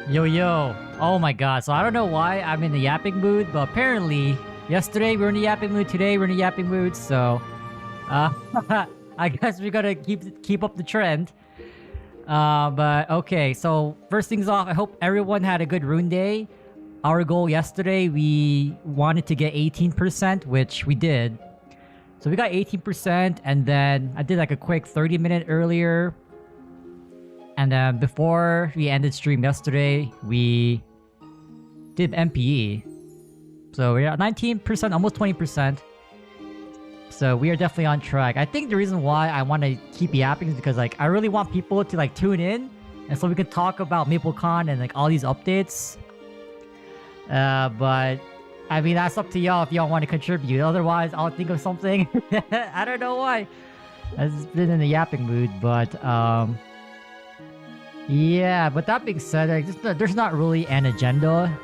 Yo, yo. Oh my god. So I don't know why I'm in the yapping mood, but apparently yesterday we were in the yapping mood, today we're in the yapping mood, so uh I guess we gotta keep up the trend. But okay, so first things off, I hope everyone had a good rune day. Our goal yesterday, we wanted to get 18%, which we did. So we got 18%, and then I did like a quick 30-minute earlier. And then before we ended stream yesterday, we did MPE. So we're at 19%, almost 20%. So we are definitely on track. I think the reason why I want to keep yapping is because like I really want people to like tune in, and so we can talk about MapleCon and like all these updates. But I mean that's up to y'all if y'all want to contribute. Otherwise, I'll think of something. I don't know why. I've just been in the yapping mood, but yeah. But that being said, like, there's not really an agenda,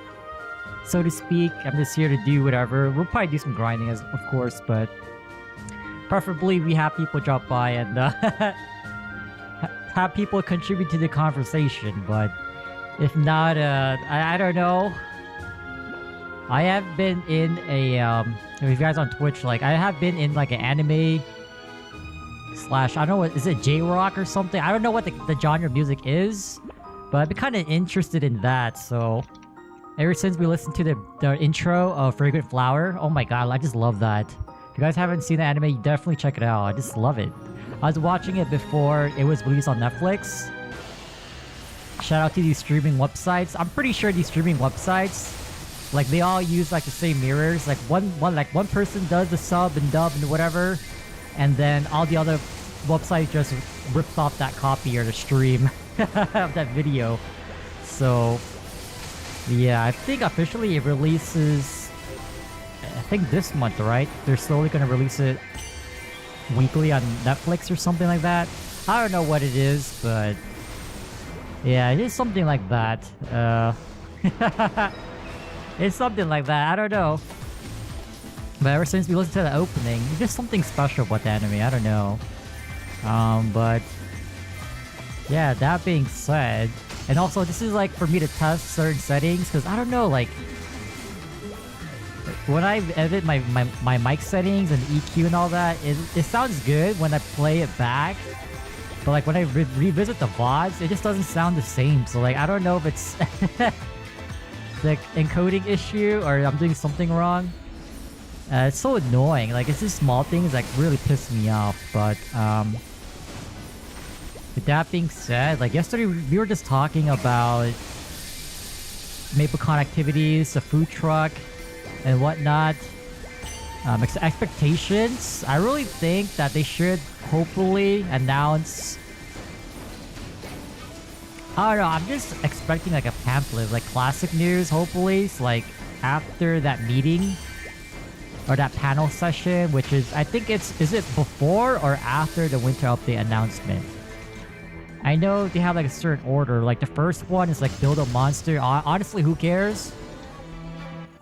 so to speak. I'm just here to do whatever. We'll probably do some grinding, as of course, but preferably we have people drop by and have people contribute to the conversation. But if not, I don't know. I have been in a if you guys on Twitch, like I have been in like an anime slash, I don't know what is it, J-rock or something. I don't know what the genre of music is, but I've been kind of interested in that. So ever since we listened to the intro of Fragrant Flower, oh my god, I just love that. If you guys haven't seen the anime, you definitely check it out. I just love it. I was watching it before it was released on Netflix. Shout out to these streaming websites. I'm pretty sure these streaming websites, like they all use like the same mirrors. Like one person does the sub and dub and whatever, and then all the other websites just ripped off that copy or the stream of that video. So yeah, I think officially it releases, I think this month, right? They're slowly gonna release it weekly on Netflix or something like that. I don't know what it is, but yeah, it is something like that. It's something like that, I don't know. But ever since we listened to the opening, there's just something special about the anime, I don't know. But yeah, that being said, and also this is like for me to test certain settings, because I don't know, like when I edit my mic settings and EQ and all that, it sounds good when I play it back. But like when I revisit the VODs, it just doesn't sound the same. So like I don't know if it's the encoding issue or I'm doing something wrong. It's so annoying. Like it's just small things that really piss me off. But with that being said, like yesterday we were just talking about MapleCon activities, the food truck, and whatnot. Expectations. I really think that they should hopefully announce. I don't know. I'm just expecting like a pamphlet, like classic news. Hopefully, so, like after that meeting or that panel session, which is I think is it before or after the winter update announcement? I know they have like a certain order. Like the first one is like build a monster. Honestly, who cares?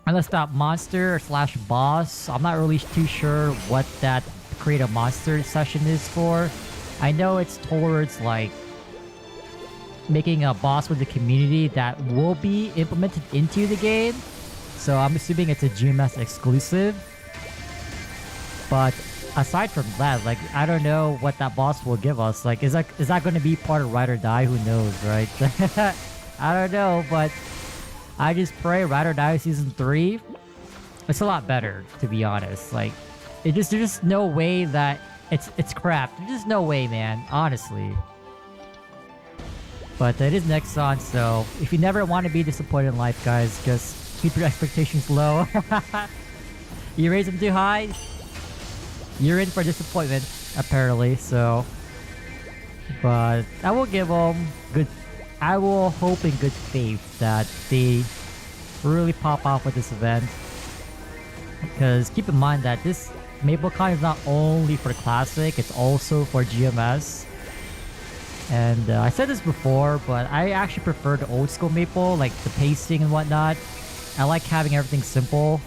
Unless that monster slash boss, I'm not really too sure what that create a monster session is for. I know it's towards like making a boss with the community that will be implemented into the game. So I'm assuming it's a GMS exclusive. But aside from that, like I don't know what that boss will give us. Like is that going to be part of Ride or Die? Who knows, right? I don't know, but I just pray Ride or Die Season 3, it's a lot better, to be honest. Like, there's just no way that it's crap. There's just no way, man, honestly. But it is Nexon, so if you never want to be disappointed in life, guys, just keep your expectations low. You raise them too high, you're in for disappointment, apparently, so. But I will give them I will hope in good faith that they really pop off with this event. Because keep in mind that this MapleCon is not only for Classic, it's also for GMS. And I said this before, but I actually prefer the old school Maple, like the pacing and whatnot. I like having everything simple.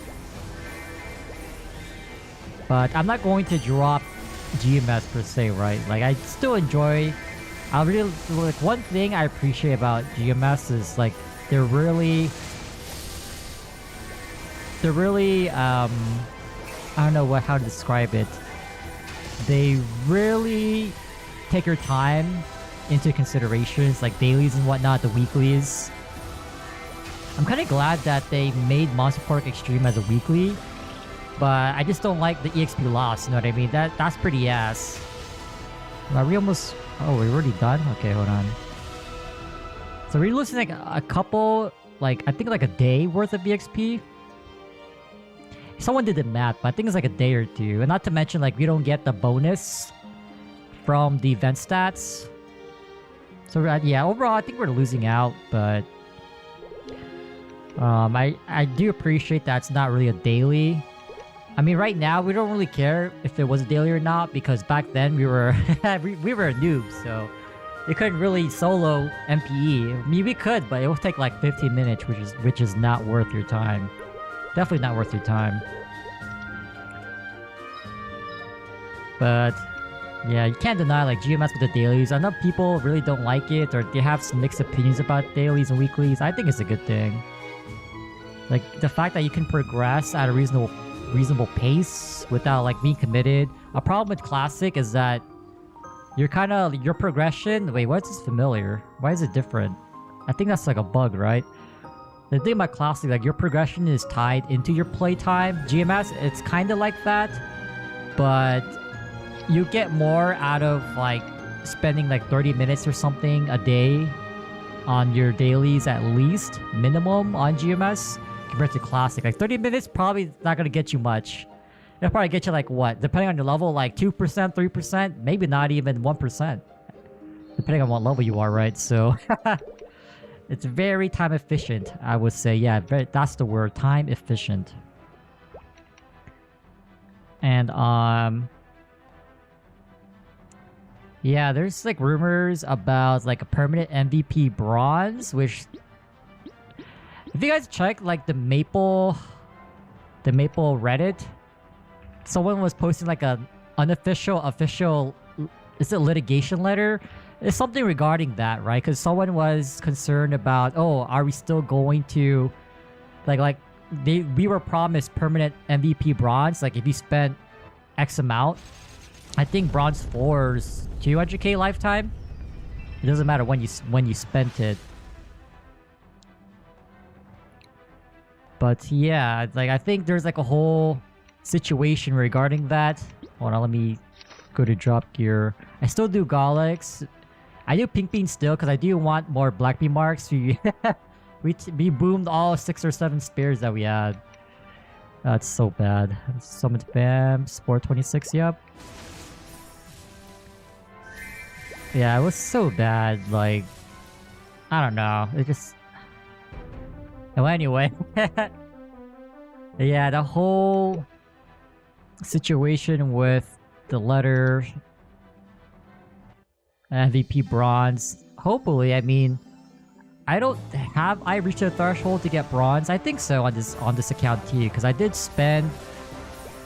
But I'm not going to drop GMS per se, right? Like I still enjoy I really like one thing I appreciate about GMS is like they're really I don't know how to describe it. They really take your time into considerations, like dailies and whatnot, the weeklies. I'm kind of glad that they made Monster Park Extreme as a weekly, but I just don't like the EXP loss, you know what I mean? That's pretty ass. Are we almost... Oh, we're already done? Okay, hold on. So we're losing like a couple, like, I think like a day worth of EXP. Someone did the math, but I think it's like a day or two. And not to mention, like, we don't get the bonus from the event stats. So, yeah, overall, I think we're losing out, but... I do appreciate that it's not really a daily. I mean, right now, we don't really care if it was a daily or not, because back then, we were we were a noob, so... We couldn't really solo MPE. I mean, we could, but it would take like 15 minutes, which is not worth your time. Definitely not worth your time. But yeah, you can't deny like GMS with the dailies. I know people really don't like it, or they have some mixed opinions about dailies and weeklies. I think it's a good thing. Like the fact that you can progress at a reasonable pace without like being committed. A problem with Classic is that your progression... Wait, what's this familiar? Why is it different? I think that's like a bug, right? The thing about Classic, like your progression is tied into your playtime. GMS, it's kind of like that, but you get more out of like spending like 30 minutes or something a day on your dailies at least, minimum on GMS compared to Classic. Like 30 minutes probably not gonna get you much. It'll probably get you like what? Depending on your level, like 2%, 3%, maybe not even 1%. Depending on what level you are, right? So it's very time efficient, I would say. Yeah, that's the word, time efficient. And yeah, there's like rumors about like a permanent MVP bronze, which if you guys check like the Maple Reddit, someone was posting like a official is it litigation letter? It's something regarding that, right? Because someone was concerned about, oh, are we still going to we were promised permanent MVP bronze, like if you spent X amount. I think bronze 4 is 200k lifetime. It doesn't matter when you spent it. But yeah, like I think there's like a whole situation regarding that. Hold on, let me go to drop gear. I still do Galax. I do Pink Bean still because I do want more Black Bean marks. We boomed all 6 or 7 spares that we had. That's so bad. Summon Bam, Sport 26, yep. Yeah, it was so bad. Like, I don't know. It just... Well, anyway. Yeah, the whole situation with the letter MVP bronze. Hopefully, I mean, I reached a threshold to get bronze? I think so on this account too, because I did spend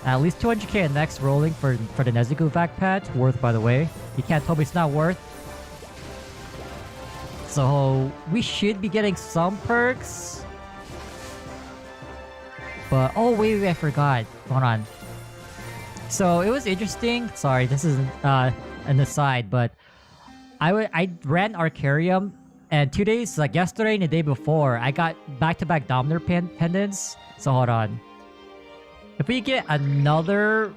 at least 200k in next rolling for the Nezuko vac pet. Worth, by the way. You can't tell me it's not worth. So we should be getting some perks. But oh wait, I forgot. Hold on. So it was interesting. Sorry, this isn't an aside, but I ran Arcarium, and 2 days, like yesterday and the day before, I got back-to-back Dominator pendants. So hold on. If we get another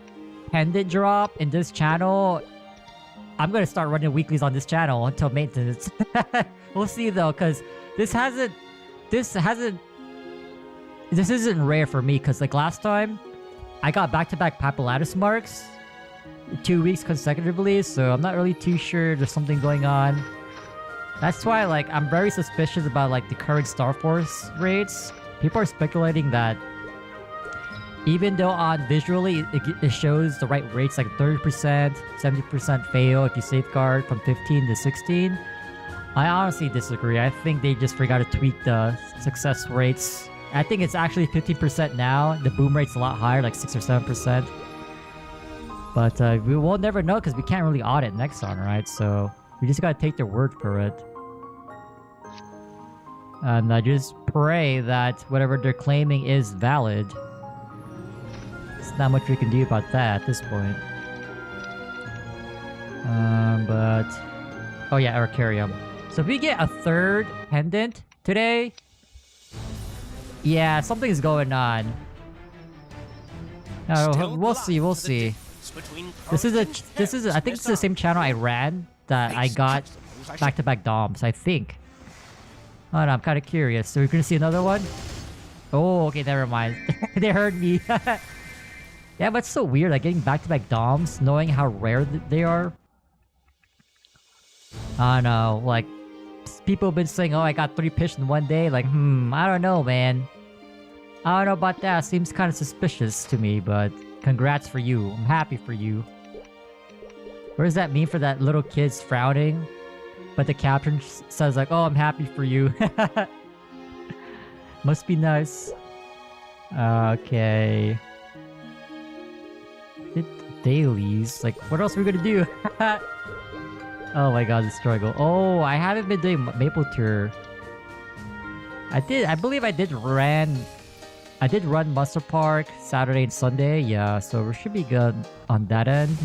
pendant drop in this channel, I'm gonna start running weeklies on this channel until maintenance. We'll see though, because this isn't rare for me, because like last time I got back-to-back Papulatus marks 2 weeks consecutively, so I'm not really too sure there's something going on. That's why like I'm very suspicious about like the current Star Force rates. People are speculating that even though on visually it shows the right rates, like 30%, 70% fail if you safeguard from 15 to 16. I honestly disagree. I think they just forgot to tweak the success rates. I think it's actually 15% now. The boom rate's a lot higher, like 6 or 7%. But we will never know because we can't really audit Nexon, right? So we just gotta take their word for it. And I just pray that whatever they're claiming is valid. There's not much we can do about that at this point. But... Oh yeah, Arcarium. So if we get a third pendant today... Yeah, something's going on. We'll see, we'll see. This is I think it's the same channel I ran that I got back-to-back DOMs, I think. Oh no, I'm kind of curious. So we're gonna see another one? Oh, okay, never mind. They heard me. Yeah, but it's so weird, like getting back-to-back DOMs, knowing how rare they are. I don't know, like, people have been saying, oh, I got 3 pitch in one day. Like, I don't know, man. I don't know about that. Seems kind of suspicious to me, but congrats for you. I'm happy for you. What does that mean for that little kid's frowning? But the caption says like, oh, I'm happy for you. Must be nice. Okay. Dailies. Like, what else are we gonna do? Oh my god, the struggle. Oh, I haven't been doing Maple Tour. I believe I did run Muscle Park Saturday and Sunday. Yeah, so we should be good on that end.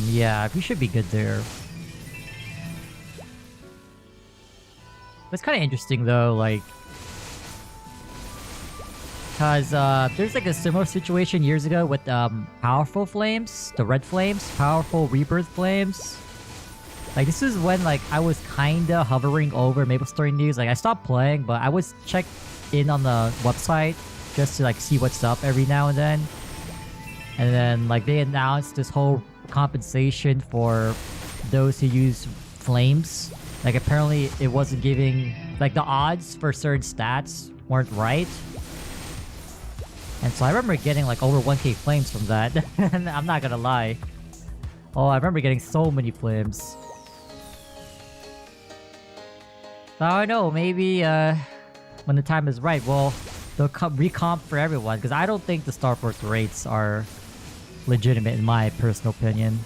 Yeah, we should be good there. It's kind of interesting though, like... Because there's like a similar situation years ago with Powerful Flames, the Red Flames, Powerful Rebirth Flames. Like this is when like I was kinda hovering over MapleStory news. Like I stopped playing, but I was checked in on the website just to like see what's up every now and then. And then like they announced this whole compensation for those who use flames. Like apparently it wasn't giving... Like the odds for certain stats weren't right. And so I remember getting like over 1k flames from that. And I'm not gonna lie. Oh, I remember getting so many flames. So I don't know, maybe when the time is right, well, they'll recomp for everyone. Because I don't think the Star Force rates are legitimate in my personal opinion.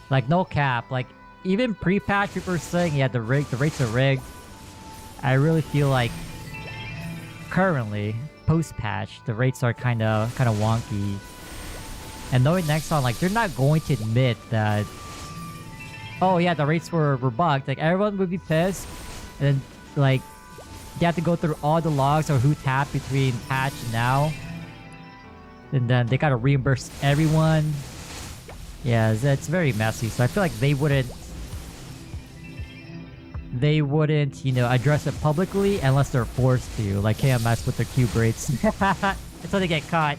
Like no cap, like even pre-patch people are saying, yeah, the rates are rigged. I really feel like currently, post-patch, the rates are kind of wonky. And knowing Nexon, like they're not going to admit that, oh yeah, the rates were bugged. Like everyone would be pissed, and then like they have to go through all the logs or who tapped between patch and now, and then they gotta reimburse everyone. Yeah, it's very messy. So I feel like they wouldn't, you know, address it publicly unless they're forced to, like KMS with their cube rates. Until they get caught.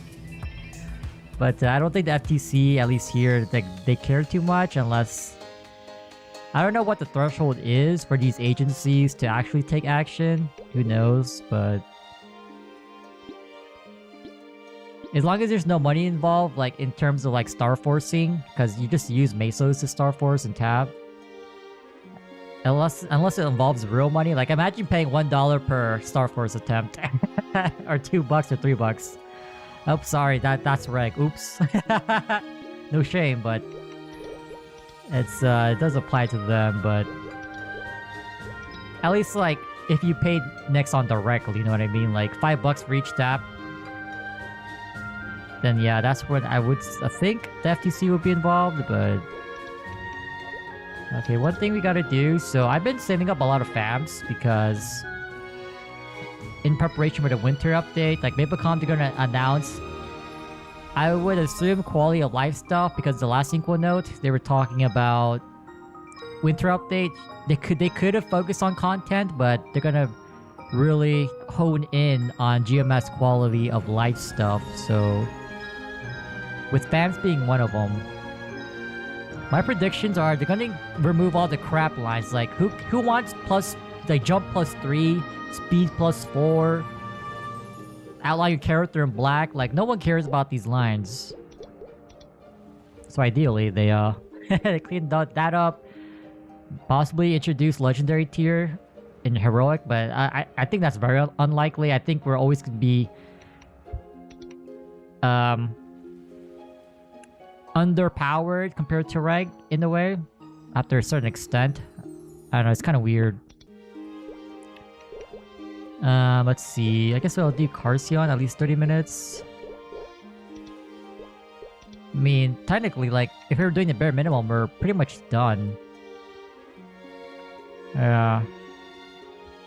But I don't think the FTC, at least here, they care too much unless... I don't know what the threshold is for these agencies to actually take action. Who knows, but... As long as there's no money involved, like in terms of like star forcing, because you just use Mesos to star force and tab. Unless it involves real money, like imagine paying $1 per Star Force attempt, or $2 or $3. Oh, sorry, that's reg. Oops. No shame, but it's it does apply to them. But at least like if you paid Nexon directly, you know what I mean? Like $5 for each tap. Then yeah, that's when I think the FTC would be involved, but... Okay, one thing we gotta do, so I've been saving up a lot of FAMs because in preparation for the winter update, like MapleCom, they're gonna announce, I would assume quality of life stuff, because the last Inquo note, they were talking about winter update. They could have focused on content, but they're gonna really hone in on GMS quality of life stuff, so with FAMs being one of them, my predictions are they're gonna remove all the crap lines, like who wants plus, like jump +3, speed +4, outline your character in black. Like no one cares about these lines. So ideally they they cleaned that up, possibly introduce legendary tier in heroic, but I think that's very unlikely. I think we're always gonna be underpowered compared to reg in a way after a certain extent. I don't know, it's kind of weird. Let's see. I guess I'll do Carcion at least 30 minutes. I mean, technically, like, if we were doing the bare minimum, we're pretty much done. Yeah.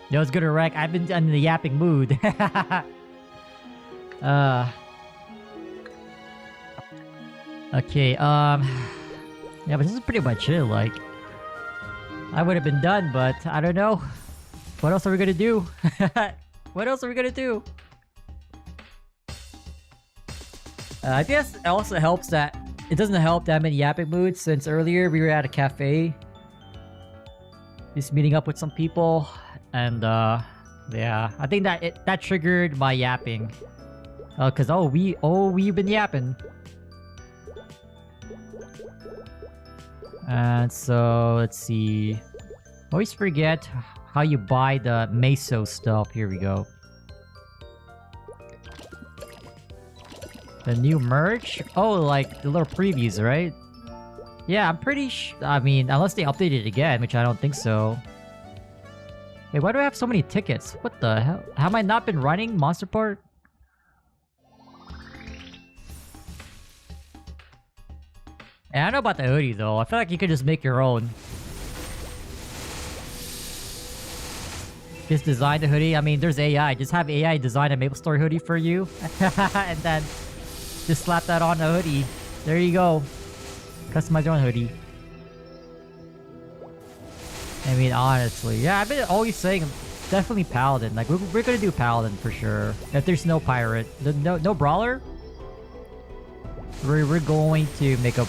Yo, it's good, Rec. I've been in the yapping mood. Okay, yeah, but this is pretty much it, like... I would have been done, but I don't know. What else are we gonna do? What else are we gonna do? I guess it also helps that it doesn't help that I'm in yapping mood, since earlier we were at a cafe. Just meeting up with some people, and yeah, I think that that triggered my yapping. Cause we've been yapping. And so let's see. Always forget how you buy the Meso stuff. Here we go. The new merch? Oh, like the little previews, right? Yeah, I'm pretty I mean, unless they update it again, which I don't think so. Wait, why do I have so many tickets? What the hell? Have I not been running Monster Park? Yeah, I know about the hoodie though. I feel like you could just make your own. Just design the hoodie. I mean, there's AI. Just have AI design a MapleStory hoodie for you. And then just slap that on the hoodie. There you go. Customize your own hoodie. I mean, honestly. Yeah, I've been always saying definitely Paladin. Like, we're gonna do Paladin for sure. If there's no Pirate. No Brawler. We're going to make a...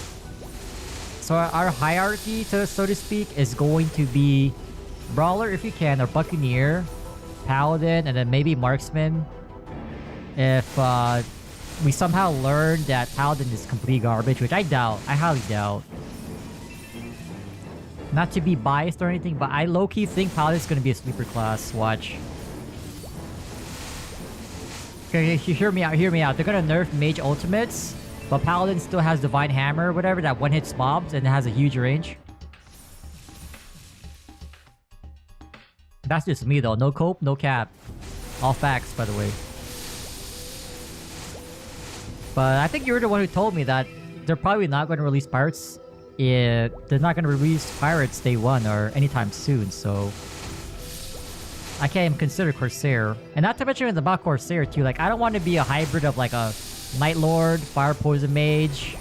So our hierarchy, so to speak, is going to be Brawler if you can, or Buccaneer, Paladin, and then maybe Marksman. If we somehow learn that Paladin is complete garbage, which I doubt. I highly doubt. Not to be biased or anything, but I low-key think Paladin's gonna be a sleeper class. Watch. Okay, hear me out. They're gonna nerf Mage Ultimates, but Paladin still has Divine Hammer or whatever that one-hits mobs and it has a huge range. That's just me though. No cope, no cap. All facts, by the way. But I think you were the one who told me that they're probably not going to release Pirates. They're not going to release Pirates day one or anytime soon, so... I can't even consider Corsair. And not to mention about Corsair too, like I don't want to be a hybrid of like a Night Lord, Fire Poison Mage.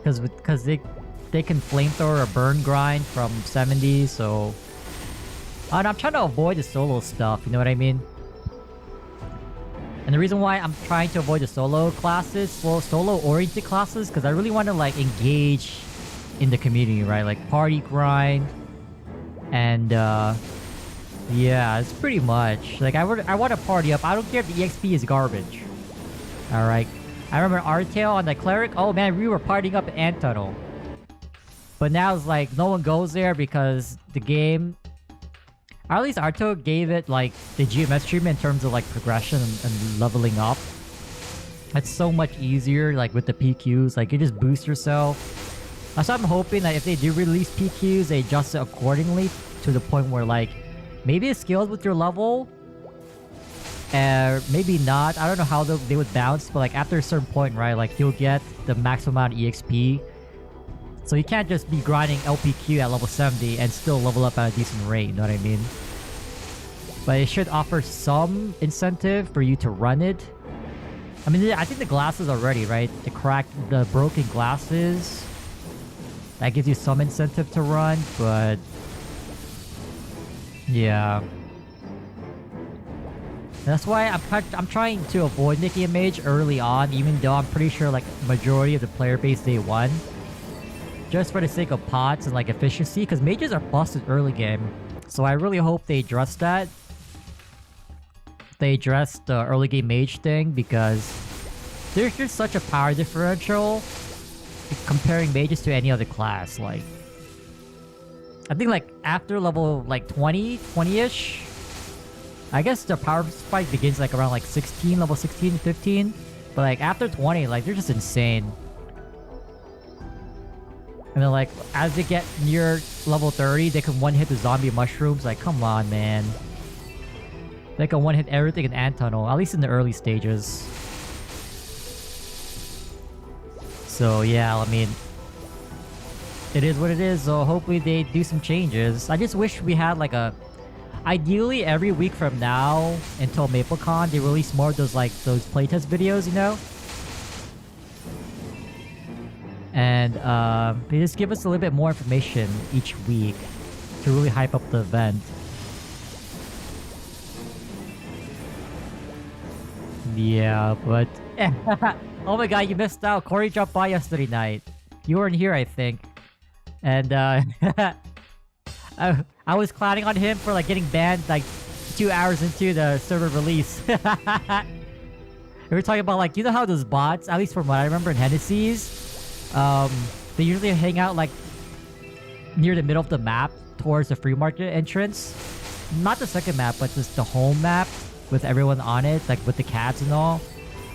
Because they can flamethrower or burn grind from 70, so... And I'm trying to avoid the solo stuff, you know what I mean? And the reason why I'm trying to avoid the solo classes, solo-oriented classes, because I really want to like engage in the community, right? Like party grind, and yeah, it's pretty much like I want to party up. I don't care if the EXP is garbage. All right, I remember Artail on the cleric. Oh man, we were partying up at Ant Tunnel, but now it's like no one goes there because the game. Or at least Arto gave it like the GMS treatment in terms of like progression and leveling up. It's so much easier like with the PQs, like you just boost yourself. So I'm hoping that if they do release PQs, they adjust it accordingly to the point where like maybe it scales with your level. Maybe not. I don't know how they would bounce, but like after a certain point, right, like you'll get the maximum amount of EXP. So you can't just be grinding LPQ at level 70 and still level up at a decent rate, you know what I mean? But it should offer some incentive for you to run it. I mean, I think the glasses are ready, right? The broken glasses. That gives you some incentive to run, but... yeah. That's why I'm trying to avoid making a mage early on, even though I'm pretty sure like majority of the player base day one. Just for the sake of pots and like efficiency, because mages are busted early game. So I really hope they address that. They address the early game mage thing, because there's just such a power differential comparing mages to any other class. Like, I think like after level like 20-ish, I guess the power spike begins like around like 16, level 16, 15. But like after 20, like they're just insane. And then like as they get near level 30, they can one-hit the zombie mushrooms. Like, come on, man. They can one-hit everything in Ant Tunnel, at least in the early stages. So yeah, I mean, it is what it is. So hopefully they do some changes. I just wish we had like a... Ideally, every week from now until MapleCon, they release more of those like those playtest videos, you know? And they just give us a little bit more information each week to really hype up the event. Yeah, but... Oh my god, you missed out. Corey dropped by yesterday night. You weren't here, I think. And I was clowning on him for like getting banned like 2 hours into the server release. We were talking about like, you know how those bots, at least from what I remember in Hennessy's, they usually hang out like near the middle of the map towards the free market entrance. Not the second map, but just the home map with everyone on it, like with the cats and all.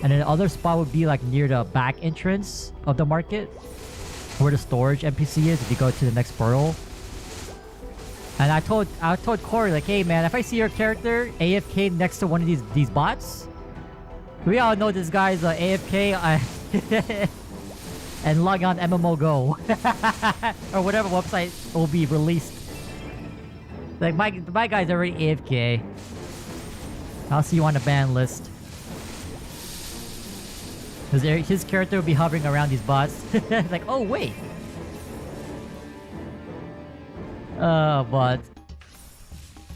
And then the other spot would be like near the back entrance of the market, where the storage NPC is if you go to the next portal. And I told Corey, like, hey man, if I see your character AFK next to one of these bots, we all know this guy's AFK and log on MMO Go or whatever website will be released. Like my guy's already AFK. I'll see you on the ban list. His character will be hovering around these bots. Like, oh wait. But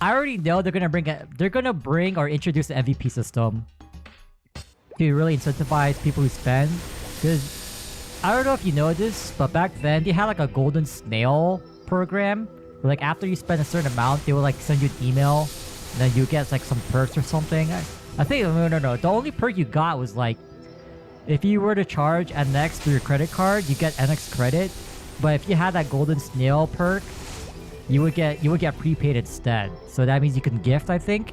I already know they're gonna bring or introduce an MVP system to really incentivize people who spend. Because I don't know if you know this, but back then they had like a golden snail program. Where, like after you spend a certain amount, they will like send you an email, and then you get like some perks or something. I think no. The only perk you got was like, if you were to charge NX through your credit card, you get NX credit. But if you had that golden snail perk, you would get prepaid instead. So that means you can gift, I think.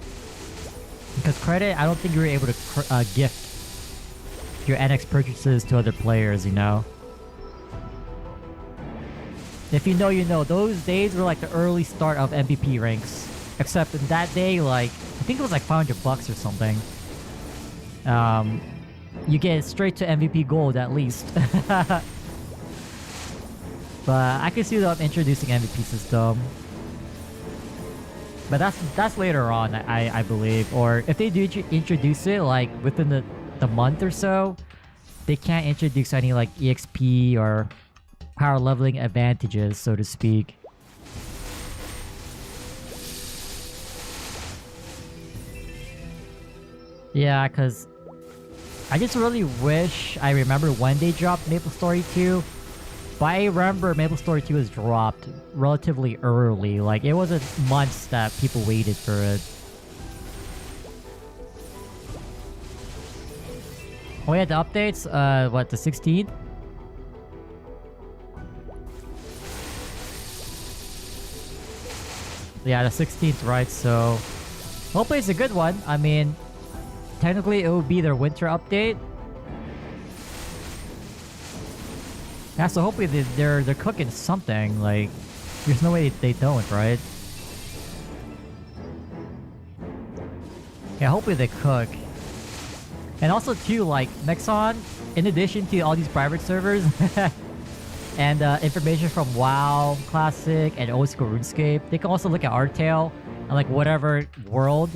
Because credit, I don't think you were able to gift your NX purchases to other players, you know? If you know, you know. Those days were like the early start of MVP ranks. Except in that day, like, I think it was like $500 or something. You get straight to MVP gold at least. But I can see them introducing MVP system. But that's later on, I believe. Or if they do introduce it, like within the month or so, they can't introduce any like EXP or power leveling advantages, so to speak. Yeah, because I just really wish I remember when they dropped MapleStory 2. But I remember MapleStory 2 was dropped relatively early. Like, it wasn't months that people waited for it. Oh yeah, the updates? What, the 16th? Yeah, the 16th, right? So, hopefully it's a good one. I mean, technically it would be their winter update. Yeah, so hopefully they're cooking something. Like, there's no way they don't, right? Yeah, hopefully they cook. And also too, like, Nexon, in addition to all these private servers and information from WoW, Classic, and Old School RuneScape, they can also look at Artale and like whatever world,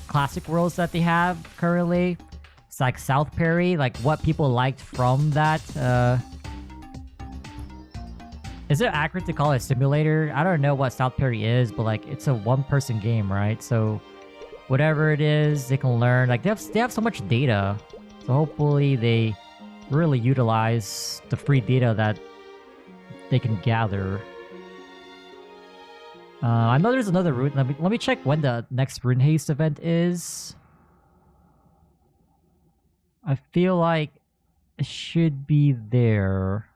Classic worlds that they have currently. It's like South Perry, like what people liked from that. Is it accurate to call it a simulator? I don't know what South Perry is, but like it's a one-person game, right? So whatever it is, they can learn. Like they have so much data, so hopefully they really utilize the free data that they can gather. I know there's another rune. Let me check when the next Rune Haste event is. I feel like it should be there.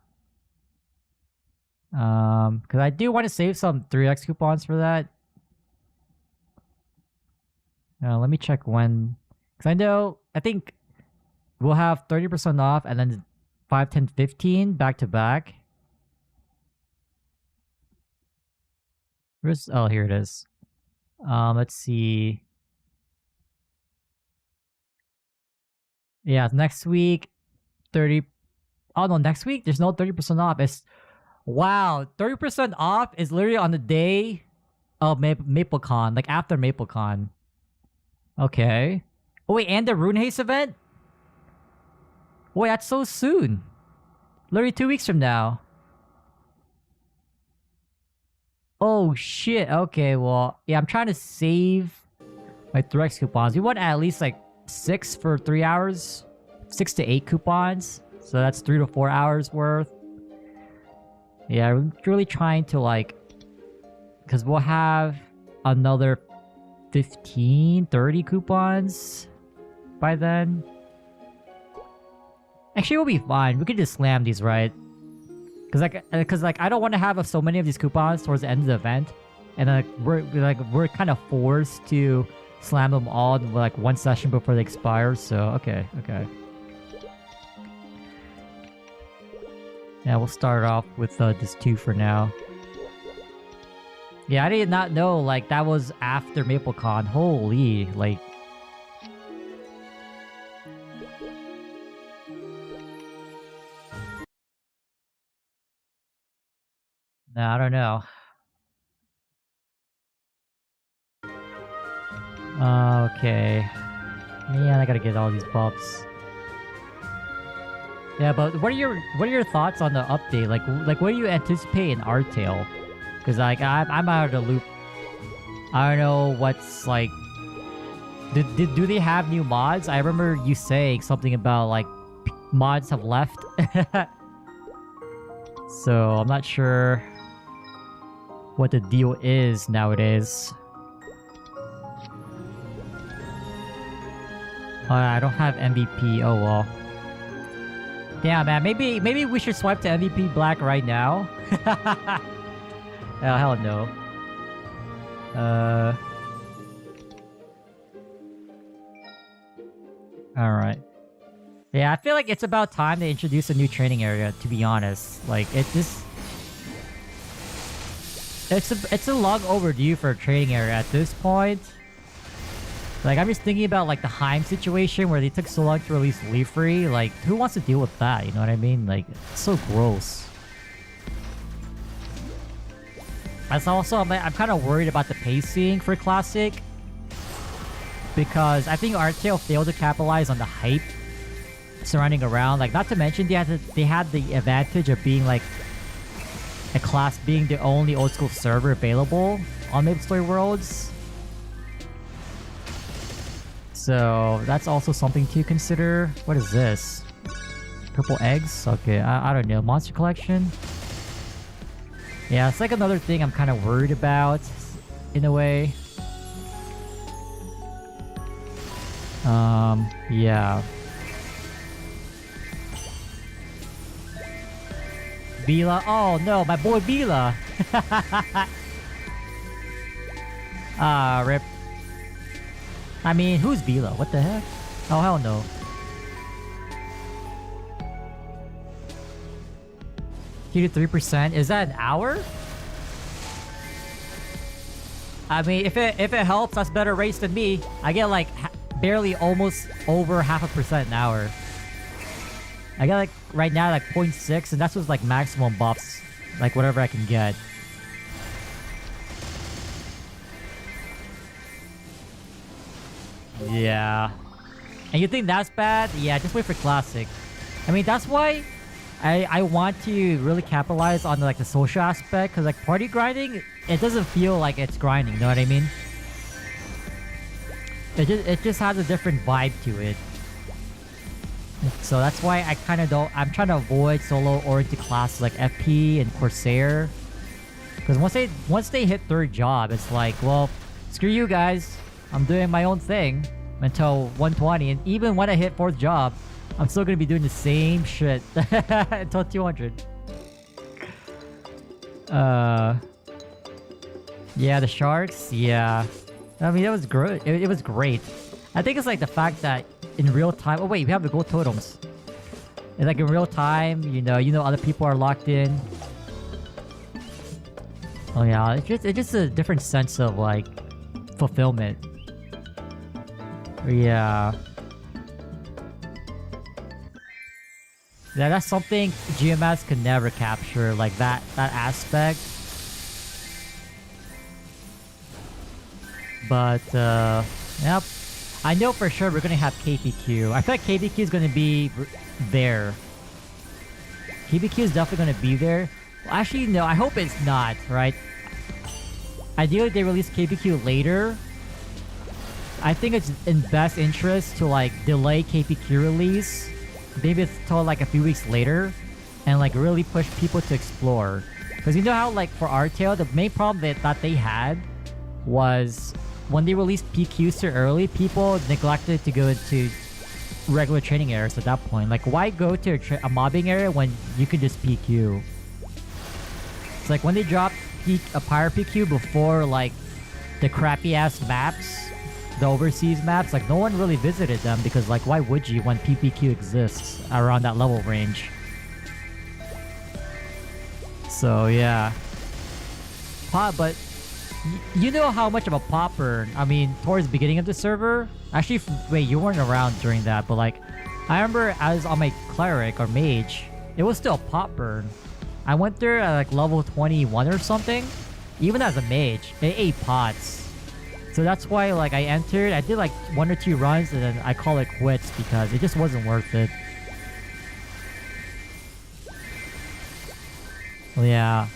Because I do want to save some 3x coupons for that. Let me check when. Because I think we'll have 30% off and then 5, 10, 15 back to back. Where's... Oh, here it is. Let's see. Yeah, next week, 30... Oh, no, next week, there's no 30% off. It's... Wow, 30% off is literally on the day of MapleCon, like after MapleCon. Okay. Oh, wait, and the Rune Haste event? Wait, that's so soon. Literally 2 weeks from now. Oh, shit. Okay, well, yeah, I'm trying to save my 3x coupons. We want at least like 6 for 3 hours. 6 to 8 coupons. So that's 3 to 4 hours worth. Yeah, I'm really trying to like... Because we'll have another 15, 30 coupons by then. Actually, we'll be fine. We can just slam these, right? Because like I don't want to have so many of these coupons towards the end of the event, and we're kind of forced to slam them all in like one session before they expire. So okay. Yeah, we'll start off with this 2 for now. Yeah, I did not know like that was after MapleCon. Holy, like. No, I don't know. Okay. Man, I gotta get all these buffs. Yeah, but what are your thoughts on the update? Like what do you anticipate in Artail? Because like I'm out of the loop. I don't know what's like. Do they have new mods? I remember you saying something about like mods have left. So I'm not sure what the deal is nowadays. I don't have MVP. Oh well. Yeah, man. Maybe we should swipe to MVP Black right now. Oh, hell no. All right. Yeah, I feel like it's about time to introduce a new training area. To be honest, like it's a long overdue for a training area at this point. Like, I'm just thinking about, like, the Heim situation where they took so long to release Leafree. Like, who wants to deal with that? You know what I mean? Like, it's so gross. That's also, I'm kind of worried about the pacing for Classic. Because I think Artail failed to capitalize on the hype surrounding around. Like, not to mention, they had the advantage of being, like, a class being the only old school server available on MapleStory Worlds. So that's also something to consider. What is this? Purple eggs? Okay, I don't know. Monster collection? Yeah, it's like another thing I'm kind of worried about, in a way. Yeah. Vila? Oh no, my boy Vila! Ah, rip. I mean, who's Vila? What the heck? Oh, hell no. Two to 3%? Is that an hour? I mean, if it helps, that's better rates than me. I get like barely almost over 0.5% an hour. I get like right now like 0.6, and that's just like maximum buffs. Like whatever I can get. Yeah. And you think that's bad? Yeah, just wait for Classic. I mean, that's why I want to really capitalize on like the social aspect, because like party grinding, it doesn't feel like it's grinding, you know what I mean? It just has a different vibe to it. So that's why I kind of don't... I'm trying to avoid solo-oriented classes like FP and Corsair. Because once they hit third job, it's like, well, screw you guys. I'm doing my own thing until 120, and even when I hit fourth job, I'm still gonna be doing the same shit until 200. Yeah, the sharks. Yeah, I mean, it was great. It was great. I think it's like the fact that in real time. Oh wait, we have the gold totems. And like in real time, you know, other people are locked in. Oh yeah, it's just a different sense of like fulfillment. Yeah. Yeah, that's something GMS can never capture, like that aspect. But yep. I know for sure we're gonna have KPQ. I feel like KPQ is gonna be there. KPQ is definitely gonna be there. Well, actually, no, I hope it's not, right? Ideally, they release KPQ later. I think it's in best interest to like delay KPQ release. Maybe it's till like a few weeks later. And like really push people to explore. Because you know how like for Artail, the main problem that they had was when they released PQs too early, people neglected to go into regular training areas at that point. Like, why go to a mobbing area when you could just PQ? It's like when they dropped a Pyre PQ before, like, the crappy-ass maps, the overseas maps, like, no one really visited them because, like, why would you when PPQ exists around that level range? So, yeah. But you know how much of a pop burn, I mean, towards the beginning of the server? Actually, wait, you weren't around during that, but like, I remember as on my cleric or mage, it was still a pop burn. I went there at like level 21 or something. Even as a mage, it ate pots. So that's why like I entered, I did like 1 or 2 runs and then I call it quits because it just wasn't worth it. Well, yeah.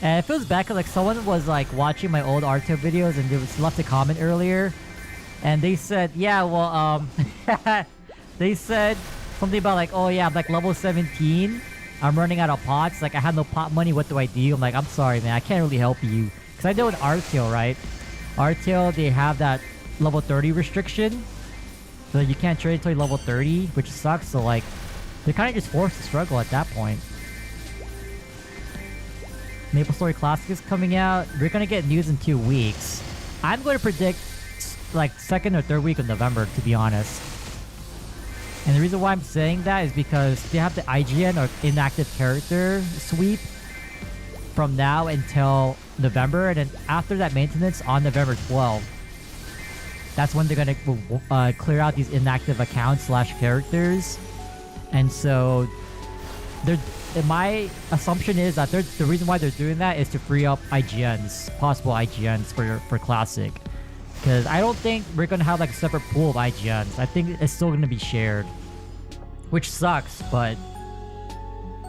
And it feels bad because like someone was like watching my old Arto videos and they left a comment earlier. And they said, yeah, well, they said something about like, oh yeah, I'm like level 17. I'm running out of pots. Like I have no pot money. What do I do? I'm like, I'm sorry, man. I can't really help you. Because I know in Artail, right? Artail, they have that level 30 restriction. So you can't trade until level 30, which sucks. So like, they're kind of just forced to struggle at that point. MapleStory Classic is coming out. We're gonna get news in 2 weeks. I'm going to predict like 2nd or 3rd week of November, to be honest. And the reason why I'm saying that is because they have the IGN or inactive character sweep from now until November, and then after that maintenance on November 12th, that's when they're gonna clear out these inactive accounts / characters. And so my assumption is that the reason why they're doing that is to free up IGNs, possible IGNs for Classic. Because I don't think we're going to have like a separate pool of IGNs. I think it's still going to be shared. Which sucks, but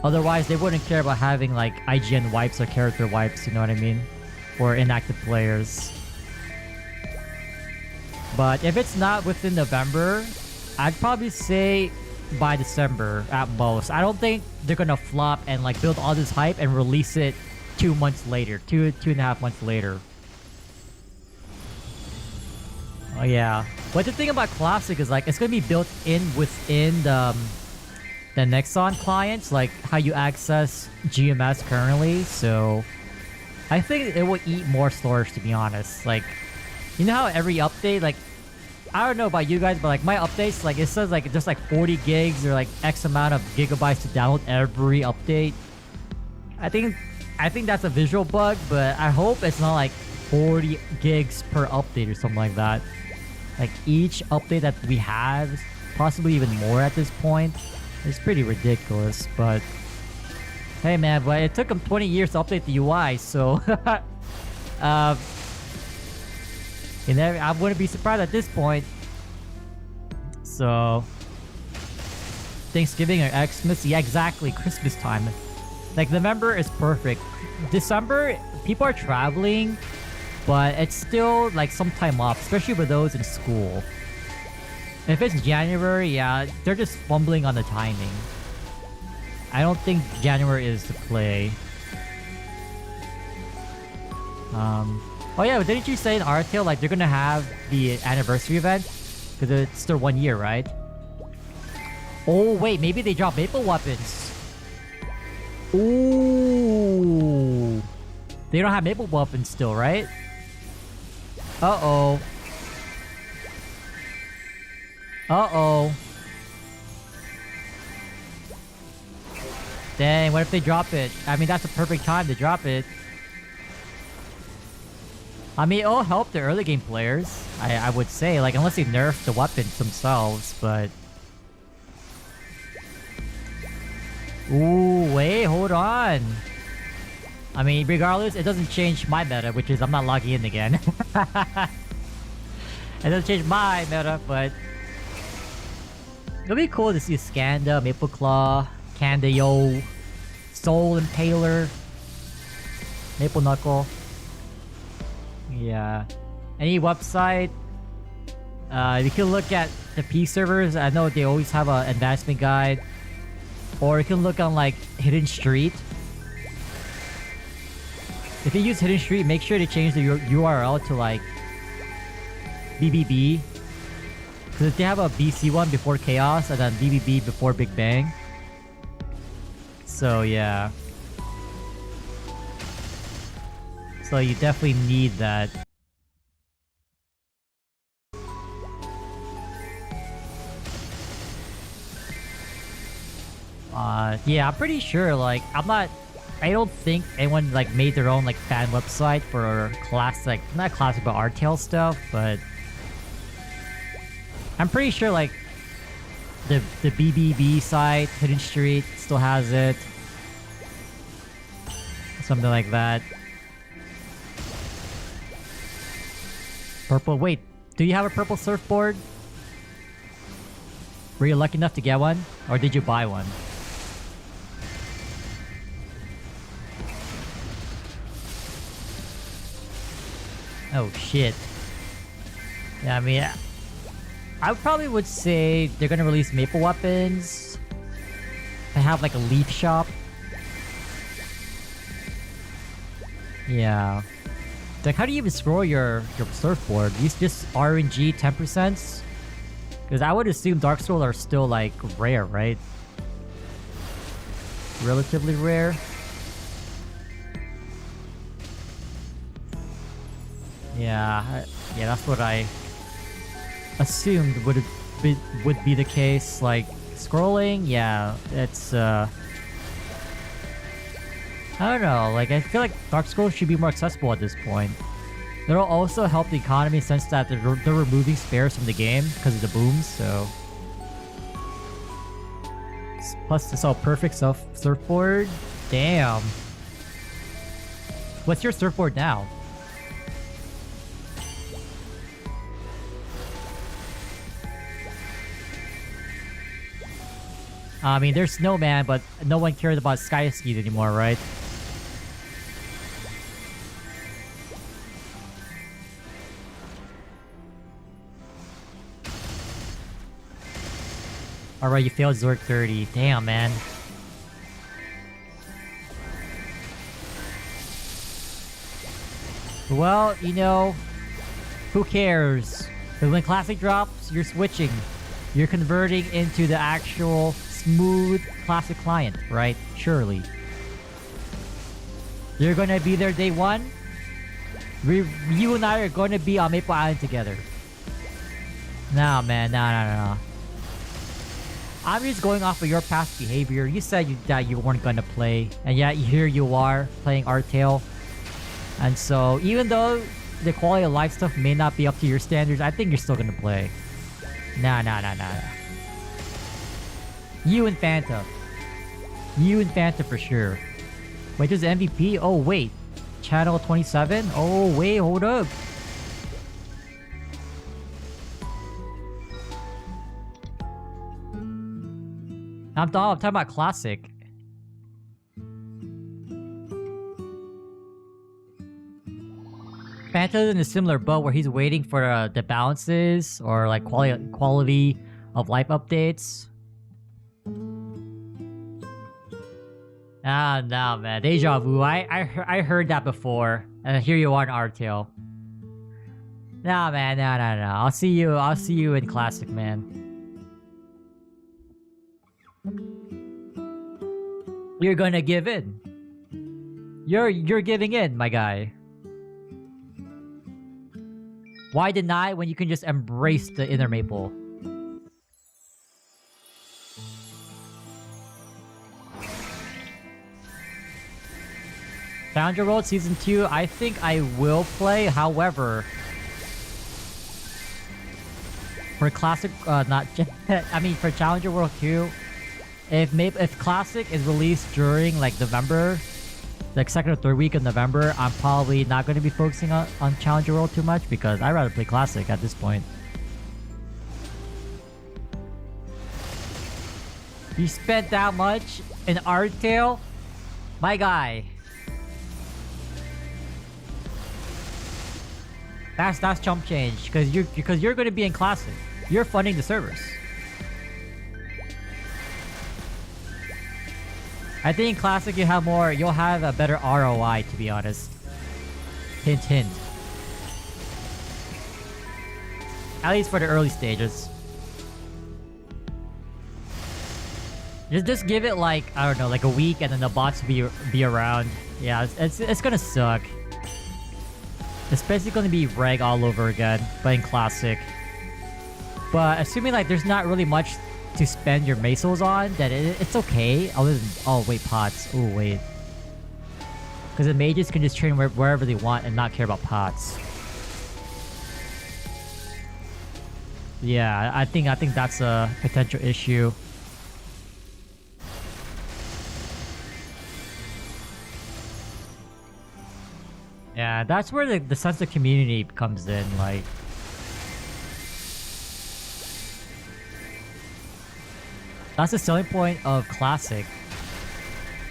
otherwise they wouldn't care about having like IGN wipes or character wipes, you know what I mean? For inactive players. But if it's not within November, I'd probably say by December at most. I don't think they're gonna flop and like build all this hype and release it 2 months later, two and a half months later. Oh yeah, but the thing about Classic is like it's gonna be built in within the Nexon clients, like how you access GMS currently. So I think it will eat more storage, to be honest. Like, you know how every update, like, I don't know about you guys, but like my updates, like it says like just like 40 gigs or like X amount of gigabytes to download every update. I think that's a visual bug, but I hope it's not like 40 gigs per update or something like that. Like each update that we have, possibly even more at this point, is pretty ridiculous. But hey man, but it took them 20 years to update the UI, so you know, I wouldn't be surprised at this point. So Thanksgiving or Xmas, yeah, exactly, Christmas time. Like November is perfect. December, people are traveling, but it's still like some time off, especially for those in school. If it's January, yeah, they're just fumbling on the timing. I don't think January is to play. Oh yeah, didn't you say in Artail like they're gonna have the anniversary event? Because it's their 1 year, right? Oh wait, maybe they drop Maple weapons. Ooh. They don't have Maple weapons still, right? Uh-oh. Uh-oh. Dang, what if they drop it? I mean, that's a perfect time to drop it. I mean, it'll help the early game players, I would say. Like, unless they nerf the weapons themselves, but... Ooh, wait, hold on. I mean, regardless, it doesn't change my meta, which is I'm not logging in again. It doesn't change my meta, but... It'll be cool to see Skanda, Maple Claw, Candayo, Soul Impaler, Maple Knuckle. Yeah. Any website? You can look at the P servers. I know they always have an advancement guide. Or you can look on like Hidden Street. If you use Hidden Street, make sure to change the URL to like BBB. Because if they have a BC one before Chaos and then BBB before Big Bang. So yeah. So you definitely need that. Yeah, I'm pretty sure, like, I don't think anyone, like, made their own, like, fan website for classic, not classic, but RTL stuff, but I'm pretty sure, like, the BBB site, Hidden Street, still has it. Something like that. Purple, wait, do you have a purple surfboard? Were you lucky enough to get one? Or did you buy one? Oh shit. Yeah, I mean, I probably would say they're gonna release Maple weapons. They have like a leaf shop. Yeah. Like, how do you even scroll your surfboard? Use just RNG 10%? Because I would assume Dark Souls are still like rare, right? Relatively rare. Yeah, that's what I assumed would be the case. Like, scrolling, yeah, it's I don't know, like, I feel like Dark Souls should be more accessible at this point. It'll also help the economy since that they're removing spares from the game because of the booms, so... Plus, it's all perfect surfboard. Damn. What's your surfboard now? I mean, there's Snowman, but no one cares about sky skis anymore, right? Alright, you failed Zork 30. Damn, man. Well, you know, who cares? Because when Classic drops, you're switching. You're converting into the actual smooth Classic client, right? Surely. You're gonna be there day one. You and I are gonna be on Maple Island together. Nah, man. Nah. I'm just going off of your past behavior. You said that you weren't gonna play, and yet here you are playing Artale. And so, even though the quality of life stuff may not be up to your standards, I think you're still gonna play. Nah. You and Fanta. You and Fanta for sure. Wait, there's MVP? Oh, wait. Channel 27? Oh, wait, hold up. I'm talking about Classic. Fanta's in a similar boat where he's waiting for the balances or like quality of life updates. Ah, no, man. Deja vu. I heard that before. And here you are in Artale. Nah, man. No. I'll see you in Classic, man. You're gonna give in. You're giving in, my guy. Why deny when you can just embrace the inner Maple? Challenger World Season 2, I think I will play. However, for Classic, not... I mean, for Challenger World 2, if Classic is released during, like, November, like, second or third week of November, I'm probably not going to be focusing on Challenger World too much because I'd rather play Classic at this point. You spent that much in Ardtail? My guy. That's chump change because you're going to be in Classic. You're funding the servers. I think in Classic you'll have a better ROI, to be honest. Hint hint. At least for the early stages. Just give it like, I don't know, like a week and then the bots will be around. Yeah, it's gonna suck. It's basically gonna be reg all over again, but in Classic. But assuming like there's not really much to spend your mesos on, then it's okay. Other than, oh wait, pots. Oh wait. Because the mages can just train wherever they want and not care about pots. Yeah, I think that's a potential issue. Yeah, that's where the sense of community comes in, like... That's the selling point of Classic.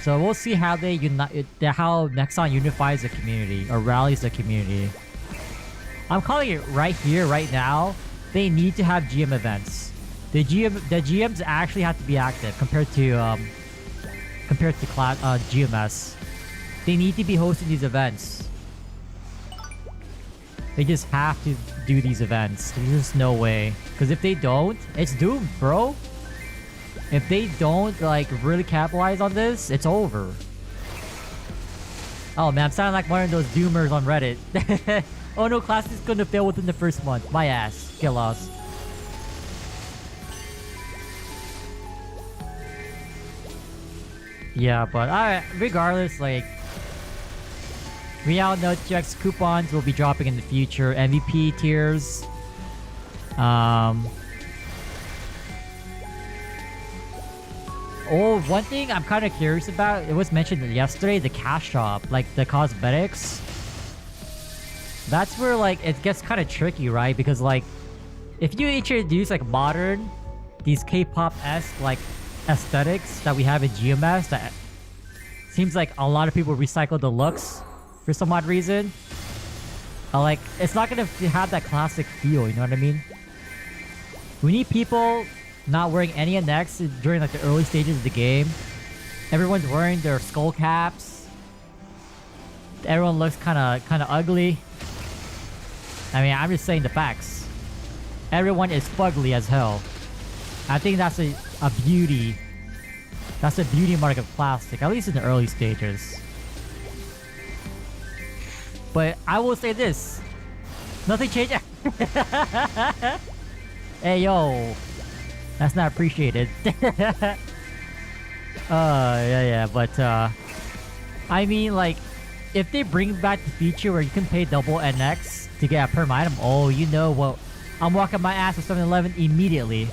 So we'll see how they unite, how Nexon unifies the community, or rallies the community. I'm calling it right here, right now. They need to have GM events. The GMs actually have to be active compared to GMS. They need to be hosting these events. They just have to do these events. There's just no way. Because if they don't, it's doomed, bro. If they don't, like, really capitalize on this, it's over. Oh, man, I'm sounding like one of those doomers on Reddit. Oh, no, Classic is gonna fail within the first month. My ass. Get lost. Yeah, but regardless, like... We all know GX coupons will be dropping in the future. MVP tiers. Oh, one thing I'm kind of curious about, it was mentioned yesterday, the cash shop, like the cosmetics. That's where like it gets kind of tricky, right? Because like, if you introduce like modern, these K-pop-esque like aesthetics that we have in GMS, that seems like a lot of people recycle the looks for some odd reason. Like, it's not gonna have that classic feel, you know what I mean? We need people not wearing any NX during like the early stages of the game. Everyone's wearing their skull caps. Everyone looks kind of ugly. I mean, I'm just saying the facts. Everyone is fugly as hell. I think that's a beauty. That's a beauty mark of plastic, at least in the early stages. But I will say this. Nothing changed. Hey, yo. That's not appreciated. Yeah, but, I mean, like, if they bring back the feature where you can pay double NX to get a perm item, oh, you know what? I'm walking my ass to 7-Eleven immediately.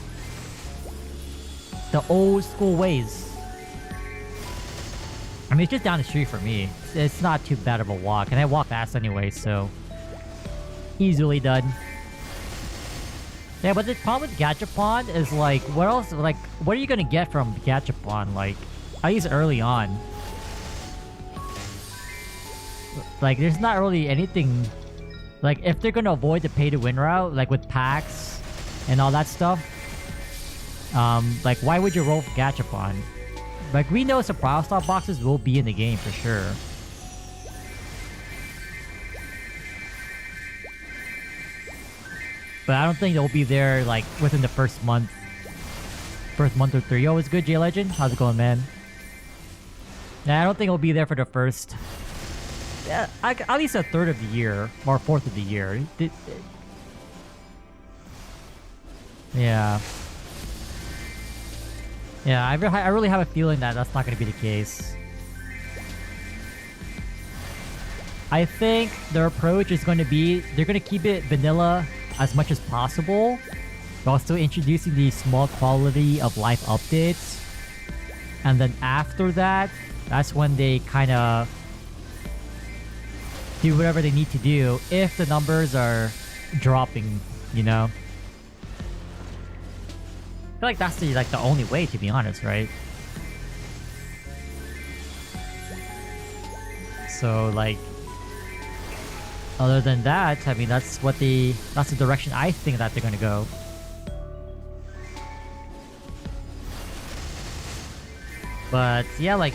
The old school ways. I mean, it's just down the street for me. It's not too bad of a walk, and I walk fast anyway, so... Easily done. Yeah, but the problem with Gachapon is like, what else, like, what are you gonna get from Gachapon? Like, at least early on. Like, there's not really anything... Like, if they're gonna avoid the pay-to-win route, like with packs and all that stuff, like, why would you roll for Gachapon? Like, we know surprise stop boxes will be in the game for sure. But I don't think they'll be there, like, within the first month. First month or three. Yo, it's good, J Legend? How's it going, man? Yeah, I don't think it'll be there for the first... Yeah, at least a third of the year. Or fourth of the year. Yeah. Yeah, I really have a feeling that that's not going to be the case. I think their approach is going to be they're going to keep it vanilla as much as possible, while still introducing these small quality of life updates. And then after that, that's when they kind of do whatever they need to do if the numbers are dropping, you know? I feel like that's the only way, to be honest, right? So like, other than that, I mean, that's the direction I think that they're gonna go. But yeah, like,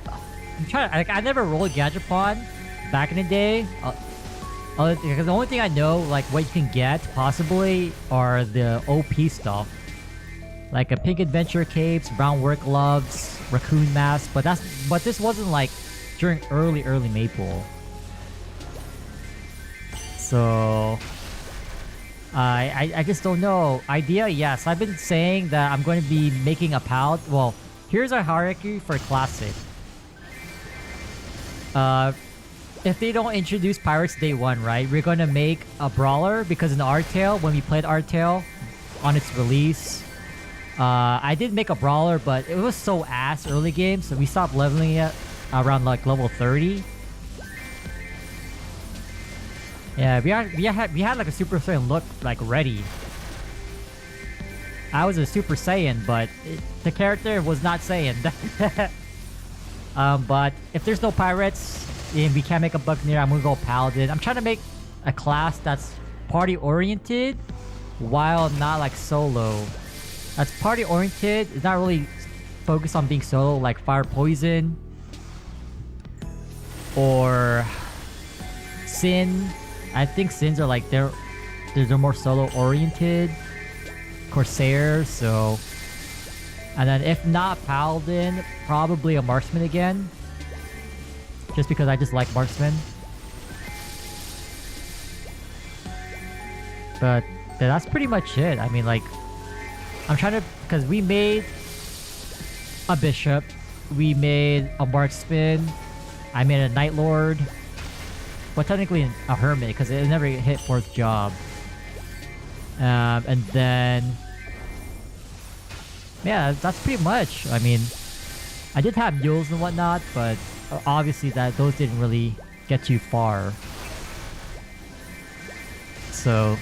I'm trying. Like, I never rolled Gadgetkon back in the day. Because the only thing I know, like, what you can get possibly are the OP stuff, like a pink adventure capes, brown work gloves, raccoon mask. But this wasn't like during early Maple. So I just don't know. Idea, yes. I've been saying that I'm going to be making a palette. Well, here's our hierarchy for classic. If they don't introduce pirates day one, right, we're gonna make a brawler, because in Artale, when we played Artale on its release, I did make a brawler, but it was so ass early game, so we stopped leveling it around like level 30. Yeah, we had like a Super Saiyan look like ready. I was a Super Saiyan, but the character was not Saiyan. But if there's no pirates and we can't make a Buccaneer, I'm gonna go Paladin. I'm trying to make a class that's party oriented while not like solo. That's party oriented. It's not really focused on being solo, like Fire Poison or Sin. I think Sins are like they're more solo oriented. Corsair, so, and then if not Paladin, probably a Marksman again, just because I just like Marksman. But that's pretty much it. I mean, like, I'm trying to, because we made a Bishop, we made a Marksman, I made a Night Lord, but technically a Hermit because it never hit 4th job. And then, yeah, that's pretty much. I mean, I did have mules and whatnot, but obviously those didn't really get too far. So,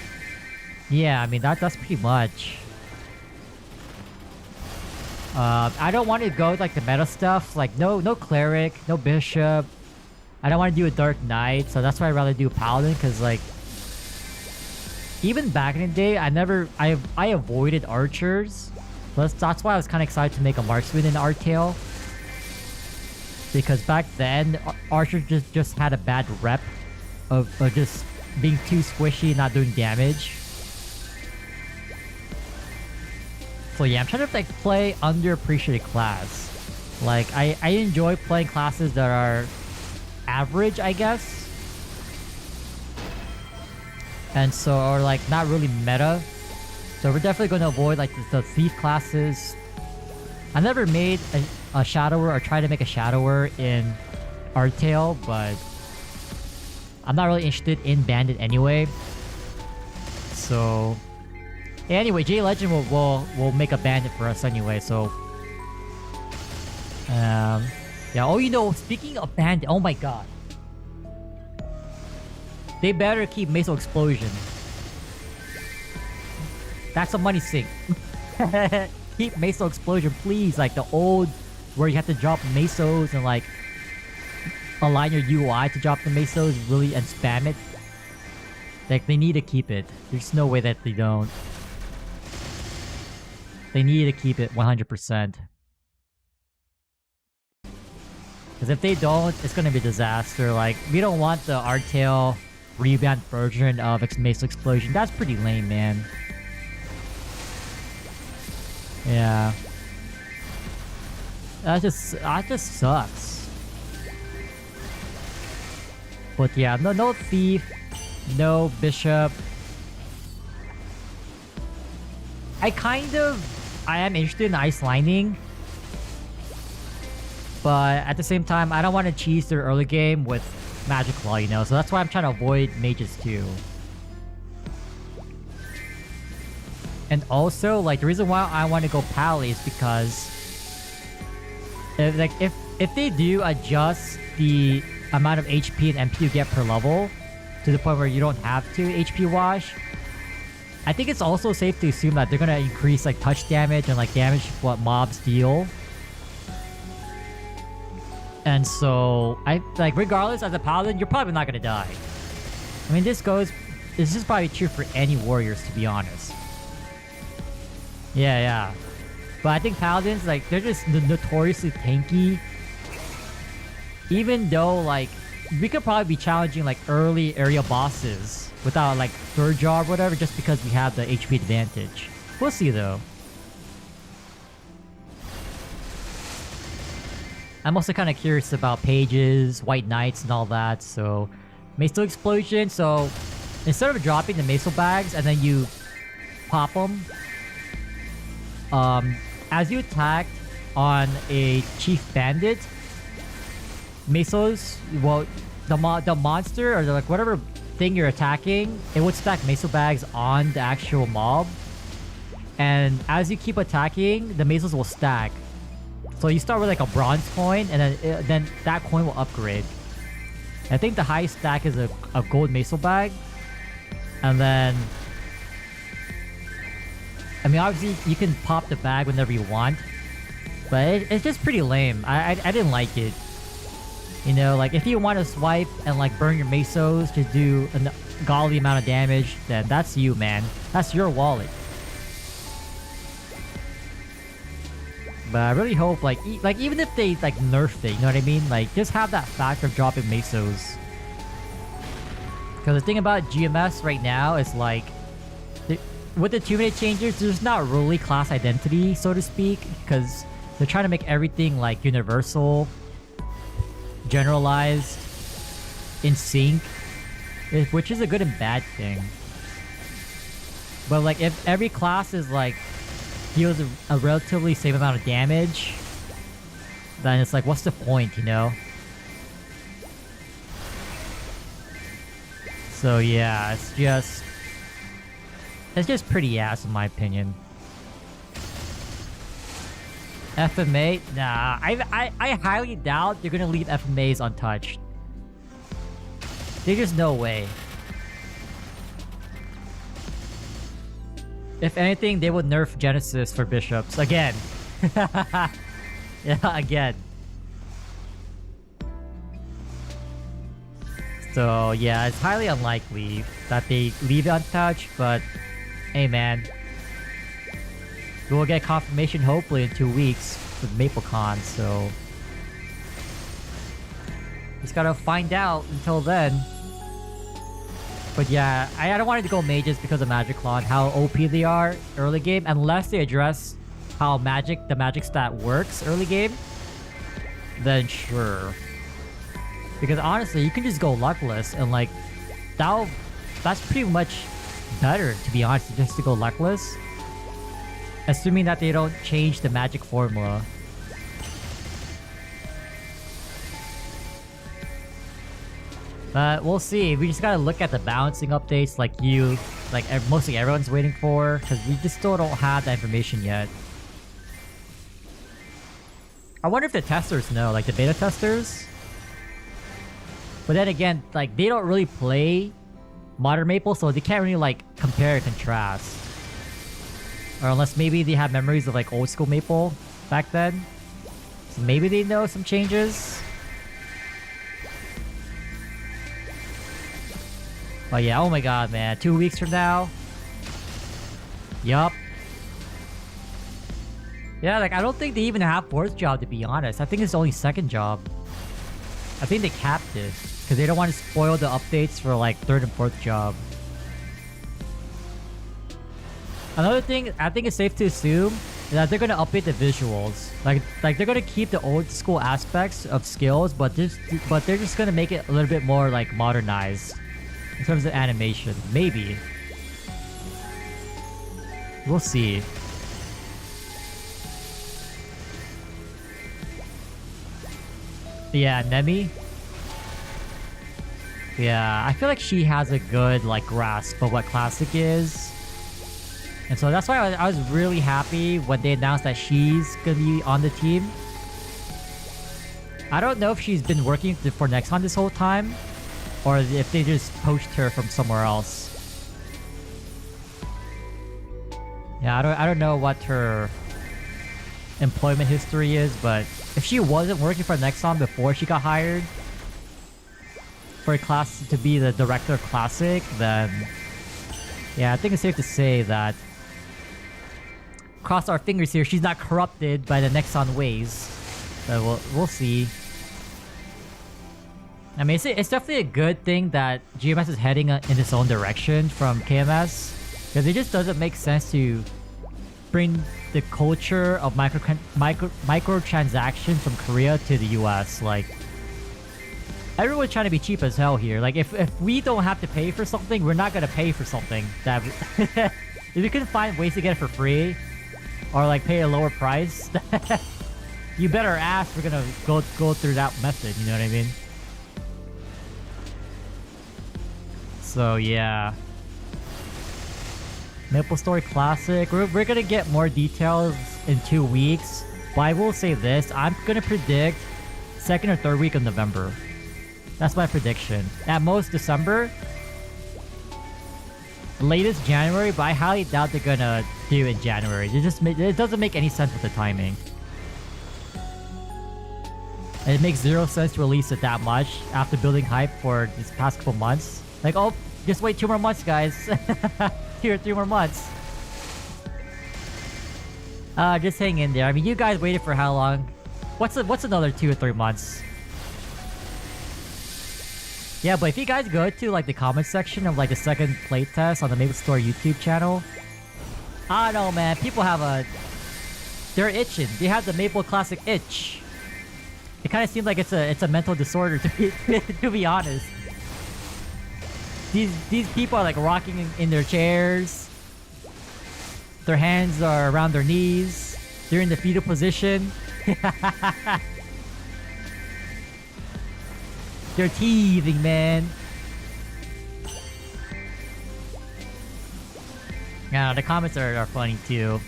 yeah, I mean that's pretty much. I don't want to go with, like, the meta stuff, like no cleric, no bishop. I don't want to do a dark knight, so that's why I'd rather do paladin, because like, even back in the day, I avoided archers. That's why I was kind of excited to make a marksman in Artale. Because back then, archers just had a bad rep of just being too squishy and not doing damage. So yeah, I'm trying to like play underappreciated class. Like, I enjoy playing classes that are average, I guess. And so, or like not really meta. So we're definitely going to avoid like the thief classes. I never made a shadower or tried to make a shadower in Artale, but I'm not really interested in bandit anyway. So anyway, J Legend will make a bandit for us anyway. So yeah. Oh, you know, speaking of bandit, oh my god, they better keep Meso Explosion. That's a money sink. Keep Meso Explosion, please. Like the old, where you have to drop Mesos and like align your UI to drop the Mesos really and spam it. Like, they need to keep it. There's no way that they don't. They need to keep it 100%. Because if they don't, it's gonna be a disaster. Like, we don't want the Artale revamped version of Meso Explosion. That's pretty lame, man. Yeah. That just sucks. But yeah, no thief, no bishop. I am interested in ice lining, but at the same time, I don't want to cheese their early game with Magic Claw, you know? So that's why I'm trying to avoid mages too. And also, like, the reason why I want to go Pally is because if they do adjust the amount of HP and MP you get per level to the point where you don't have to HP wash, I think it's also safe to assume that they're gonna increase like touch damage and like damage what mobs deal. And so regardless, as a paladin, you're probably not gonna die. I mean, this is probably true for any warriors, to be honest. Yeah. But I think paladins, like, they're just notoriously tanky. Even though, like, we could probably be challenging like early area bosses without like third job or whatever, just because we have the HP advantage. We'll see though. I'm also kind of curious about pages, white knights, and all that. So, Maso Explosion. So, instead of dropping the Maso bags and then you pop them, as you attacked on a Chief Bandit, Mesos, well, the monster or like whatever thing you're attacking, it would stack Meso bags on the actual mob. And as you keep attacking, the Mesos will stack. So you start with like a bronze coin, and then that coin will upgrade. I think the highest stack is a gold Meso bag. And then, I mean, obviously you can pop the bag whenever you want, but it's just pretty lame. I didn't like it. You know, like, if you want to swipe and like burn your Mesos to do a godly amount of damage, then that's you, man. That's your wallet. But I really hope, like, even if they like nerf it, you know what I mean? Like, just have that factor of dropping Mesos. Because the thing about GMS right now is like, with the 2-minute changes, there's not really class identity, so to speak, because they're trying to make everything like universal, generalized, in sync, which is a good and bad thing. But like, if every class is like deals a relatively same amount of damage, then it's like, what's the point, you know? So yeah, it's just pretty ass in my opinion. FMA? Nah, I highly doubt they're gonna leave FMAs untouched. There's just no way. If anything, they would nerf Genesis for bishops again. Yeah, again. So yeah, it's highly unlikely that they leave it untouched, but hey man, we'll get confirmation hopefully in 2 weeks with MapleCon, so just gotta find out until then. But yeah, I don't want it to go mages because of Magic Claw and how OP they are early game, unless they address how the magic stat works early game, then sure. Because honestly, you can just go luckless and like, that's pretty much better, to be honest, just to go luckless. Assuming that they don't change the magic formula. But we'll see. We just gotta look at the balancing updates like mostly everyone's waiting for, because we just still don't have that information yet. I wonder if the testers know, like the beta testers. But then again, like, they don't really play modern Maple, so they can't really like compare and contrast. Or unless maybe they have memories of like old school Maple back then. So maybe they know some changes. But yeah, oh my god, man. 2 weeks from now. Yup. Yeah, like, I don't think they even have 4th job, to be honest. I think it's only 2nd job. I think they capped it, because they don't want to spoil the updates for like 3rd and 4th job. Another thing, I think it's safe to assume that they're gonna update the visuals. Like they're gonna keep the old school aspects of skills, but they're just gonna make it a little bit more like modernized in terms of animation. Maybe. We'll see. Yeah, Nemi. Yeah, I feel like she has a good like grasp of what Classic is. And so that's why I was really happy when they announced that she's gonna be on the team. I don't know if she's been working for Nexon this whole time, or if they just poached her from somewhere else. Yeah, I don't know what her employment history is, but if she wasn't working for Nexon before she got hired for a class to be the director of Classic, then yeah, I think it's safe to say that, cross our fingers here, she's not corrupted by the Nexon ways. So we'll see. I mean, it's definitely a good thing that GMS is heading in its own direction from KMS, because it just doesn't make sense to bring the culture of microtransactions from Korea to the US. Like, everyone's trying to be cheap as hell here. Like, if we don't have to pay for something, we're not gonna pay for something that if you can find ways to get it for free or like pay a lower price, you better ask we're gonna go through that method, you know what I mean? So yeah, MapleStory Classic, we're gonna get more details in 2 weeks, but I will say this, I'm gonna predict 2nd or 3rd week of November. That's my prediction. At most December, latest January, but I highly doubt they're gonna do it in January. It doesn't make any sense with the timing. And it makes zero sense to release it that much after building hype for these past couple months. Like, oh, just wait 2 more months, guys. Here, 3 more months. Just hang in there. I mean, you guys waited for how long? What's another 2 or 3 months? Yeah, but if you guys go to like the comment section of like the second playtest on the MapleStory YouTube channel, I don't know, man. People have they're itching. They have the Maple Classic itch. It kind of seems like it's a mental disorder to be honest. These people are like rocking in their chairs. Their hands are around their knees. They're in the fetal position. They're teething, man. Yeah, the comments are funny too.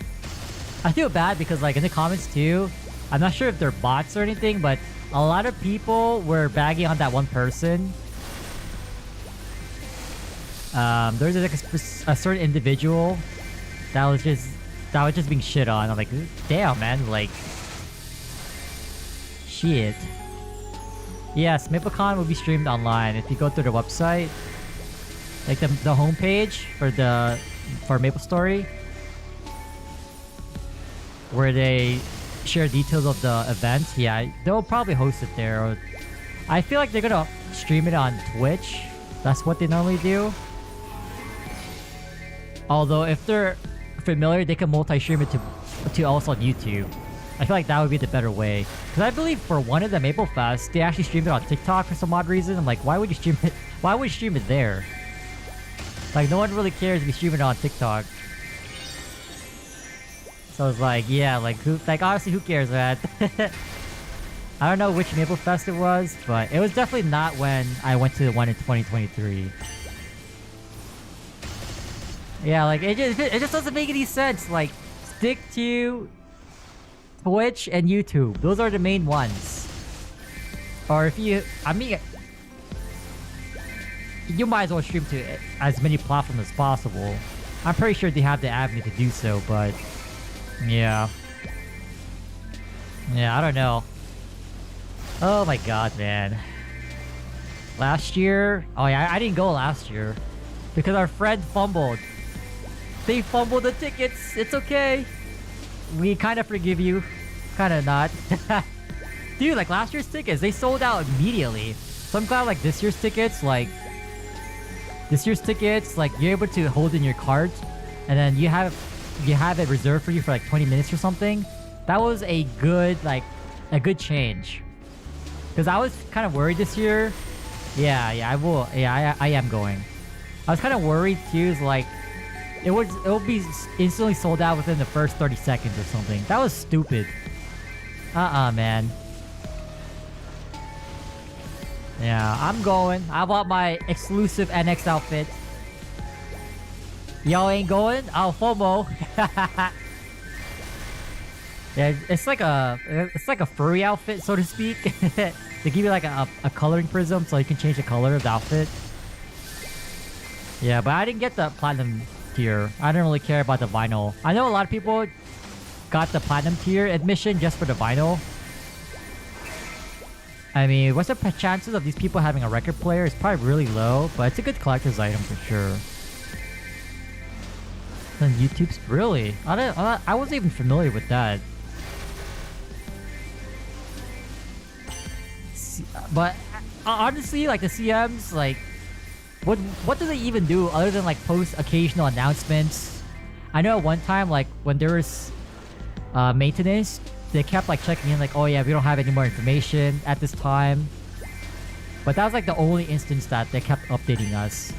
I feel bad because like in the comments too, I'm not sure if they're bots or anything, but a lot of people were bagging on that one person. There's like a certain individual that was just being shit on. I'm like, damn, man, like, shit. Yes, MapleCon will be streamed online. If you go through the website, like the homepage for MapleStory, where they share details of the event, yeah, they'll probably host it there. Or I feel like they're gonna stream it on Twitch. That's what they normally do. Although if they're familiar, they can multi-stream it to also on YouTube. I feel like that would be the better way. Because I believe for one of the Maple Fest, they actually streamed it on TikTok for some odd reason. I'm like, why would you stream it? Why would you stream it there? Like, no one really cares if you stream it on TikTok. So I was like, yeah, like honestly, who cares, man? I don't know which Maple Fest it was, but it was definitely not when I went to the one in 2023. Yeah, like it just doesn't make any sense. Like, stick to Twitch and YouTube. Those are the main ones. Or if you, I mean, you might as well stream to as many platforms as possible. I'm pretty sure they have the avenue to do so, but yeah. Yeah, I don't know. Oh my god, man. Last year? Oh yeah, I didn't go last year. Because our friend fumbled. They fumbled the tickets. It's okay. We kind of forgive you. Kind of not. Dude, like last year's tickets, they sold out immediately. So I'm glad like this year's tickets, like you're able to hold in your cart and then you have it reserved for you for like 20 minutes or something. That was a good change. Because I was kind of worried this year. Yeah, I will. Yeah, I am going. I was kind of worried too, is like it will be instantly sold out within the first 30 seconds or something. That was stupid. Man. Yeah, I'm going. I bought my exclusive NX outfit. Y'all ain't going? Oh, FOMO. Yeah, it's like a furry outfit, so to speak. They give you like a coloring prism so you can change the color of the outfit. Yeah, but I didn't get the platinum tier. I didn't really care about the vinyl. I know a lot of people got the platinum tier admission just for the vinyl. I mean, what's the chances of these people having a record player? It's probably really low, but it's a good collector's item for sure. And YouTube's really? I wasn't even familiar with that. But honestly, like the CMs, like what do they even do other than like post occasional announcements? I know at one time, like when there was maintenance, they kept like checking in, like, oh yeah, we don't have any more information at this time. But that was like the only instance that they kept updating us.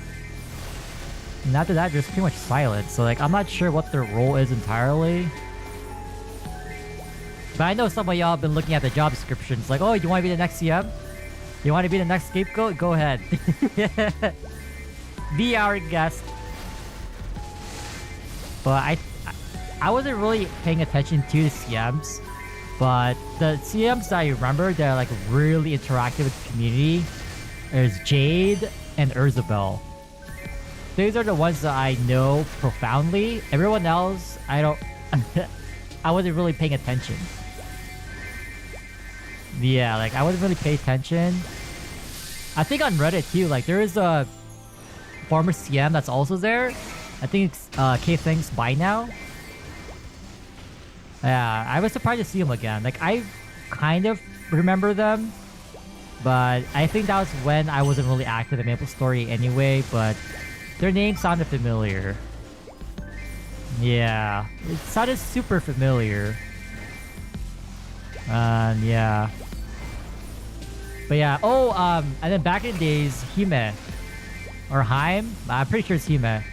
And after that, there's pretty much silence. So like, I'm not sure what their role is entirely. But I know some of y'all have been looking at the job descriptions, like, oh, you want to be the next CM? You want to be the next scapegoat? Go ahead. Be our guest. But I wasn't really paying attention to the CMs. But the CMs that I remember that are like really interactive with the community, there's Jade and Urzabel. These are the ones that I know profoundly. Everyone else, I don't... I wasn't really paying attention. Yeah, like I wasn't really paying attention. I think on Reddit too, like there is a former CM that's also there. I think it's K Thanks Bye Now. Yeah, I was surprised to see him again. Like I kind of remember them, but I think that was when I wasn't really active in MapleStory anyway, but their name sounded familiar. Yeah, it sounded super familiar. Yeah. But yeah, and then back in the days, Hime. Or Haim? I'm pretty sure it's Hime.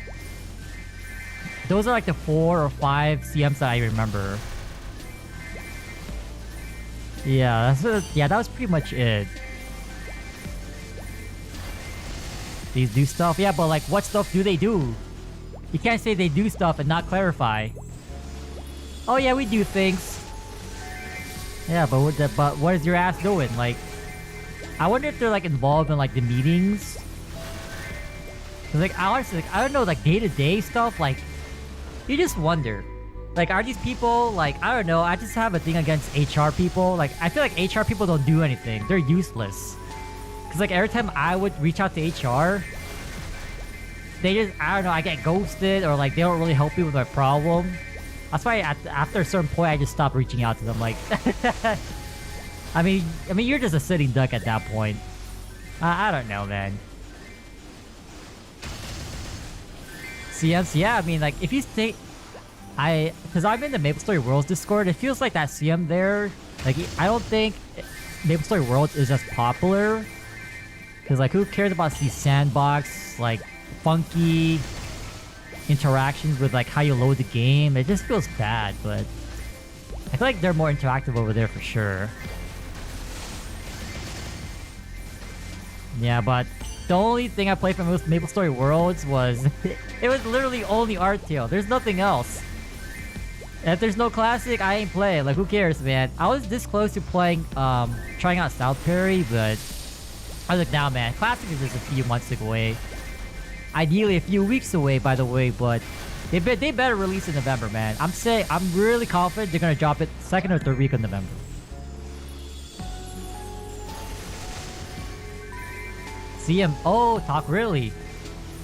Those are like the 4 or 5 CMs that I remember. Yeah, that was pretty much it. These do stuff? Yeah, but like, what stuff do they do? You can't say they do stuff and not clarify. Oh yeah, we do things. Yeah, but what is your ass doing? Like, I wonder if they're like involved in like the meetings. Cause like, honestly, like, I don't know, like day-to-day stuff, like, you just wonder. Like, are these people, like, I don't know, I just have a thing against HR people. Like, I feel like HR people don't do anything. They're useless. Cause like, every time I would reach out to HR, they just, I don't know, I get ghosted or like, they don't really help me with my problem. That's why after a certain point, I just stopped reaching out to them. Like, I mean, you're just a sitting duck at that point. I don't know, man. CMs, yeah, I mean, like, if you stay... Because I'm in the MapleStory Worlds Discord, it feels like that CM there, like, I don't think MapleStory Worlds is as popular. Because, like, who cares about these sandbox, like, funky interactions with, like, how you load the game? It just feels bad, but I feel like they're more interactive over there for sure. Yeah, but the only thing I played from MapleStory Worlds was... it was literally only art tail. There's nothing else. If there's no classic, I ain't playing. Like, who cares, man? I was this close to playing, trying out South Parry, but I was like, nah, man. Classic is just a few months away. Ideally, a few weeks away, by the way, but they better release in November, man. I'm really confident they're gonna drop it 2nd or 3rd week of November. CM, talk really.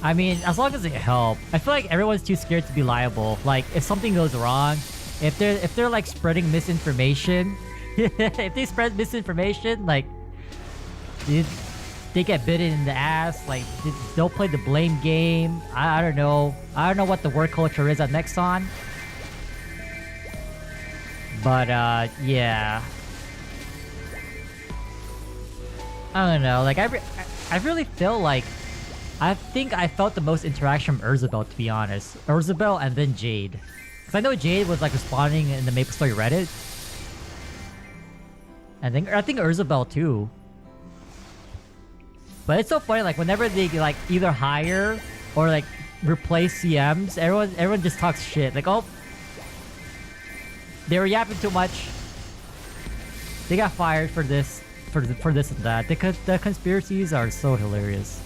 I mean, as long as it helps. I feel like everyone's too scared to be liable. Like, if something goes wrong, if they're like spreading misinformation, if they spread misinformation, like, they get bitten in the ass. Like, they'll play the blame game. I don't know. I don't know what the work culture is at Nexon. But yeah. I don't know. Like, I really feel like I think I felt the most interaction from Urzabel, to be honest. Urzabel and then Jade. Because I know Jade was like responding in the MapleStory Reddit. I think Urzabel too. But it's so funny, like whenever they like either hire or like replace CMs, everyone just talks shit. Like, oh, they were yapping too much. They got fired for this, for this and that. The conspiracies are so hilarious.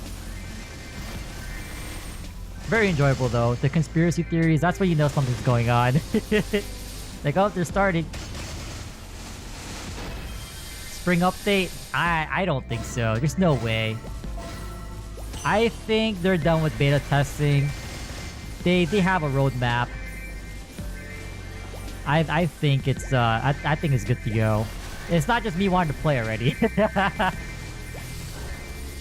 Very enjoyable though. The conspiracy theories, that's when you know something's going on. Like, oh, they're starting. Spring update? I don't think so. There's no way. I think they're done with beta testing. They have a roadmap. I think it's I think it's good to go. It's not just me wanting to play already.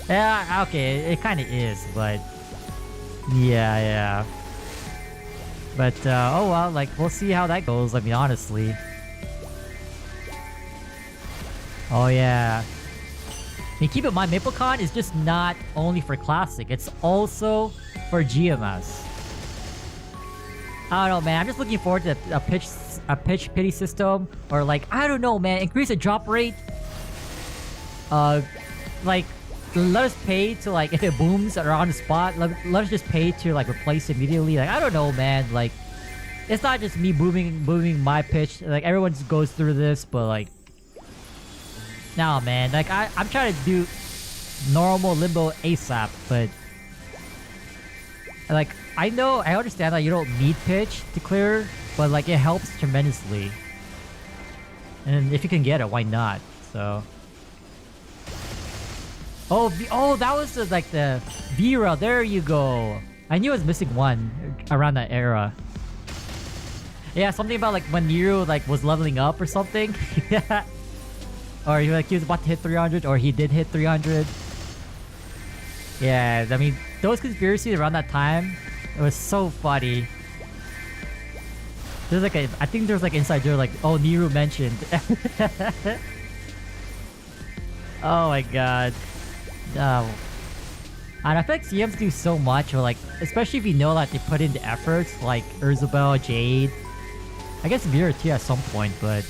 Yeah, okay, it kind of is, but yeah. But oh well, like we'll see how that goes. I mean, honestly. Oh yeah. And keep in mind, MapleCon is just not only for Classic, it's also for GMS. I don't know, man. I'm just looking forward to a pitch pity system, or like, I don't know, man. Increase the drop rate. Like, let us pay to like, if it booms or on the spot, let us just pay to like replace immediately. Like, I don't know, man. Like, it's not just me booming my pitch. Like, everyone goes through this, but like, nah, man. Like, I'm trying to do normal limbo ASAP, but like, I understand that you don't need pitch to clear, but like, it helps tremendously. And if you can get it, why not? So, oh, that was the Vera. There you go. I knew I was missing one around that era. Yeah, something about like when Nero like was leveling up or something. Yeah. Or he was about to hit 300, or he did hit 300. Yeah, I mean, those conspiracies around that time, it was so funny. There's like I think there's like inside joke like, oh, Nero mentioned. Oh my god. No. And I feel like CMs do so much, or like, especially if you know that they put in the efforts, like Urzabel, Jade. I guess Vera too at some point, but...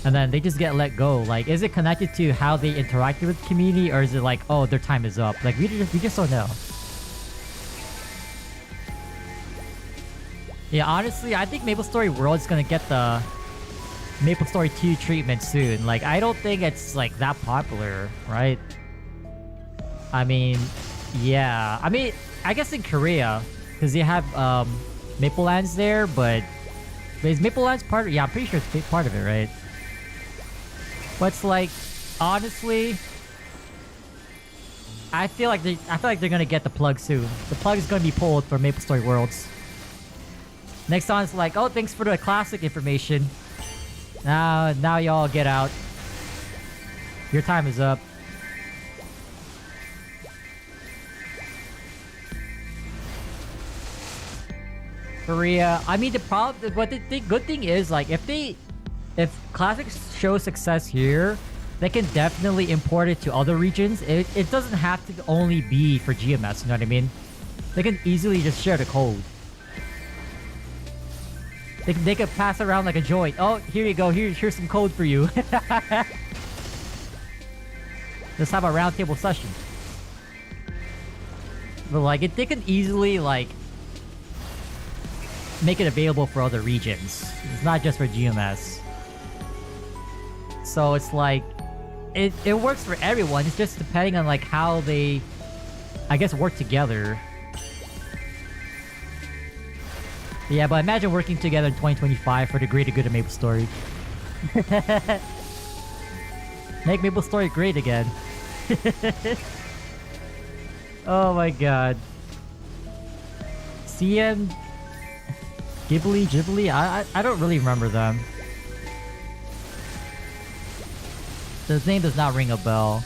And then they just get let go. Like, is it connected to how they interacted with the community, or is it like, oh, their time is up? Like, we just don't know. Yeah, honestly, I think MapleStory World is gonna get the MapleStory 2 treatment soon. Like, I don't think it's like that popular, right? I mean, yeah. I mean, I guess in Korea, because they have Maple Lands there, but is Maple Lands part of? Yeah, I'm pretty sure it's part of it, right? But it's like, honestly, I feel like they're gonna get the plug soon. The plug is gonna be pulled for MapleStory Worlds. Next on it's like, oh, thanks for the classic information. Now y'all get out. Your time is up. Korea. I mean, the good thing is, like, if Classic shows success here, they can definitely import it to other regions. It doesn't have to only be for GMS, you know what I mean? They can easily just share the code. They could pass around like a joint. Oh, here you go. Here's some code for you. Let's have a roundtable session. But like, they can easily like make it available for other regions. It's not just for GMS. So it's like, it works for everyone. It's just depending on like how they, I guess, work together. Yeah, but imagine working together in 2025 for the greater good of MapleStory. Make MapleStory great again. Oh my god. CM... Ghibli? I don't really remember them. The name does not ring a bell.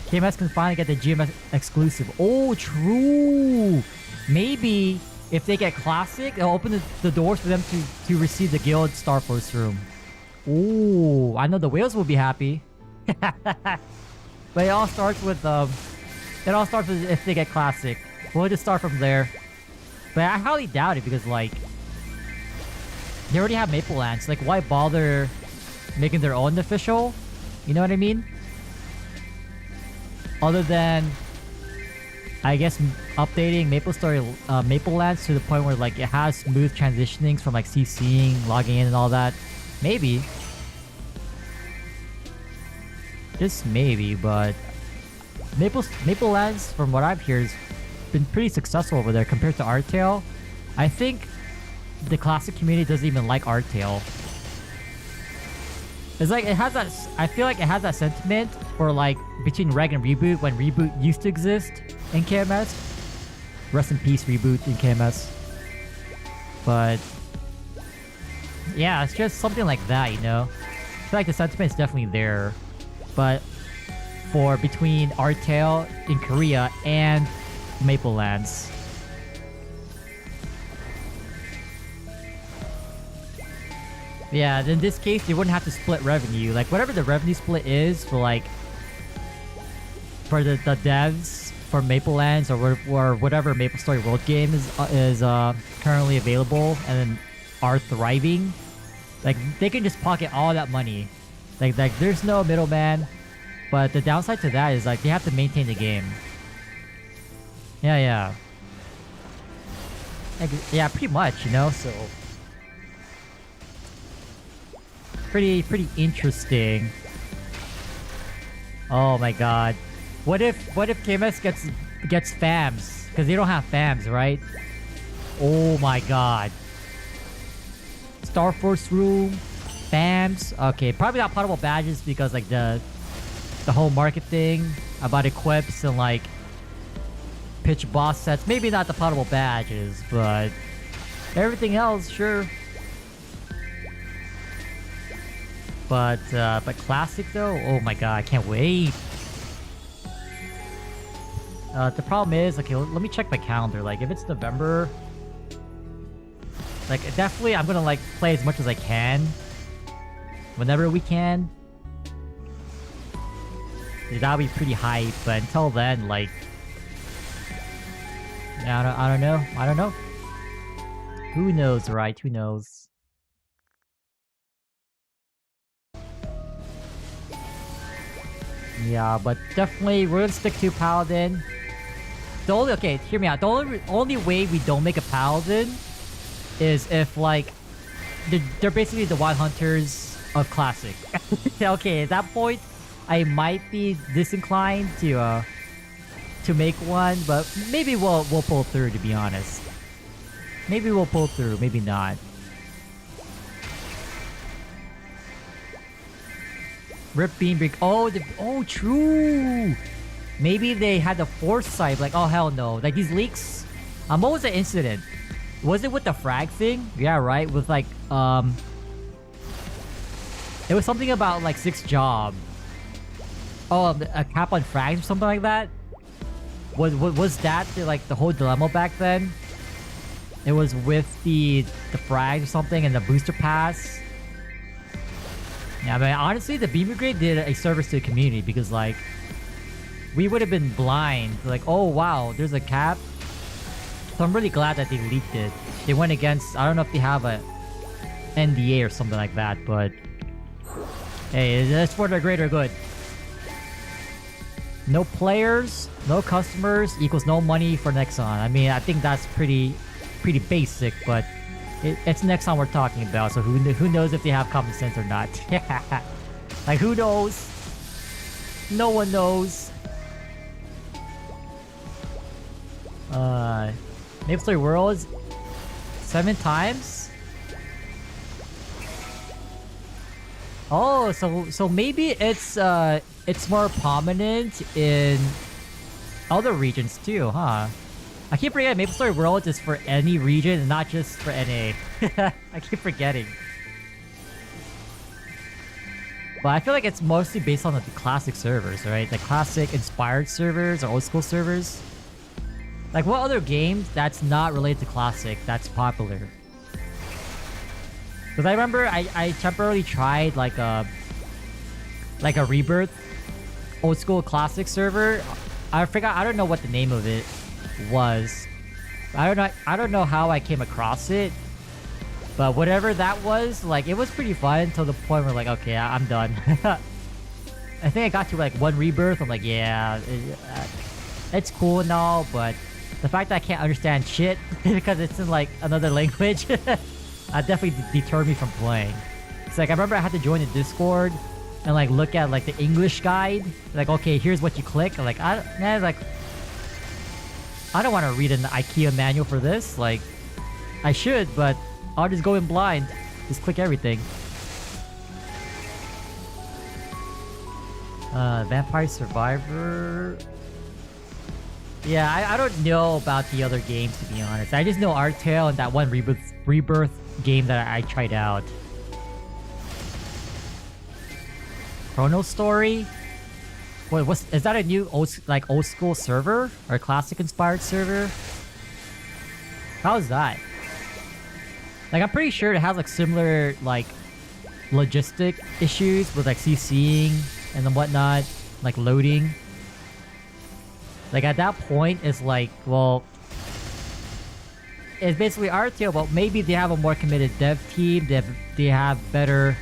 GMS can finally get the GMS exclusive. Oh, true! Maybe if they get Classic, it'll open the doors for them to receive the Guild Starforce room. Ooh, I know the whales will be happy. But it all starts with if they get Classic. We'll just start from there. But I highly doubt it, because like, they already have Maple Lands. Like, why bother making their own official? You know what I mean? other than, I guess, updating MapleStory, Maplelands to the point where like it has smooth transitionings from like CCing, logging in, and all that. Maybe. Just maybe, but Maplelands, from what I've heard, has been pretty successful over there compared to Artale. I think the classic community doesn't even like Artale. It's like it has that. I feel like it has that sentiment for like between Reg and Reboot when Reboot used to exist in KMS. Rest in peace, Reboot in KMS. But yeah, it's just something like that, you know. I feel like the sentiment is definitely there, but for between Artale in Korea and Maplelands. Yeah, in this case, they wouldn't have to split revenue. Like, whatever the revenue split is for, like, for the devs for Maplelands or whatever MapleStory World game is currently available and then are thriving, like, they can just pocket all that money. Like there's no middleman. But the downside to that is, like, they have to maintain the game. Yeah. Like, yeah, pretty much, you know, so... Pretty interesting. Oh my god. What if KMS gets FAMs? Because they don't have FAMs, right? Oh my god. Star Force Room, FAMs. Okay, probably not potable badges because like the whole market thing about equips and like pitch boss sets. Maybe not the potable badges, but everything else, sure. But classic though, oh my god, I can't wait. The problem is, okay, let me check my calendar. Like, if it's November, like, definitely I'm gonna like play as much as I can, whenever we can. That'll be pretty hype, but until then, like, I don't know. Who knows, right? Who knows? Yeah, but definitely we're gonna stick to Paladin. Okay, hear me out. The only way we don't make a Paladin is if like they're basically the Wild Hunters of Classic. Okay, at that point, I might be disinclined to make one, but maybe we'll pull through. To be honest, maybe we'll pull through, maybe not. Rip Beanbrick. Oh, true. Maybe they had the foresight, like, oh hell no, like these leaks. What was the incident? Was it with the frag thing? Yeah, right. With like it was something about like 6th job. Oh, a cap on frags or something like that. Was that like the whole dilemma back then? It was with the frags or something and the booster pass. Yeah, but honestly, the Beam Brigade did a service to the community because, like, we would have been blind. Like, oh, wow, there's a cap. So I'm really glad that they leaked it. They went against, I don't know if they have a NDA or something like that, but hey, it's for the greater good. No players, no customers equals no money for Nexon. I mean, I think that's pretty basic, but it's Nexon we're talking about, so who knows if they have common sense or not. Like, who knows? No one knows. MapleStory Worlds 7 times? Oh, so maybe it's more prominent in other regions too, huh? I keep forgetting MapleStory Worlds is for any region and not just for NA. I keep forgetting. But I feel like it's mostly based on the classic servers, right? The classic inspired servers or old school servers. Like, what other games that's not related to classic that's popular? Because I remember I temporarily tried like a Rebirth old school classic server. I forgot, I don't know what the name of it was. I don't know how I came across it, but whatever that was, like, it was pretty fun until the point where, like, okay, I'm done. I think I got to like 1 rebirth. I'm like, yeah, it's cool and all, but the fact that I can't understand shit because it's in like another language, definitely deterred me from playing. It's like I remember I had to join the Discord and like look at like the English guide. Like, okay, here's what you click. I'm like, I don't want to read an IKEA manual for this. Like, I should, but I'll just go in blind. Just click everything. Vampire Survivor. Yeah, I don't know about the other games, to be honest. I just know Artale and that one Rebirth game that I tried out. Chrono Story? Wait, is that a new old school server? Or a classic inspired server? How's that? Like, I'm pretty sure it has like similar like logistic issues with like CCing and then whatnot, like loading. Like at that point, it's like, well, it's basically Artale, but maybe they have a more committed dev team. They have better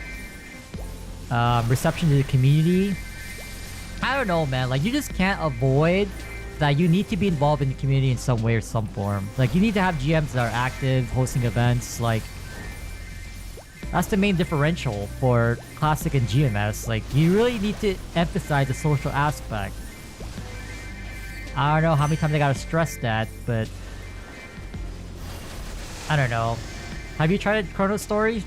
reception to the community. I don't know, man. Like, you just can't avoid that you need to be involved in the community in some way or some form. Like, you need to have GMs that are active, hosting events. Like, that's the main differential for Classic and GMS. Like, you really need to emphasize the social aspect. I don't know how many times I gotta stress that, but I don't know. Have you tried Chrono Story?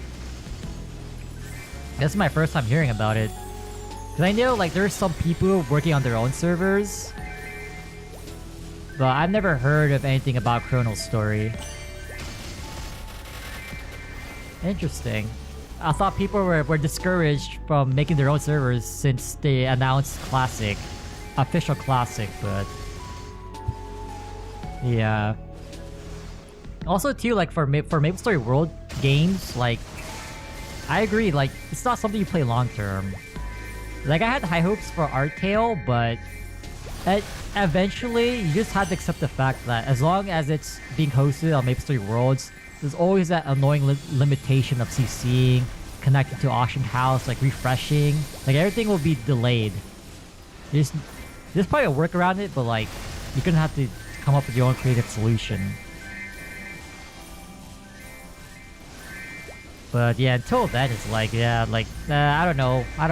This is my first time hearing about it. Because I know like there's some people working on their own servers, but I've never heard of anything about Chrono Story. Interesting. I thought people were discouraged from making their own servers since they announced Classic. Official Classic, but yeah. Also too, like for MapleStory World games, like I agree, like it's not something you play long term. Like I had high hopes for Artale, but eventually you just had to accept the fact that as long as it's being hosted on MapleStory Worlds, there's always that annoying limitation of CCing, connecting to auction house, like refreshing. Like everything will be delayed. There's probably a work around it, but like you're gonna have to come up with your own creative solution. But yeah, until then, it's like, yeah, like, I don't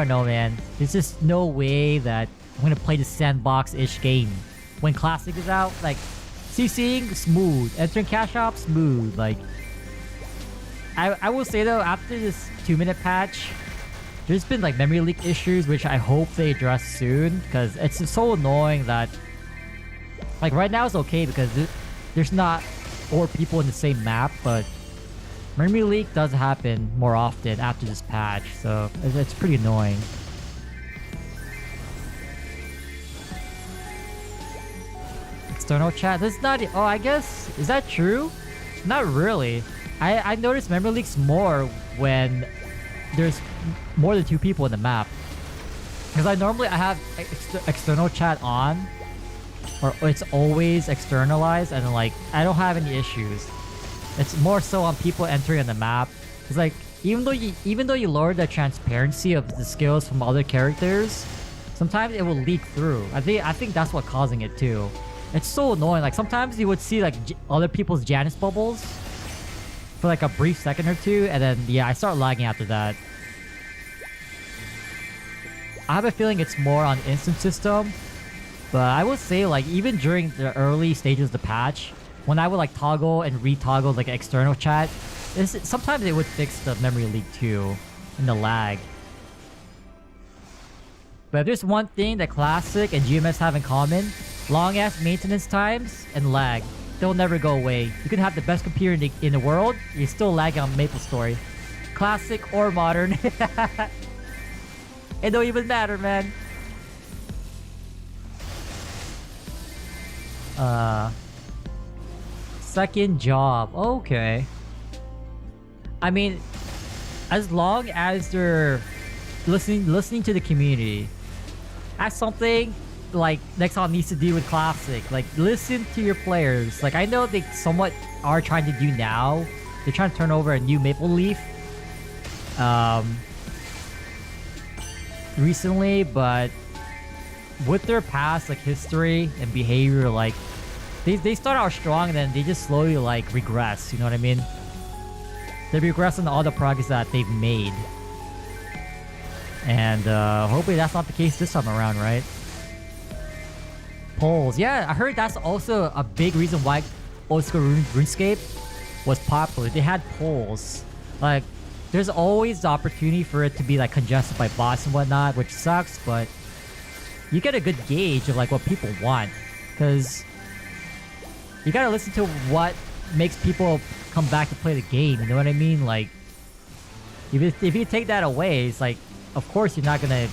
know, man. There's just no way that I'm gonna play the sandbox-ish game. When Classic is out, like, CCing, smooth. Entering cash shop, smooth. Like, I will say though, after this 2-minute patch, there's been like memory leak issues, which I hope they address soon, because it's just so annoying that, like, right now it's okay because there's not 4 people in the same map, but memory leak does happen more often after this patch, so it's pretty annoying. External chat? That's not... Oh, I guess... Is that true? Not really. I notice memory leaks more when there's more than 2 people in the map. Because I have external chat on, or it's always externalized, and like I don't have any issues. It's more so on people entering on the map. It's like even though you lower the transparency of the skills from other characters, sometimes it will leak through. I think that's what's causing it too. It's so annoying. Like sometimes you would see like other people's Janus bubbles for like a brief second or two, and then yeah, I start lagging after that. I have a feeling it's more on instant system, but I would say like even during the early stages of the patch, when I would like toggle and retoggle like external chat, sometimes it would fix the memory leak too, and the lag. But if there's one thing that Classic and GMS have in common, long-ass maintenance times and lag. They'll never go away. You can have the best computer in the world, you're still lagging on MapleStory. Classic or modern. It don't even matter, man. Second job. Okay. I mean, as long as they're listening to the community, that's something like Nexon needs to do with Classic. Like, listen to your players. Like, I know they somewhat are trying to do now. They're trying to turn over a new Maple Leaf. recently, but with their past like history and behavior, like they start out strong and then they just slowly like regress. You know what I mean? They regress on all the progress that they've made, and hopefully that's not the case this time around, right? Polls, yeah, I heard that's also a big reason why old school RuneScape was popular. They had polls. Like, there's always the opportunity for it to be like congested by bots and whatnot, which sucks, but you get a good gauge of like what people want, because you gotta listen to what makes people come back to play the game. You know what I mean? Like, if you take that away, it's like, of course you're not gonna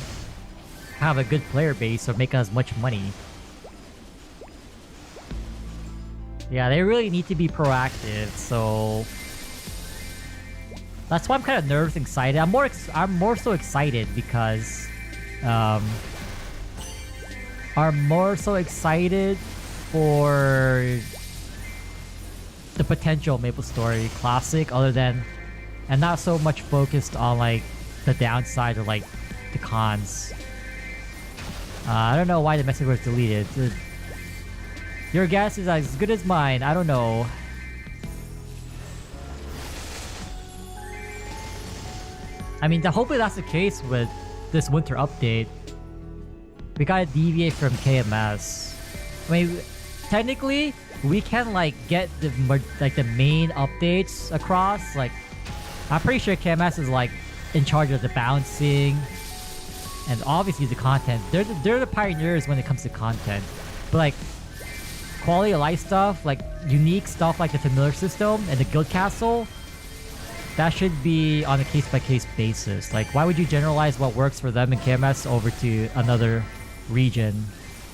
have a good player base or make as much money. Yeah, they really need to be proactive, so that's why I'm kind of nervous and excited. I'm more so excited because I'm more so excited for the potential MapleStory Classic, other than, and not so much focused on like the downside or like the cons. I don't know why the message was deleted. Your guess is as good as mine. I don't know. I mean, hopefully that's the case with this winter update. We gotta deviate from KMS. I mean, technically, we can like get the main updates across. Like, I'm pretty sure KMS is like in charge of the balancing and obviously the content. They're the pioneers when it comes to content. But like, quality of life stuff, like unique stuff like the familiar system and the guild castle, that should be on a case-by-case basis. Like, why would you generalize what works for them in KMS over to another region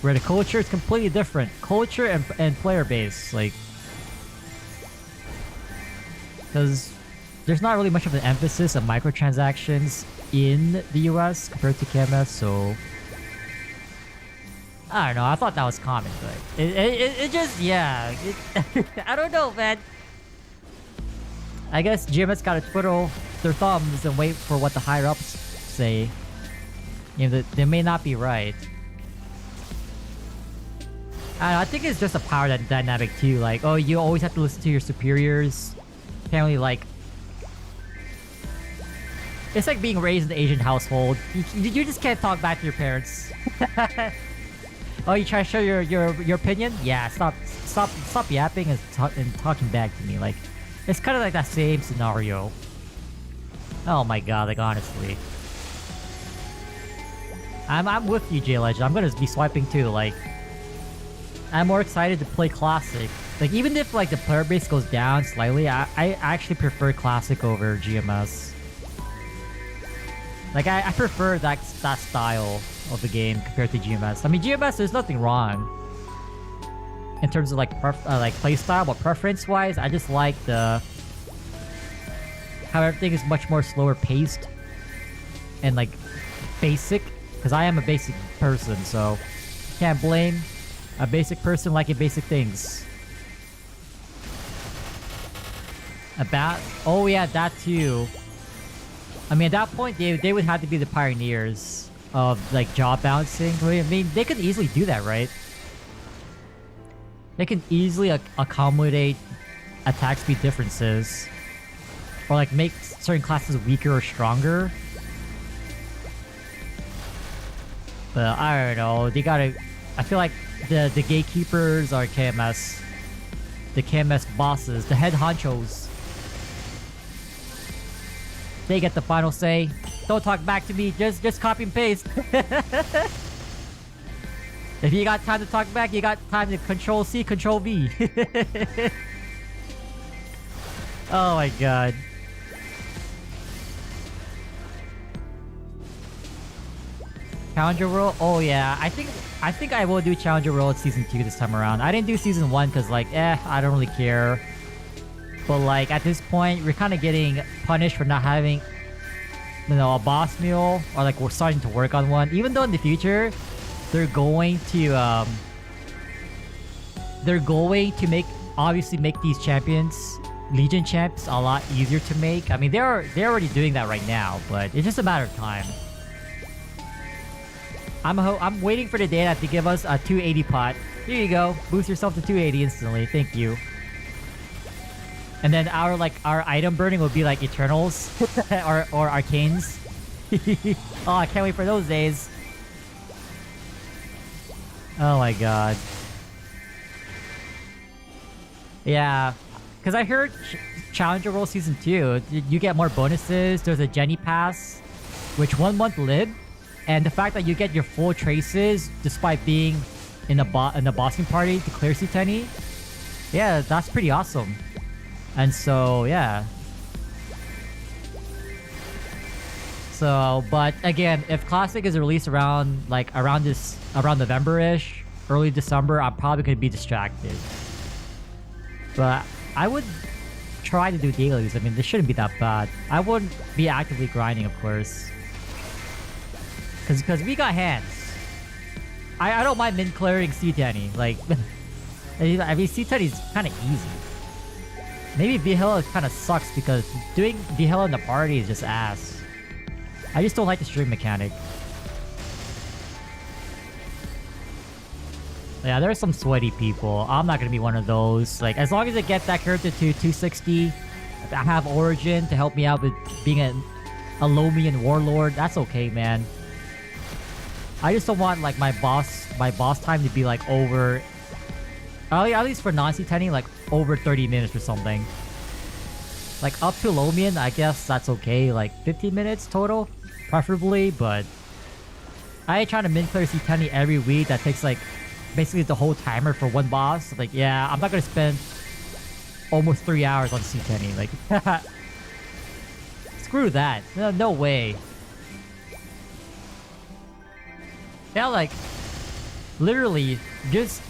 where the culture is completely different? Culture and player base, like, because there's not really much of an emphasis on microtransactions in the US compared to KMS, so I don't know. I thought that was common, but it just, yeah. I don't know, man. I guess GMS gotta twiddle their thumbs and wait for what the higher ups say. You know, they may not be right. I don't know, I think it's just a power dynamic too. Like, oh, you always have to listen to your superiors. Apparently, like, it's like being raised in an Asian household. You just can't talk back to your parents. Oh, you try to show your opinion? Yeah, stop yapping and talking back to me. Like, it's kind of like that same scenario. Oh my god, like, honestly. I'm with you, J Legend. I'm gonna be swiping too. Like, I'm more excited to play Classic. Like, even if like the player base goes down slightly, I actually prefer Classic over GMS. Like, I prefer that style of the game compared to GMS. I mean, GMS, there's nothing wrong in terms of like playstyle, but preference-wise, I just like how everything is much more slower paced and like basic. Because I am a basic person, so can't blame a basic person liking basic things. Oh yeah, that too. I mean, at that point, they would have to be the pioneers of like job balancing. I mean, they could easily do that, right? They can easily accommodate attack speed differences, or like make certain classes weaker or stronger. But I don't know. They gotta. I feel like the gatekeepers are KMS, the KMS bosses, the head honchos. They get the final say. Don't talk back to me. Just copy and paste. If you got time to talk back, you got time to Control C, Control V. Oh my god. Challenger World? Oh yeah, I think I will do Challenger World Season 2 this time around. I didn't do Season 1 because like, I don't really care. But like, at this point, we're kind of getting punished for not having, you know, a boss mule, or like we're starting to work on one. Even though in the future, they're going to obviously make these champions, Legion champs, a lot easier to make. I mean, they're already doing that right now, but it's just a matter of time. I'm waiting for the data to give us a 280 pot. Here you go. Boost yourself to 280 instantly. Thank you. And then our item burning will be like Eternals or Arcanes. Oh, I can't wait for those days. Oh my god. Yeah, because I heard Challenger World Season 2, you get more bonuses. There's a Jenny Pass, which 1 month live, and the fact that you get your full traces despite being in the bossing party to clear C10, yeah, that's pretty awesome. And so, yeah. So, but again, if Classic is released around November-ish, early December, I'm probably gonna be distracted. But I would try to do dailies. I mean, this shouldn't be that bad. I wouldn't be actively grinding, of course. Because we got hands. I don't mind min clearing C10. Like, I mean, C10 is kind of easy. Maybe Vihela kind of sucks because doing Vihela in the party is just ass. I just don't like the string mechanic. Yeah, there's some sweaty people. I'm not gonna be one of those. Like, as long as I get that character to 260, I have Origin to help me out with being a Lomian warlord. That's okay, man. I just don't want like my boss time to be like over, at least for non-C10, like over 30 minutes or something. Like up to Lomian, I guess that's okay. Like 15 minutes total, preferably. But I ain't trying to min clear C10 every week. That takes like basically the whole timer for one boss. Like, yeah, I'm not gonna spend almost 3 hours on C10. Like, screw that. No way. Yeah, like, literally, just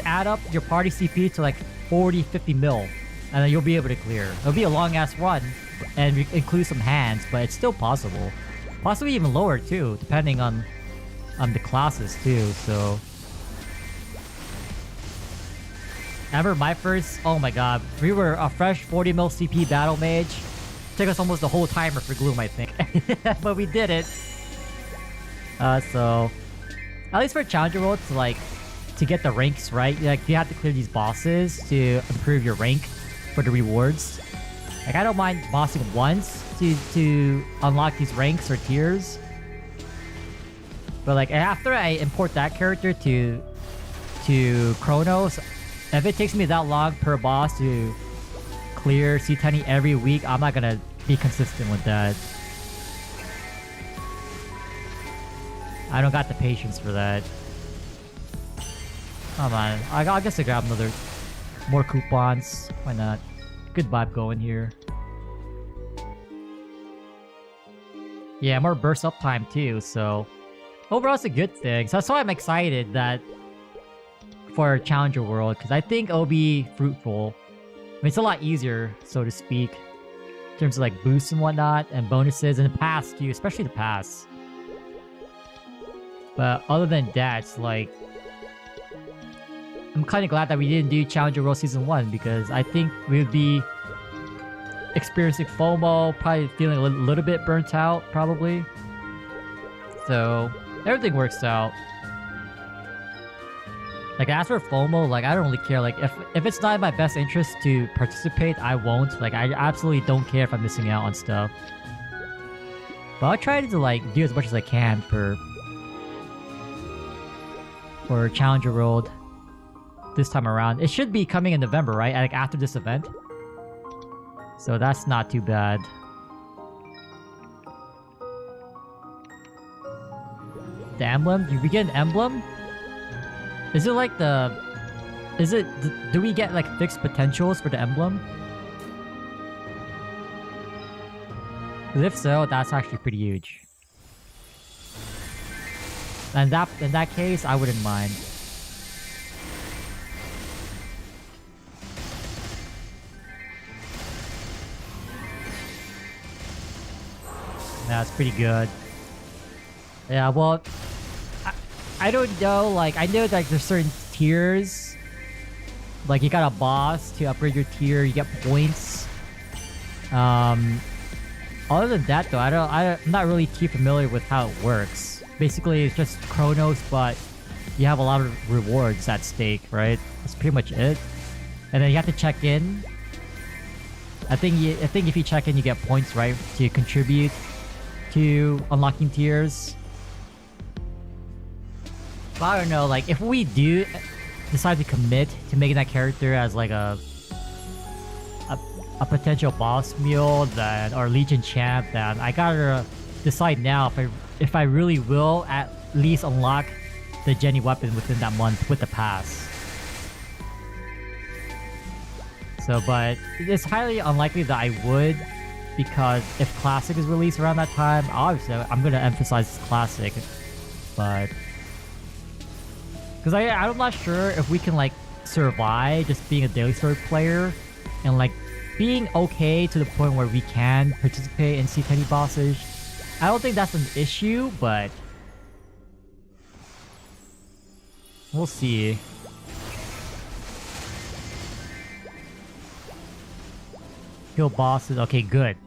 add up your party CP to like 40, 50 mil, and then you'll be able to clear. It'll be a long-ass run, and include some hands, but it's still possible. Possibly even lower, too, depending on the classes, too, so... Ever my first... Oh my god. We were a fresh 40 mil CP battle mage. Took us almost the whole timer for Gloom, I think. But we did it. So... At least for Challenger World, to get the ranks right, like, you have to clear these bosses to improve your rank for the rewards. Like, I don't mind bossing once to unlock these ranks or tiers. But like, after I import that character to Chronos, if it takes me that long per boss to clear C10 every week, I'm not gonna be consistent with that. I don't got the patience for that. Come on, I guess I grab more coupons. Why not? Good vibe going here. Yeah, more burst up time too, so... Overall, it's a good thing. So that's why I'm excited that for Challenger World, because I think it'll be fruitful. I mean, it's a lot easier, so to speak, in terms of like boosts and whatnot, and bonuses, and the pass too, especially the pass. But other than that, it's like... I'm kind of glad that we didn't do Challenger World Season 1, because I think we would be experiencing FOMO, probably feeling a little bit burnt out, probably. So... everything works out. Like, as for FOMO, like, I don't really care. Like, if it's not in my best interest to participate, I won't. Like, I absolutely don't care if I'm missing out on stuff. But I'll try to, like, do as much as I can for Challenger World this time around. It should be coming in November, right? Like, after this event. So that's not too bad. The emblem? Do we get an emblem? Is it like the... do we get like fixed potentials for the emblem? 'Cause if so, that's actually pretty huge. And in that case, I wouldn't mind. That's pretty good. Yeah, well... I don't know, like, I know like there's certain tiers. Like, you got a boss to upgrade your tier, you get points. Other than that though, I'm not really too familiar with how it works. basically it's just Chronos, but you have a lot of rewards at stake, right? That's pretty much it. And then you have to check in. I think if you check in, you get points, right, to contribute to unlocking tiers. But I don't know, like if we do decide to commit to making that character as like a potential boss mule, then or Legion champ, then I gotta decide now if I really will at least unlock the Jenny weapon within that month with the pass. So, but it's highly unlikely that I would, because if Classic is released around that time, obviously I'm gonna emphasize Classic, but because I'm not sure if we can like survive just being a daily story player and like being okay to the point where we can participate in C10 bosses. I don't think that's an issue, but we'll see. Kill bosses. Okay, good.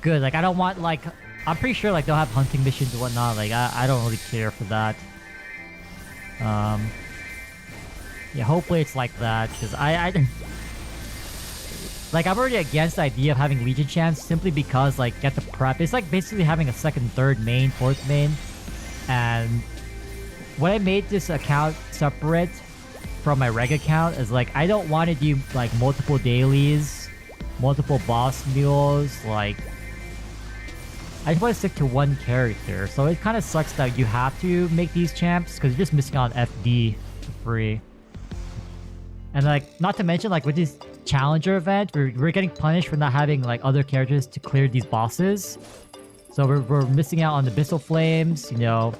Good. Like, I don't want, like... I'm pretty sure, like, they'll have hunting missions and whatnot. Like, I don't really care for that. Yeah, hopefully it's like that. Because like, I'm already against the idea of having Legion champs simply because, like, get the prep. It's like basically having a second, third main, fourth main. And when I made this account separate from my reg account is, like, I don't want to do, like, multiple dailies, multiple boss mules, like... I just want to stick to one character. So it kind of sucks that you have to make these champs because you're just missing out on FD for free. And, like, not to mention, like, with this challenger event, we're getting punished for not having, like, other characters to clear these bosses. So we're missing out on the Abyssal Flames, you know,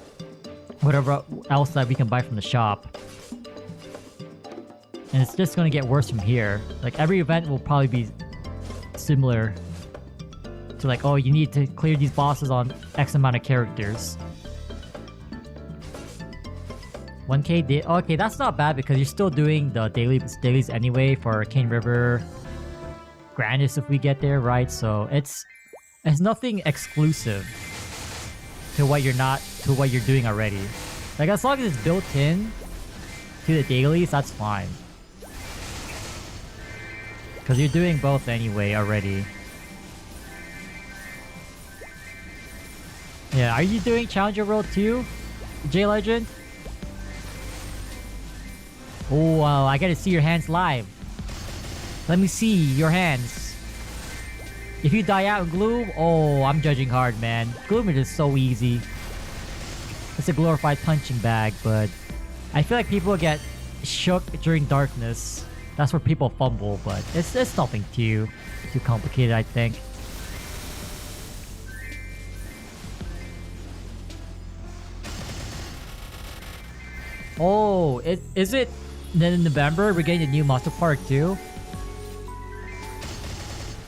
whatever else that we can buy from the shop. And it's just going to get worse from here. Like, every event will probably be similar to, like, oh, you need to clear these bosses on X amount of characters. 1k day. Okay, that's not bad because you're still doing the dailies anyway for Cane River, Grandis if we get there, right? So it's nothing exclusive to what you're doing already. Like, as long as it's built in to the dailies, that's fine. Because you're doing both anyway already. Yeah, are you doing Challenger World too, J Legend? Oh, wow, I gotta see your hands live. Let me see your hands. If you die out in Gloom, oh, I'm judging hard, man. Gloom is just so easy. It's a glorified punching bag, but I feel like people get shook during darkness. That's where people fumble, but it's nothing too complicated, I think. Oh, is it in November we're getting a new Monster Park too?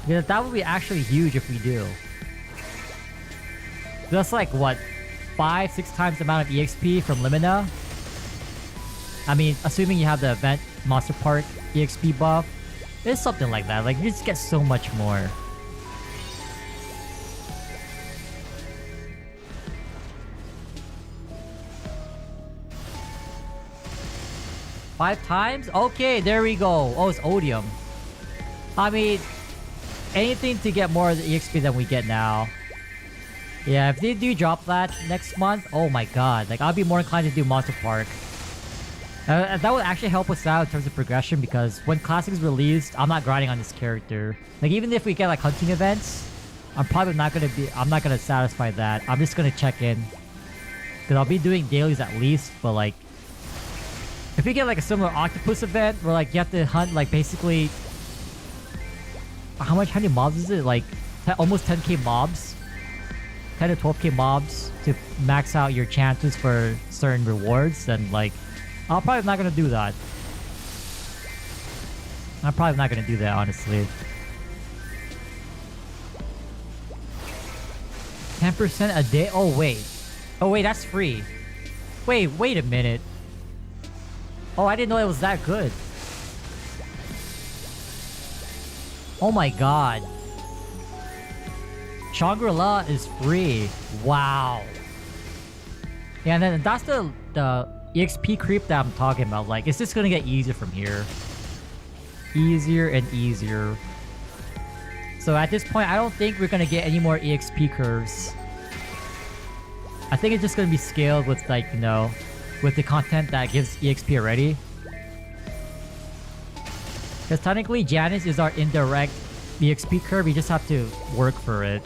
Yeah, that would be actually huge if we do. That's like, what, 5-6 times the amount of EXP from Limina? I mean, assuming you have the event Monster Park EXP buff, it's something like that. Like, you just get so much more. Five times? Okay, there we go. Oh, it's Odium. I mean, anything to get more of the EXP than we get now. Yeah, if they do drop that next month, oh my god. Like, I'll be more inclined to do Monster Park. That would actually help us out in terms of progression because when Classic is released, I'm not grinding on this character. Like, even if we get, like, hunting events, I'm not gonna satisfy that. I'm just gonna check in. Because I'll be doing dailies at least, but, like, if we get, like, a similar octopus event where, like, you have to hunt, like, basically... How many mobs is it? Like, almost 10k mobs? 10 to 12k mobs to max out your chances for certain rewards, then, like... I'm probably not gonna do that. I'm probably not gonna do that, honestly. 10% a day? Oh, wait. Oh, wait, that's free. Wait a minute. Oh, I didn't know it was that good. Oh my god. Shangri-La is free. Wow. Yeah, and then that's the EXP creep that I'm talking about. Like, it's just gonna get easier from here. Easier and easier. So at this point, I don't think we're gonna get any more EXP curves. I think it's just gonna be scaled with, like, you know, with the content that gives EXP already. Because technically, Janice is our indirect EXP curve. You just have to work for it.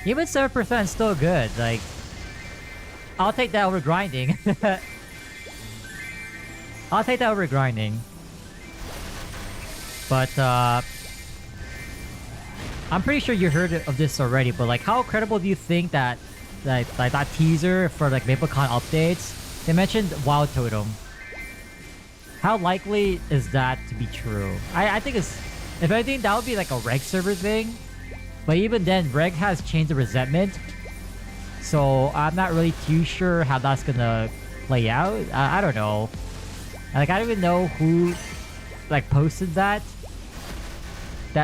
Even 7% is still good. Like, I'll take that over grinding. I'll take that over grinding. But, I'm pretty sure you heard of this already, but like, how credible do you think that that teaser for like MapleCon updates, they mentioned Wild Totem? How likely is that to be true? I think it's, if anything, that would be like a reg server thing. But even then, reg has changed the resentment, so I'm not really too sure how that's gonna play out. I don't know. Like, I don't even know who like posted that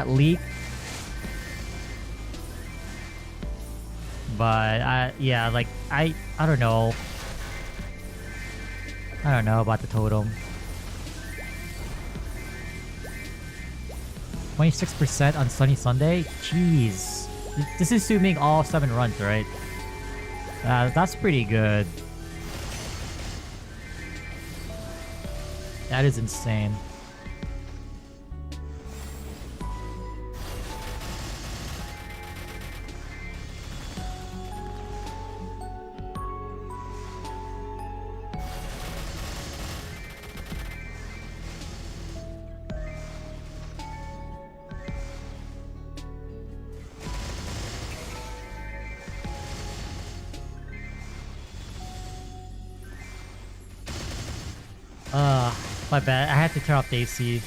leak. But yeah, like I don't know. I don't know about the totem. 26% on Sunny Sunday? Jeez. This is assuming all 7 runs, right? That's pretty good. That is insane. My bad. I had to turn off the AC.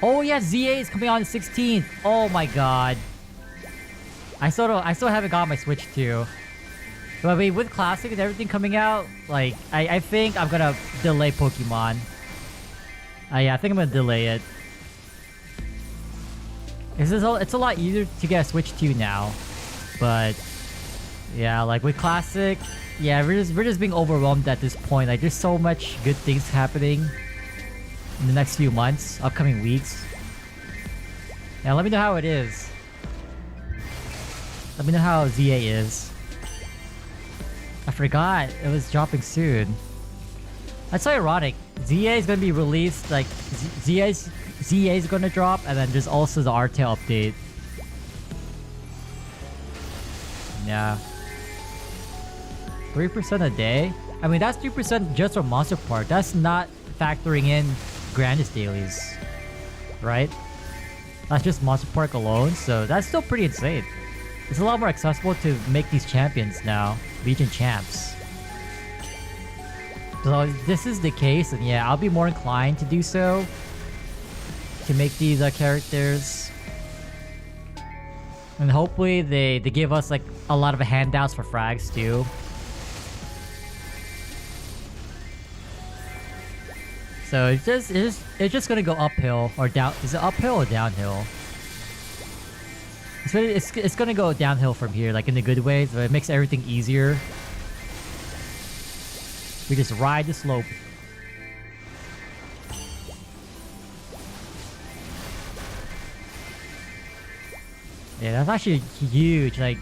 Oh yeah, ZA is coming on the 16th. Oh my god. I still haven't got my Switch too. But wait, with Classic and everything coming out, like I think I'm gonna delay Pokemon. Yeah, I think I'm gonna delay it. It's a lot easier to get a Switch 2 now. But yeah, like with Classic, yeah, we're just being overwhelmed at this point. Like, there's so much good things happening in the next few months, upcoming weeks. Yeah, let me know how it is. Let me know how ZA is. I forgot it was dropping soon. That's so ironic. ZA is gonna be released, like ZA is gonna drop, and then there's also the Artail update. Yeah. 3% a day? I mean, that's 3% just from Monster Park. That's not factoring in Grandis dailies, right? That's just Monster Park alone, so that's still pretty insane. It's a lot more accessible to make these champions now, Legion champs. So if this is the case, and yeah, I'll be more inclined to do so, to make these characters. And hopefully they give us like a lot of handouts for frags too. So it's just gonna go uphill or down. Is it uphill or downhill? It's gonna go downhill from here, like in the good way. So it makes everything easier. We just ride the slope. Yeah, that's actually huge. Like,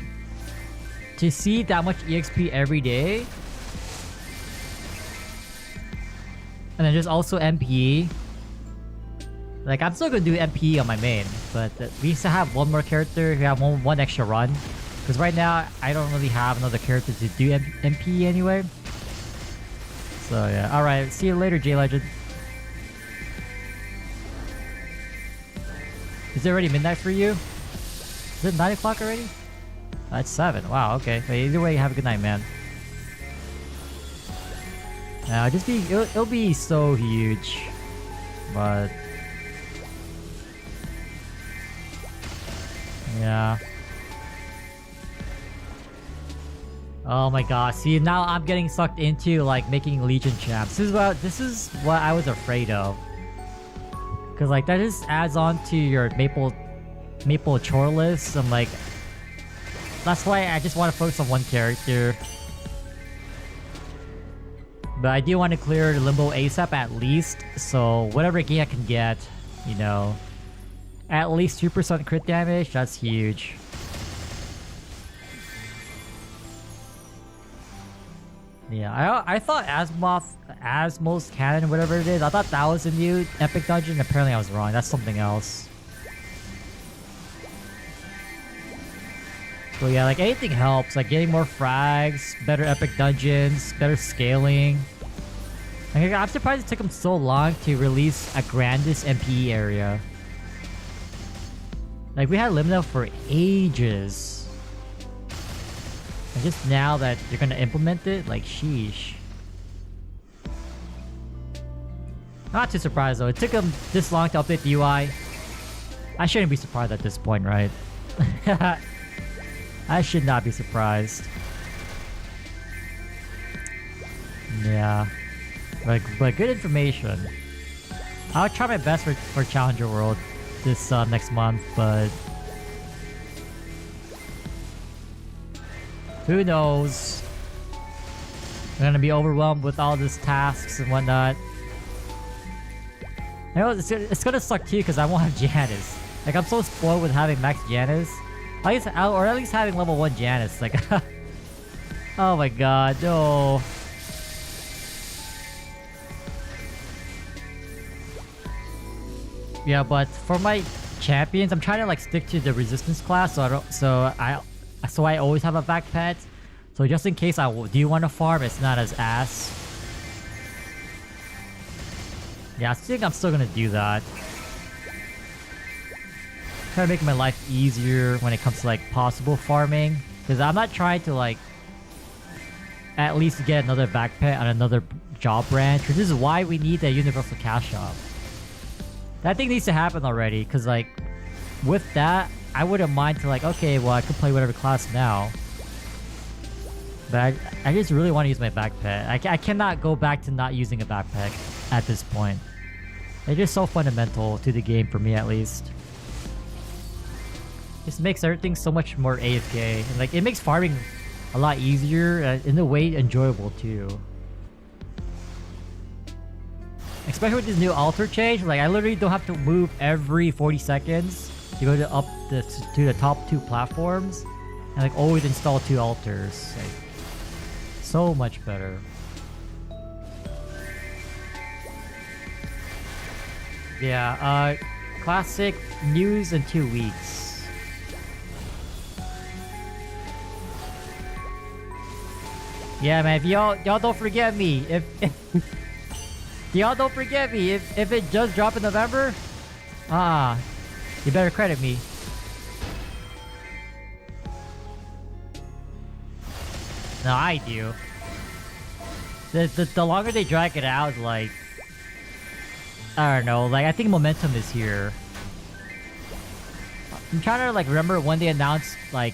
to see that much EXP every day. And then there's also MPE. Like, I'm still gonna do MPE on my main, but we used to have one more character who have one extra run. Because right now, I don't really have another character to do MPE anyway. So yeah, alright, see you later, J-Legend. Is it already midnight for you? Is it 9 o'clock already? It's 7. Wow, okay. But either way, have a good night, man. It'll be so huge. But yeah. Oh my god. See, now I'm getting sucked into like making Legion champs. This is what I was afraid of. Cause like that just adds on to your Maple chore list. I'm like, that's why I just want to focus on one character. But I do want to clear the Limbo ASAP at least, so whatever gain I can get, you know. At least 2% crit damage, that's huge. Yeah, I thought Asmo's Cannon, whatever it is, I thought that was a new epic dungeon. Apparently I was wrong, that's something else. So yeah, like anything helps, like getting more frags, better epic dungeons, better scaling. Like, I'm surprised it took them so long to release a Grandis MPE area. Like we had Limno for ages. And just now that you're gonna implement it, like sheesh. Not too surprised though, it took them this long to update the UI. I shouldn't be surprised at this point, right? I should not be surprised. Yeah. But good information. I'll try my best for Challenger World this next month, but... who knows? I'm gonna be overwhelmed with all these tasks and whatnot. You know, it's gonna suck too because I won't have Janice. Like, I'm so spoiled with having max Janice. Or at least having level 1 Janice. Like, oh my god, no. Yeah, but for my champions, I'm trying to like stick to the resistance class, so I always have a back pet. So just in case I do want to farm, it's not as ass. Yeah, I think I'm still gonna do that. Try to make my life easier when it comes to like possible farming, because I'm not trying to like at least get another back pet on another job branch, which is why we need the universal cash shop. That thing needs to happen already, because like with that I wouldn't mind to like, okay, well I could play whatever class now, but I just really want to use my back pet. I cannot go back to not using a backpack at this point. It's just so fundamental to the game for me, at least. Just makes everything so much more AFK, and like it makes farming a lot easier and in a way enjoyable too. Especially with this new altar change, like I literally don't have to move every 40 seconds to go to the top 2 platforms and like always install 2 altars. Like, so much better. Yeah, classic news in 2 weeks. Yeah, man, if y'all don't forget me, if y'all don't forget me, if it just dropped in November, you better credit me. No, I do. The longer they drag it out, like, I don't know, like I think momentum is here. I'm trying to like remember when they announced like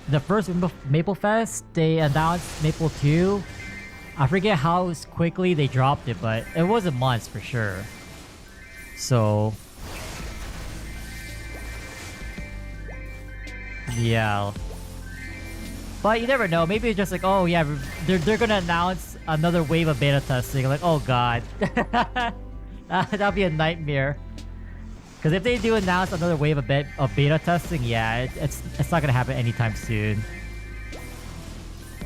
the first Maple Fest, they announced Maple 2. I forget how quickly they dropped it, but it wasn't months for sure. So yeah. But you never know, maybe it's just like, oh yeah, they're gonna announce another wave of beta testing. Like, oh god. That'll be a nightmare. Because if they do announce another wave of beta testing, yeah, it's not gonna happen anytime soon.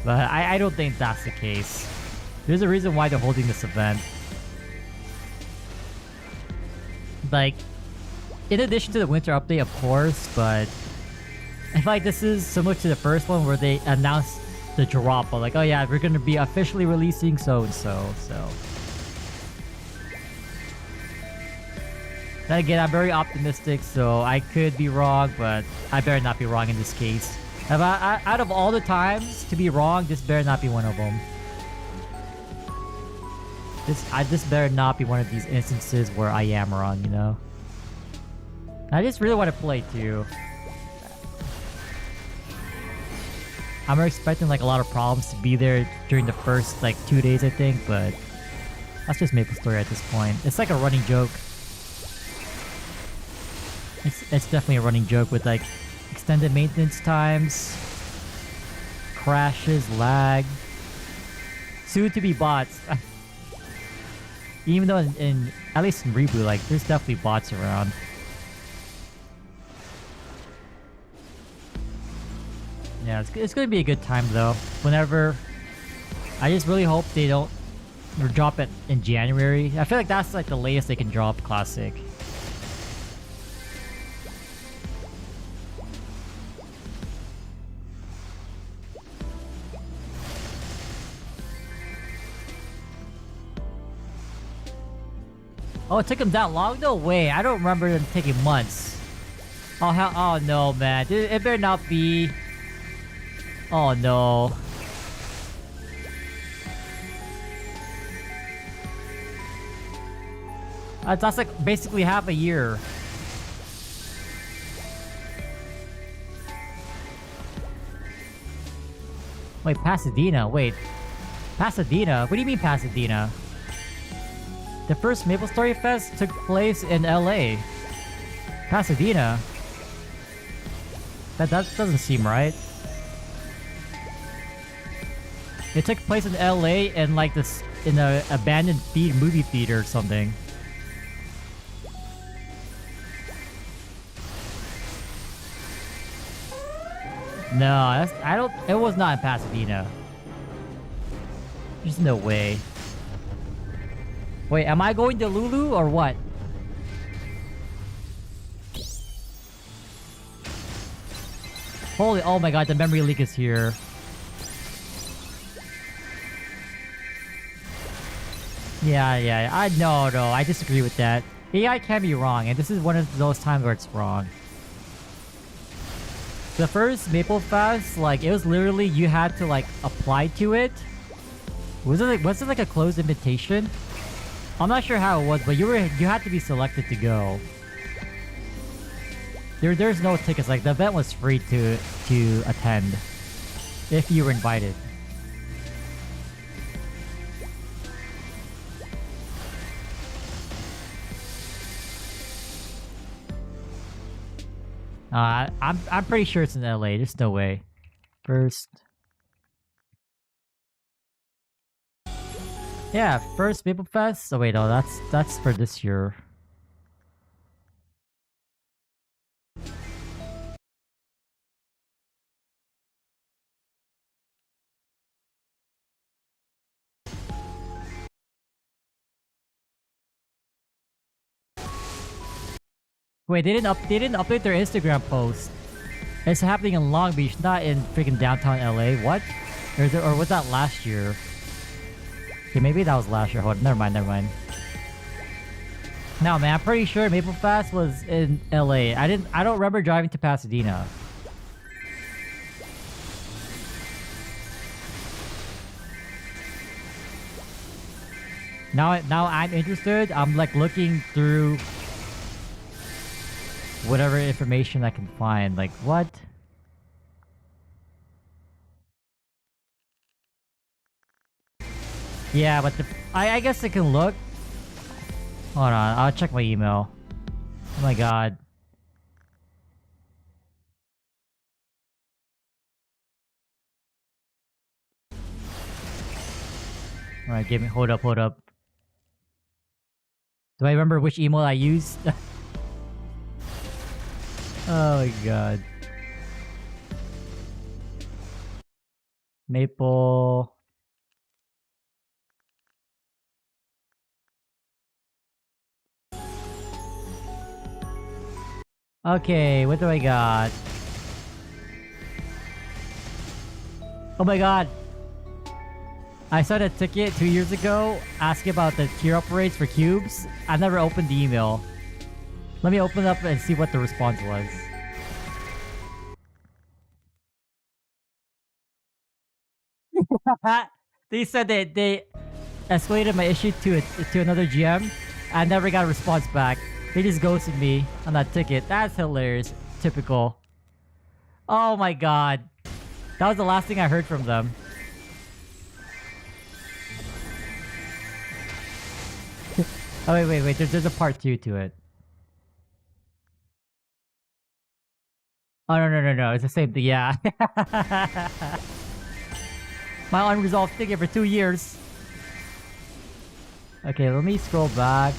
But I don't think that's the case. There's a reason why they're holding this event. Like, in addition to the winter update, of course, but I feel like this is similar to the first one where they announced the drop, but like, oh yeah, we're gonna be officially releasing so-and-so, so. Then again, I'm very optimistic, so I could be wrong, but I better not be wrong in this case. Out of all the times to be wrong, this better not be one of them. This better not be one of these instances where I am wrong, you know? I just really want to play too. I'm expecting like a lot of problems to be there during the first like 2 days, I think, but that's just MapleStory at this point. It's like a running joke. It's definitely a running joke with like extended maintenance times, crashes, lag. Soon to be bots. Even though in at least in Reboot, like there's definitely bots around. Yeah, it's gonna be a good time though. Whenever, I just really hope they don't drop it in January. I feel like that's like the latest they can drop Classic. Oh, it took them that long? No way. I don't remember them taking months. Oh, hell. Oh, no, man. It better not be. Oh, no. That's like basically half a year. Wait, Pasadena. Wait. Pasadena? What do you mean Pasadena? The first MapleStory Fest took place in LA. Pasadena? That doesn't seem right. It took place in LA in like this in a abandoned movie theater or something. No, I don't. It was not in Pasadena. There's no way. Wait, am I going to Lulu or what? Holy, oh my god, the memory leak is here. Yeah, no, I disagree with that. AI can be wrong, and this is one of those times where it's wrong. The first Maple Fest, like, it was literally, you had to, like, apply to it. Was it like a closed invitation? I'm not sure how it was, but you had to be selected to go. There's no tickets, like, the event was free to attend. If you were invited. I'm pretty sure it's in LA. There's no way. First. Yeah, first Maple Fest. Oh wait, no, that's for this year. Wait, they didn't update their Instagram post. It's happening in Long Beach, not in freaking downtown LA. What? Or was that last year? Okay, maybe that was last year. Hold on, never mind. No, man, I'm pretty sure Maple Fest was in LA. I don't remember driving to Pasadena. Now I'm interested. I'm like looking through whatever information I can find. Like, what? Yeah, but I guess I can look. Hold on, I'll check my email. Oh my god. Alright, hold up. Do I remember which email I used? Oh my god. Maple. Okay, what do I got? Oh my god. I saw a ticket 2 years ago asking about the tier upgrades for cubes. I never opened the email. Let me open it up and see what the response was. They said that they escalated my issue to another GM. I never got a response back. They just ghosted me on that ticket. That's hilarious. Typical. Oh my god. That was the last thing I heard from them. Oh wait. There's a part 2 to it. Oh, no. It's the same thing. Yeah. My unresolved ticket for 2 years. Okay, let me scroll back.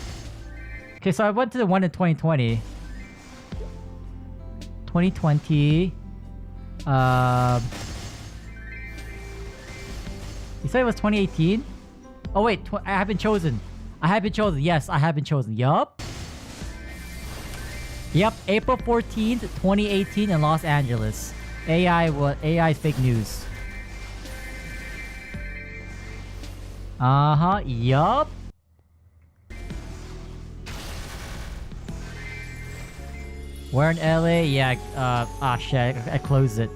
Okay, so I went to the one in 2020. 2020. You said it was 2018? Oh wait, I have been chosen. I have been chosen. Yes, I have been chosen. Yup. Yep, April 14th, 2018 in Los Angeles. AI fake news. Uh-huh, yup. We're in LA, yeah, shit, I closed it.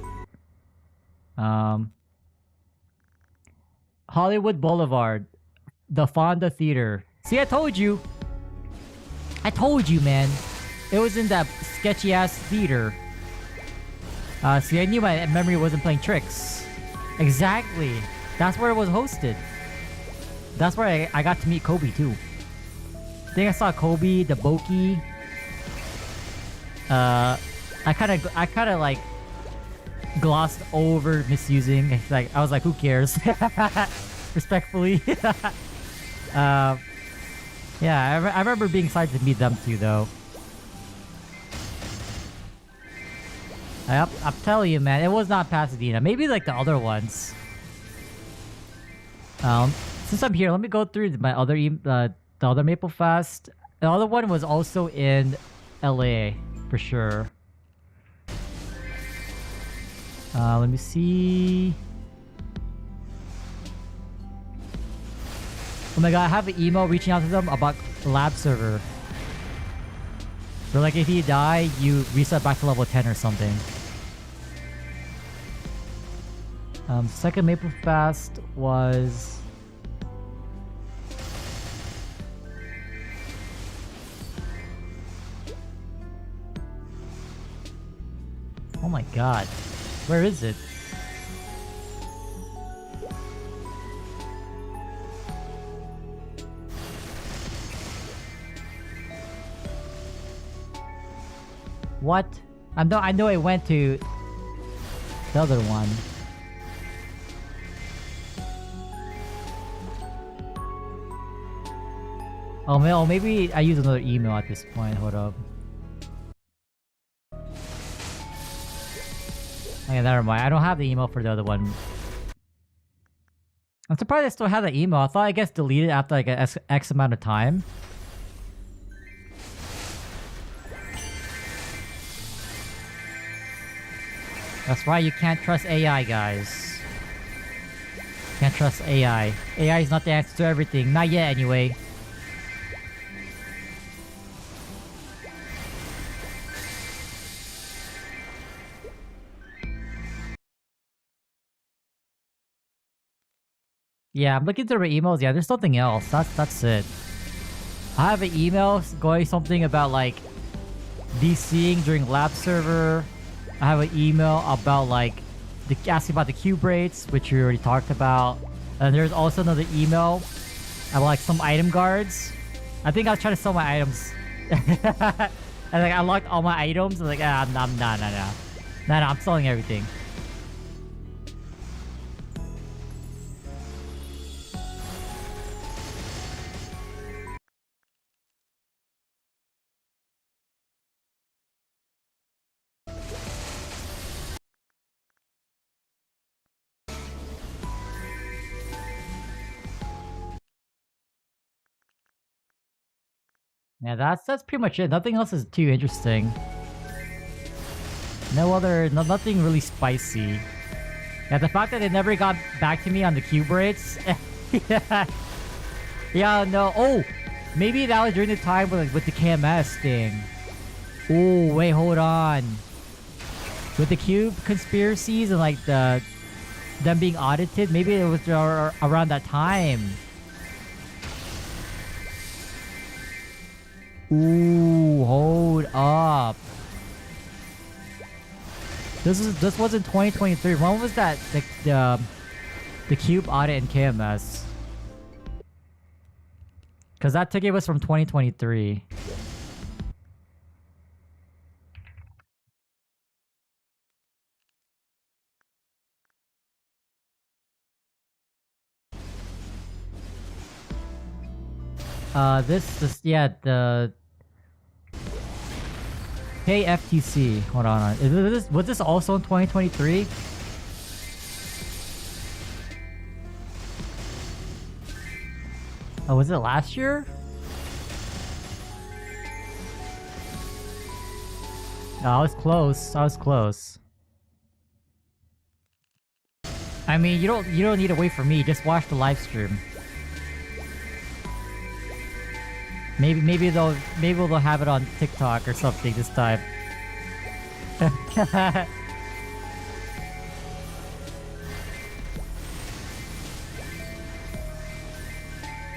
Hollywood Boulevard. The Fonda Theater. See, I told you. I told you, man. It was in that sketchy-ass theater. See, I knew my memory wasn't playing tricks. Exactly. That's where it was hosted. That's where I got to meet Kobe, too. I think I saw Kobe, the Boki. I kind of like glossed over misusing. Like I was like, who cares? Respectfully. Yeah, I remember being excited to meet them too, though. I'm telling you, man, it was not Pasadena. Maybe like the other ones. Since I'm here, let me go through my other the other Maple Fest. The other one was also in LA for sure. Let me see. Oh my god, I have an email reaching out to them about lab server. So like if you die, you reset back to level 10 or something. Second Maple Fest was... Oh my god. Where is it? What? I know it went to the other one. Oh, maybe I use another email at this point. Hold up. Okay, never mind. I don't have the email for the other one. I'm surprised I still have the email. I thought I guess deleted after like an X amount of time. That's why you can't trust AI, guys. Can't trust AI. AI is not the answer to everything. Not yet, anyway. Yeah, I'm looking through my emails. Yeah, there's nothing else. That's it. I have an email going something about like DCing during lab server. I have an email about like asking about the cube rates, which we already talked about. And there's also another email about like some item guards. I think I was trying to sell my items. And like I locked all my items. I'm like, no, I'm selling everything. Yeah, that's pretty much it. Nothing else is too interesting. Nothing really spicy. Yeah, the fact that they never got back to me on the cube rates. Yeah. Yeah, no. Oh, maybe that was during the time with the KMS thing. Oh, wait, hold on. With the cube conspiracies and like them being audited, maybe it was around that time. Ooh, hold up. This was in 2023. When was that? The cube audit in KMS? Because that ticket was from 2023. Yeah, the KFTC. Hold on. Was this also in 2023? Oh, was it last year? No, I was close. I was close. I mean, you don't need to wait for me. Just watch the live stream. Maybe they'll have it on TikTok or something this time.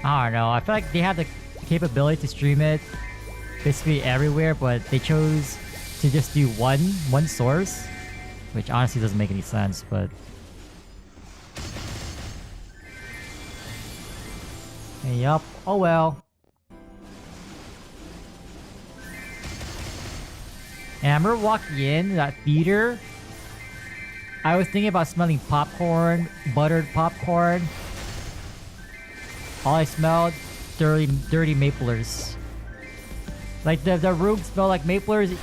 I don't know. I feel like they have the capability to stream it basically everywhere, but they chose to just do one source, which honestly doesn't make any sense, but yup. Oh well. And I remember walking in that theater, I was thinking about smelling popcorn, buttered popcorn. All I smelled, dirty Maplers. Like the room smelled like Maplers.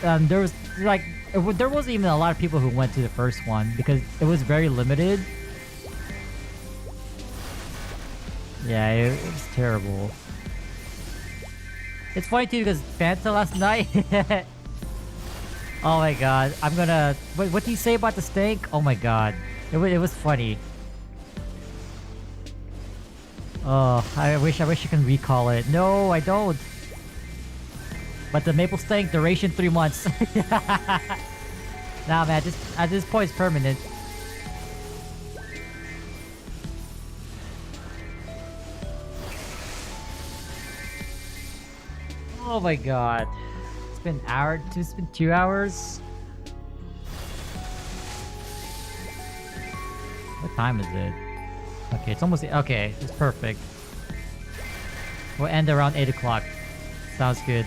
There was like there wasn't even a lot of people who went to the first one because it was very limited. Yeah, it was terrible. It's funny too because Fanta last night. Oh my god, I'm gonna. What do you say about the steak? Oh my god, it was funny. Oh, I wish I can recall it. No, I don't. But the maple stank duration 3 months. Nah, man, just at this point it's permanent. Oh my god, it's been an hour. It's been 2 hours. What time is it? Okay, it's almost... Okay, it's perfect. We'll end around 8 o'clock. Sounds good.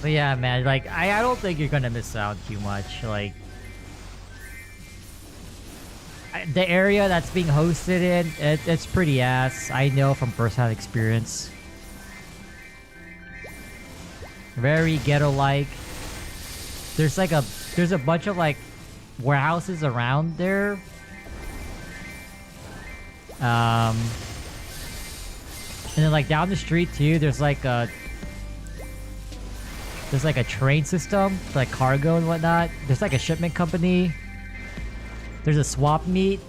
But yeah, man, like, I don't think you're gonna miss out too much. Like, the area that's being hosted in, it's pretty ass. I know from first-hand experience. Very ghetto-like. There's a bunch of, like, warehouses around there. And then like down the street too, there's like a train system for like cargo and whatnot. There's like a shipment company. There's a swap meet.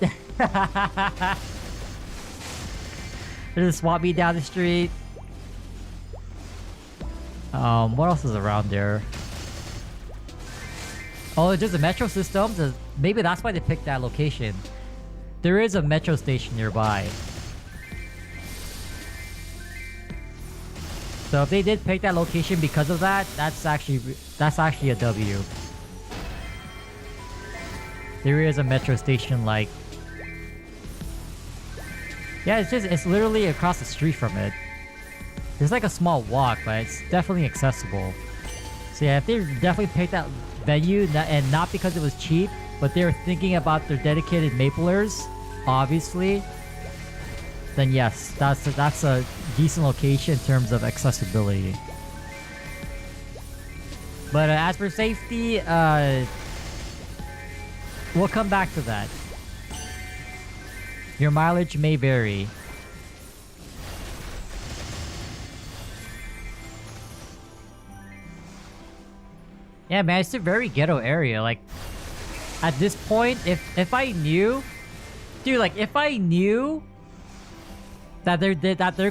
There's a swap meet down the street. What else is around there? Oh, there's a metro system. Maybe that's why they picked that location. There is a metro station nearby. So if they did pick that location because of that, that's actually a W. There is a metro station, like... Yeah, it's literally across the street from it. There's like a small walk, but it's definitely accessible. So yeah, if they definitely picked that venue, and not because it was cheap, but they were thinking about their dedicated Maplers, obviously, then yes, that's a decent location in terms of accessibility. But as for safety, we'll come back to that. Your mileage may vary. Yeah, man, it's a very ghetto area. Like, at this point, if I knew, dude, like if I knew that they're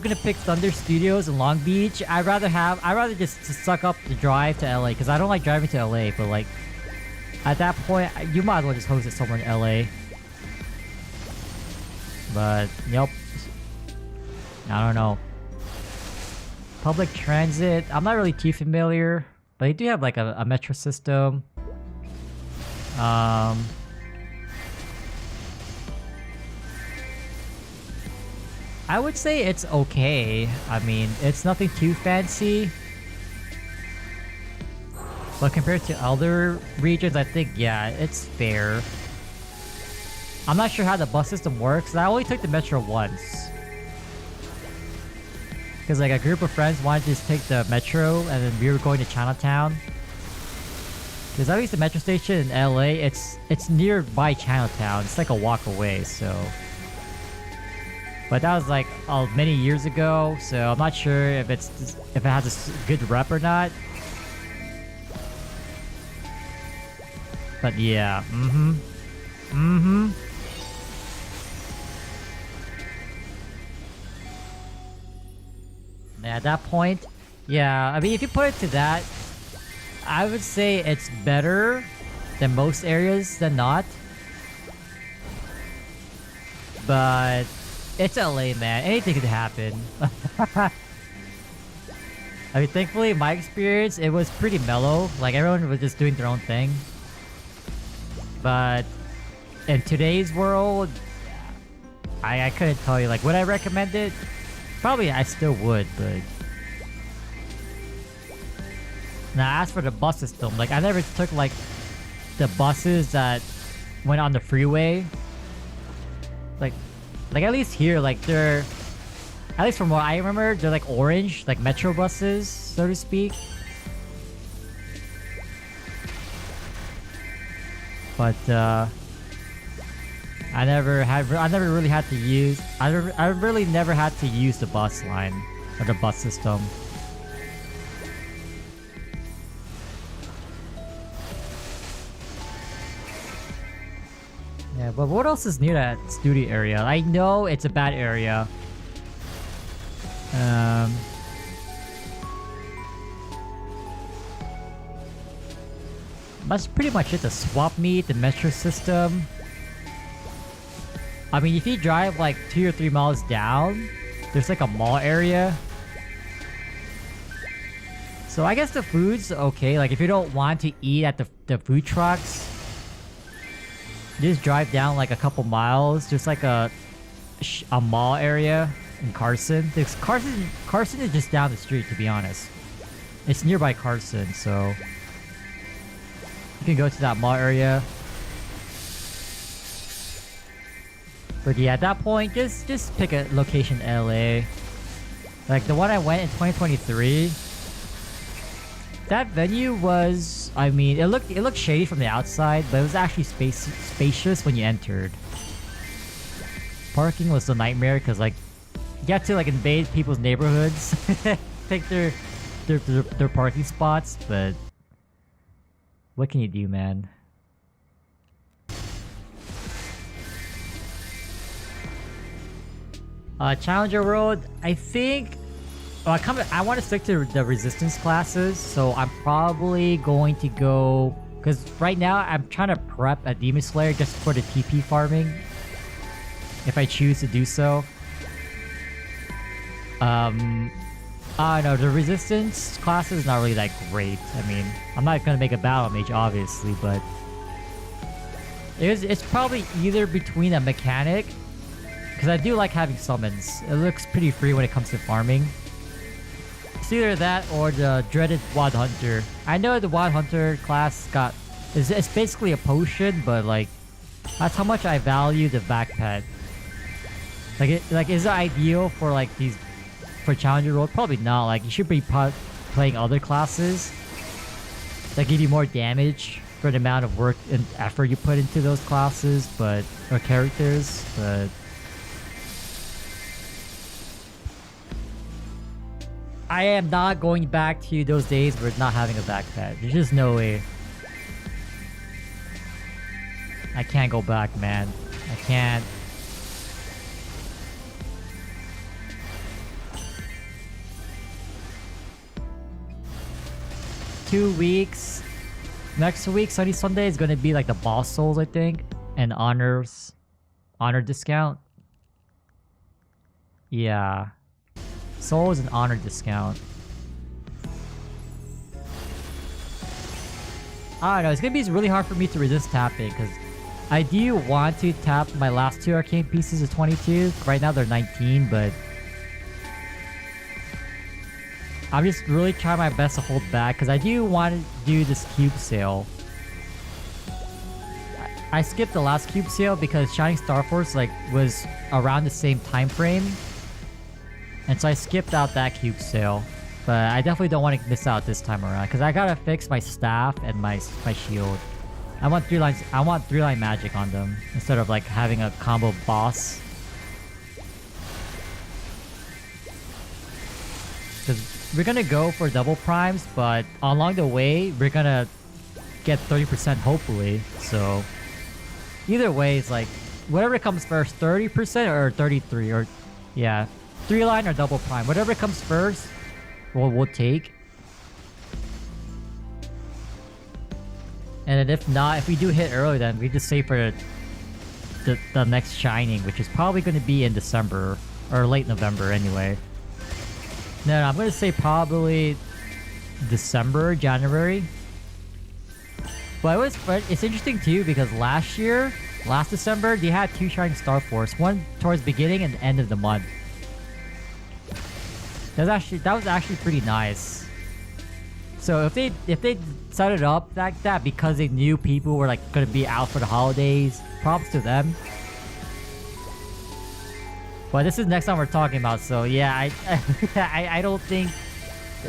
gonna pick Thunder Studios in Long Beach, I'd rather just suck up the drive to LA because I don't like driving to LA. But like, at that point, you might as well just host it somewhere in LA. But yep, I don't know. Public transit, I'm not really too familiar. But they do have like a metro system. I would say it's okay. I mean, it's nothing too fancy. But compared to other regions, I think, yeah, it's fair. I'm not sure how the bus system works. I only took the metro once. Because like a group of friends wanted to just take the metro and then we were going to Chinatown. Because at least the metro station in LA, it's nearby Chinatown. It's like a walk away, so... But that was like many years ago, so I'm not sure if it has a good rep or not. But yeah, Yeah, at that point, yeah, I mean, if you put it to that, I would say it's better than most areas than not. But it's LA, man. Anything could happen. I mean, thankfully, in my experience, it was pretty mellow. Like, everyone was just doing their own thing. But in today's world, I couldn't tell you. Like, would I recommend it? Probably I still would, but... Now, as for the bus system, like, I never took, like, the buses that went on the freeway. Like, at least here, like, they're... At least from what I remember, they're, like, orange, like, metro buses, so to speak. But, I never really had to use... I really never had to use the bus line, or the bus system. Yeah, but what else is near that studio area? I know it's a bad area. That's pretty much it. The swap meet, the metro system. I mean, if you drive like 2 or 3 miles down, there's like a mall area. So I guess the food's okay. Like if you don't want to eat at the food trucks, you just drive down like a couple miles. There's like a mall area in Carson. Carson is just down the street, to be honest. It's nearby Carson, so you can go to that mall area. But yeah, at that point, just pick a location in LA. Like the one I went in 2023. That venue was, I mean, it looked shady from the outside, but it was actually spacious when you entered. Parking was a nightmare because like you had to like invade people's neighborhoods, take their parking spots, but what can you do, man? Challenger World, I think... Well, I want to stick to the resistance classes, so I'm probably going to go... Because right now, I'm trying to prep a Demon Slayer just for the TP farming. If I choose to do so. I don't know, the resistance class is not really that great. I mean, I'm not going to make a battle mage, obviously, but... It's probably either between a mechanic... Because I do like having summons. It looks pretty free when it comes to farming. It's either that or the dreaded Wild Hunter. I know the Wild Hunter class it's basically a potion, but like that's how much I value the backpack. Like is it ideal for like these for Challenger World? Probably not. Like you should be playing other classes that give you more damage for the amount of work and effort you put into those classes, or characters, but. I am not going back to those days where not having a backpack. There's just no way. I can't go back, man. I can't. Two weeks. Next week, Sunny Sunday, is gonna be like the boss souls, I think, and honor discount. Yeah. Soul is an honor discount. I don't know, it's gonna be really hard for me to resist tapping because I do want to tap my last 2 arcane pieces of 22. Right now they're 19, but I'm just really trying my best to hold back because I do want to do this cube sale. I skipped the last cube sale because Shining Star Force like was around the same time frame, and so I skipped out that cube sale. But I definitely don't want to miss out this time around because I gotta fix my staff and my shield. I want 3 lines. I want 3-line magic on them instead of like having a combo boss. Because we're gonna go for double primes, but along the way we're gonna get 30% hopefully. So either way, it's like whatever comes first, 30% or 33, or yeah, 3-line or double prime, whatever comes first, we'll take. And then if not, if we do hit early, then we just save for the next Shining, which is probably going to be in December or late November anyway. No, I'm going to say probably December, January. But it's interesting too because last December, they had 2 Shining Star Force, one towards the beginning and the end of the month. That was actually pretty nice. So if they set it up like that because they knew people were like gonna be out for the holidays, props to them. But this is next time we're talking about, so yeah, I don't think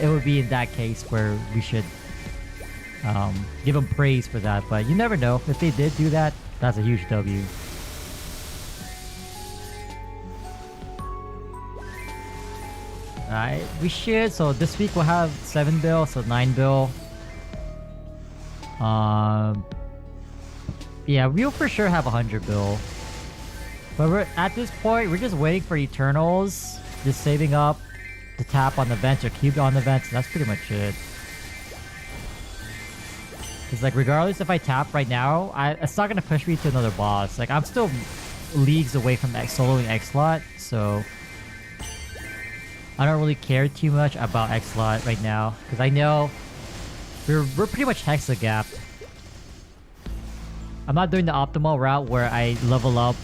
it would be in that case where we should give them praise for that. But you never know. If they did do that, that's a huge W. Alright, we should. So this week we'll have 7 bill, so 9 bill. Yeah, we'll for sure have 100 bill. But we're at this point, we're just waiting for Eternals, just saving up to tap on the vents or cube on the vents. That's pretty much it. Cause like regardless if I tap right now, it's not gonna push me to another boss. Like I'm still leagues away from soloing X-Lot, so I don't really care too much about X-Lot right now, because I know we're pretty much hexa-gapped. I'm not doing the optimal route where I level up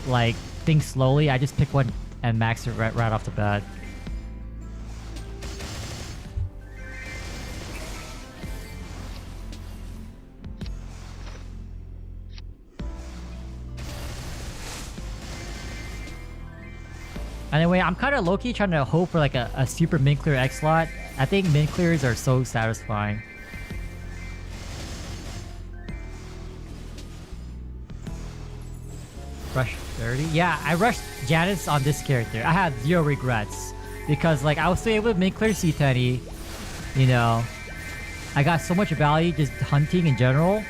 like things slowly. I just pick one and max it right off the bat. Anyway, I'm kind of low-key trying to hope for like a super min clear X-Lot. I think min clears are so satisfying. Rush 30? Yeah, I rushed Janice on this character. I had 0 regrets. Because like I was still able to min clear C10, you know. I got so much value just hunting in general.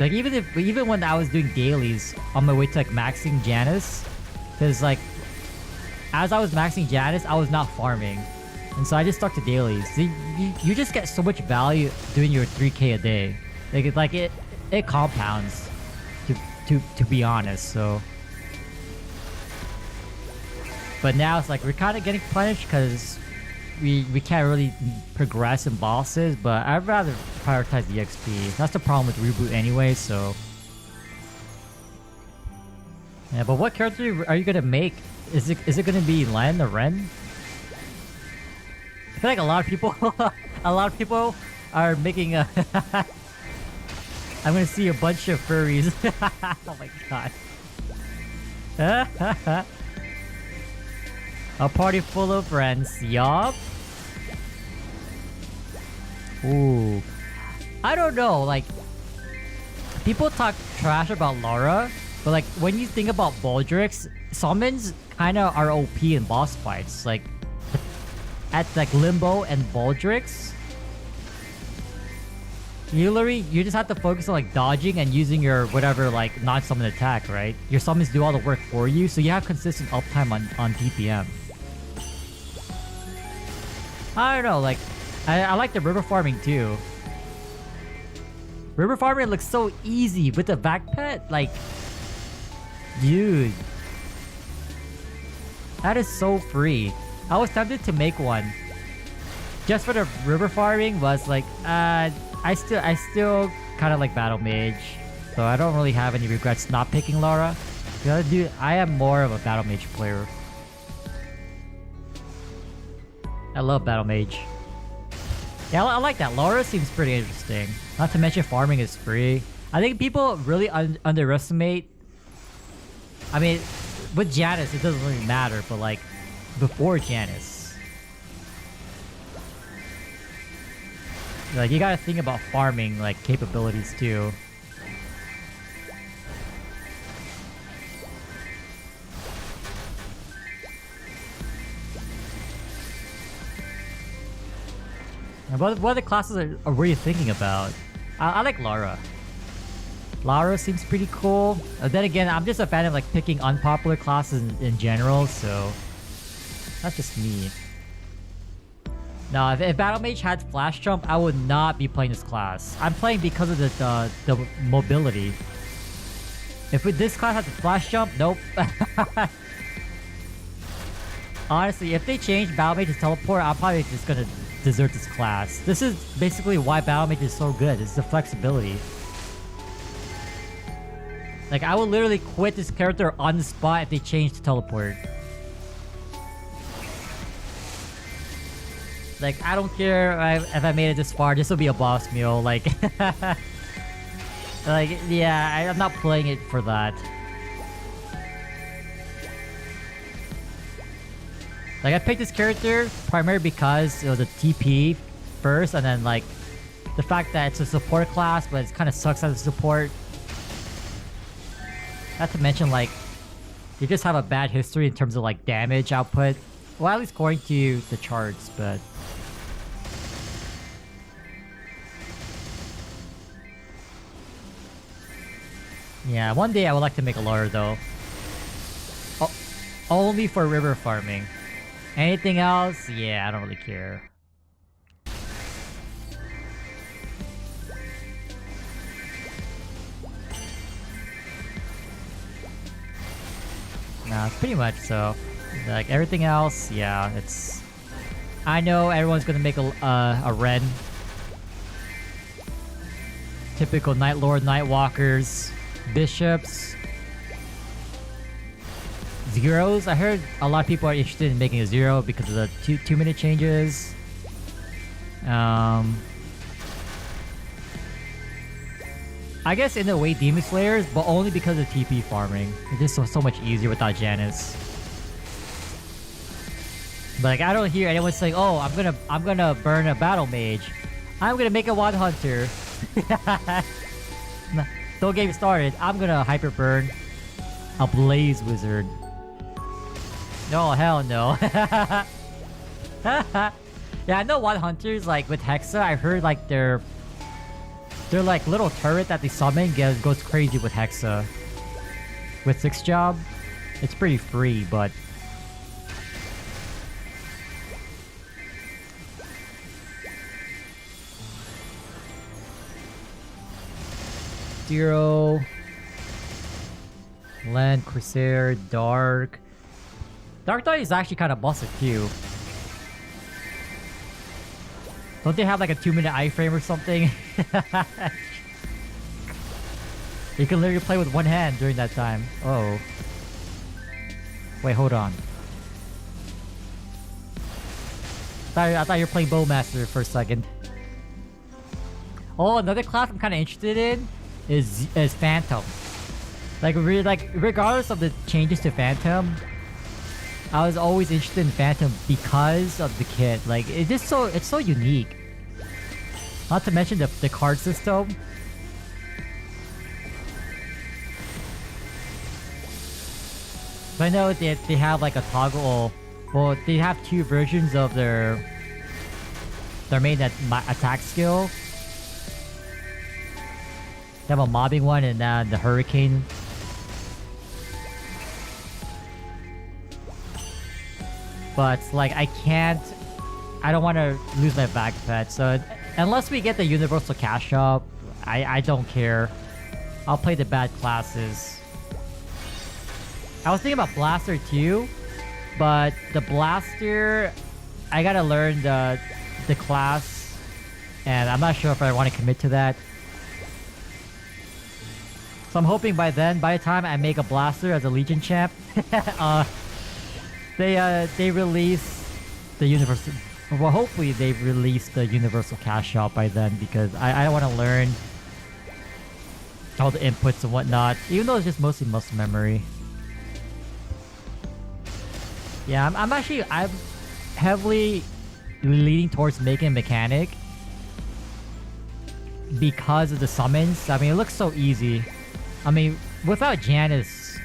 Like even when I was doing dailies on my way to like maxing Janice, because like as I was maxing Janice, I was not farming. And so I just stuck to dailies. You just get so much value doing your 3k a day. It compounds, to be honest, so. But now it's like we're kind of getting punished because we can't really progress in bosses, but I'd rather prioritize the XP. That's the problem with Reboot anyway, so. Yeah, but what character are you gonna make? Is it gonna be Len or Ren? I feel like a lot of people are making a I'm gonna see a bunch of furries. Oh my god. A party full of friends. Yup. Ooh. I don't know, like people talk trash about Lara, but like when you think about Baldrix, summons kinda are OP in boss fights. Like at like Limbo and Baldrix, you just have to focus on like dodging and using your whatever like non-summon attack, right? Your summons do all the work for you, so you have consistent uptime on DPM. I don't know, like I like the river farming too. River farming looks so easy with the back pet, like dude. That is so free. I was tempted to make one just for the river farming, was like I still kind of like Battle Mage, so I don't really have any regrets not picking Lara. Dude, I am more of a Battle Mage player. I love Battle Mage. Yeah, I like that. Lara seems pretty interesting. Not to mention farming is free. I think people really underestimate. I mean, with Janice, it doesn't really matter, but like before Janice, like you gotta think about farming like capabilities too. And what other classes are you thinking about? I like Lara. Lara seems pretty cool. Then again, I'm just a fan of like picking unpopular classes in general, so that's just me. Now, if Battle Mage had Flash Jump, I would not be playing this class. I'm playing because of the mobility. If this class has a Flash Jump, nope. Honestly, if they change Battle Mage to Teleport, I'm probably just gonna desert this class. This is basically why Battle Mage is so good. It's the flexibility. Like, I would literally quit this character on the spot if they changed to Teleport. Like, I don't care if I made it this far. This will be a boss meal. Like, like, yeah, I'm not playing it for that. Like, I picked this character primarily because it was a TP first, and then, like, the fact that it's a support class, but it kind of sucks as a support. Not to mention, like, you just have a bad history in terms of, like, damage output. Well, at least according to the charts, but... yeah, one day I would like to make a lure, though. Only for river farming. Anything else? Yeah, I don't really care. Nah, pretty much so. Like, everything else, yeah, it's... I know everyone's gonna make a Ren. Typical Night Lord, Night Walkers, Bishops. Zeros. I heard a lot of people are interested in making a zero because of the 2-minute changes. I guess in a way Demon Slayers, but only because of TP farming. It's just so much easier without Janice. But like, I don't hear anyone saying, "Oh, I'm gonna burn a Battle Mage. I'm gonna make a Wild Hunter." Don't get me started. I'm gonna hyper burn a Blaze Wizard. No, hell no. Yeah, I know Wild Hunters, like with Hexa, I heard like their like little turret that they summon goes crazy with Hexa. With 6 job, it's pretty free, but Zero, Land, Corsair, Dark. Dark Knight is actually kind of busted too. Don't they have like a 2-minute iframe or something? You can literally play with one hand during that time. Oh. Wait, hold on. I thought you were playing Bowmaster for a second. Oh, another class I'm kind of interested in is Phantom. Like regardless of the changes to Phantom, I was always interested in Phantom because of the kit. Like, it's so unique. Not to mention the card system. But I know they have like a toggle. Well, they have 2 versions of their main attack skill. They have a mobbing one and the hurricane. But like, I don't want to lose my back pet. So unless we get the universal cash shop, I don't care. I'll play the bad classes. I was thinking about Blaster too, but the Blaster, I gotta learn the class, and I'm not sure if I want to commit to that. So I'm hoping by the time I make a Blaster as a Legion champ, they release the universal. Well, hopefully they release the universal cash shop by then, because I want to learn all the inputs and whatnot, even though it's just mostly muscle memory. Yeah, I'm heavily leaning towards making a mechanic because of the summons. I mean, it looks so easy. I mean, without Janice,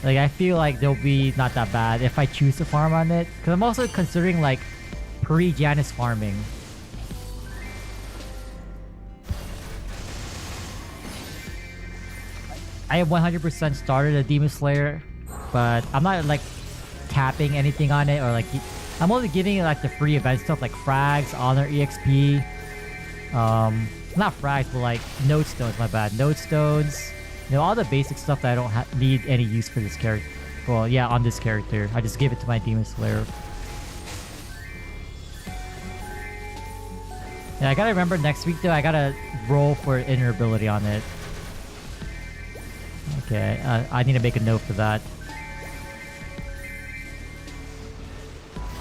like, I feel like they'll be not that bad if I choose to farm on it. Because I'm also considering, like, pre-Janice farming. I have 100% started a Demon Slayer, but I'm not, like, tapping anything on it, or, like, I'm only giving it, like, the free event stuff, like frags, honor, exp. Not frags, but, like, node stones, my bad. Node stones. You know, all the basic stuff that I don't need any use for this character. Well, yeah, on this character. I just give it to my Demon Slayer. Yeah, I gotta remember next week, though, I gotta roll for inner ability on it. Okay, I need to make a note for that.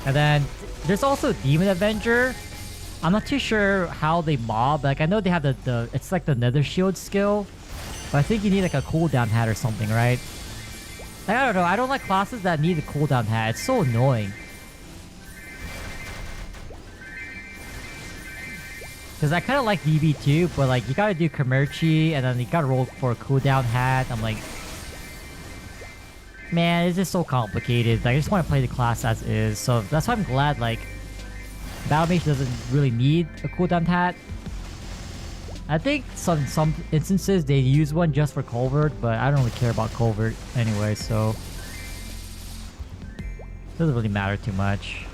And then there's also Demon Avenger. I'm not too sure how they mob. Like, I know they have the it's like the Nether Shield skill, but I think you need like a cooldown hat or something, right? Like, I don't know. I don't like classes that need a cooldown hat. It's so annoying. Because I kind of like DB too, but like you gotta do Komerchi and then you gotta roll for a cooldown hat. I'm like, man, it's just so complicated. Like, I just want to play the class as is. So that's why I'm glad like Battle Mage doesn't really need a cooldown hat. I think some instances they use one just for Culvert, but I don't really care about Culvert anyway, so it doesn't really matter too much.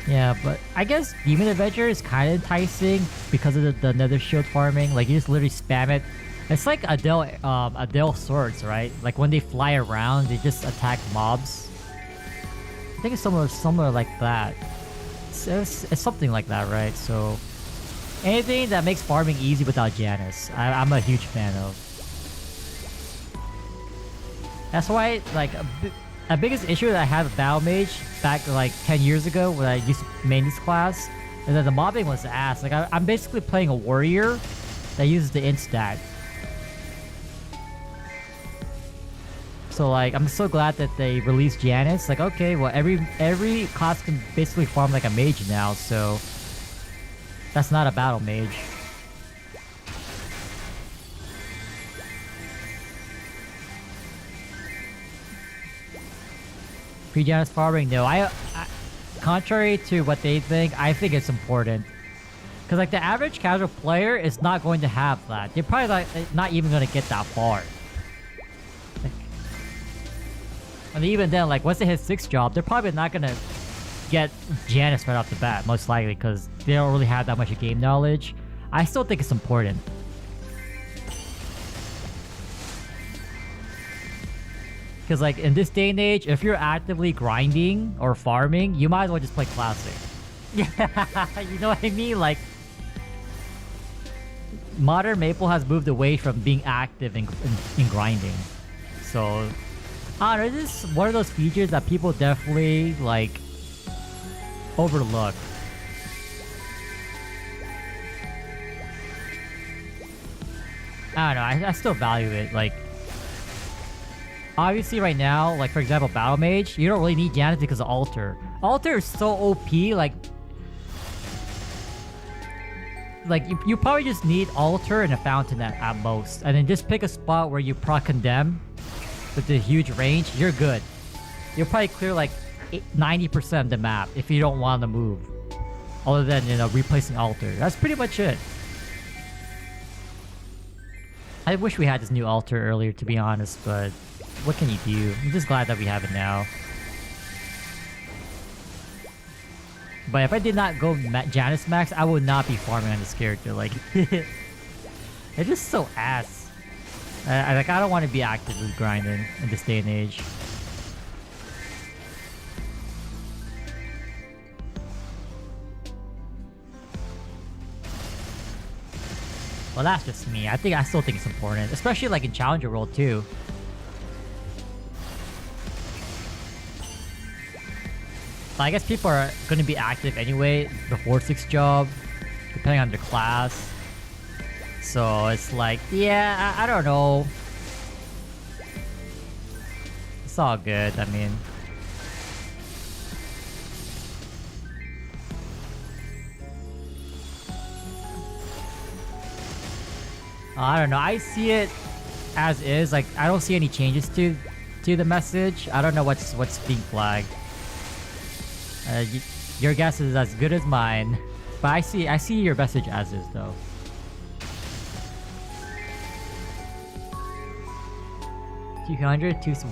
Yeah, but I guess Demon Avenger is kind of enticing because of the Nether Shield farming. Like, you just literally spam it. It's like Adele swords, right? Like, when they fly around, they just attack mobs. I think it's similar like that. It's something like that, right? So, anything that makes farming easy without Janice, I'm a huge fan of. That's why, like, the biggest issue that I had with Battle Mage back like 10 years ago when I used to main this class is that the mobbing was ass. Like, I'm basically playing a warrior that uses the instat. So like, I'm so glad that they released Janice. Like, okay, well, every class can basically farm like a mage now, so that's not a battle mage. Pre-Janice farming, no. I contrary to what they think, I think it's important. Because like the average casual player is not going to have that. They're probably like not even going to get that far. Like, and even then, like once they hit 6th job, they're probably not going to get Janice right off the bat, most likely, because they don't really have that much game knowledge. I still think it's important. Because like in this day and age, if you're actively grinding or farming, you might as well just play classic. Yeah, you know what I mean? Like, modern Maple has moved away from being active in grinding. So, I don't know, this is one of those features that people definitely like overlook. I don't know, I still value it. Like, obviously right now, like for example, Battle Mage, you don't really need Janice because of Alter. Alter is so OP, like you probably just need Alter and a Fountain at most. And then just pick a spot where you proc Condemn with the huge range, you're good. You'll probably clear like 90% of the map if you don't want to move. Other than, you know, replacing Alter. That's pretty much it. I wish we had this new Alter earlier, to be honest, but what can you do? I'm just glad that we have it now. But if I did not go Janice Max, I would not be farming on this character. Like, it's just so ass. I don't want to be actively grinding in this day and age. Well, that's just me. I still think it's important, especially like in Challenger World too. I guess people are going to be active anyway before 6th job, depending on their class. So it's like, yeah, I don't know. It's all good, I mean. I don't know. I see it as is. Like, I don't see any changes to the message. I don't know what's being flagged. Your guess is as good as mine. But I see your message as is though.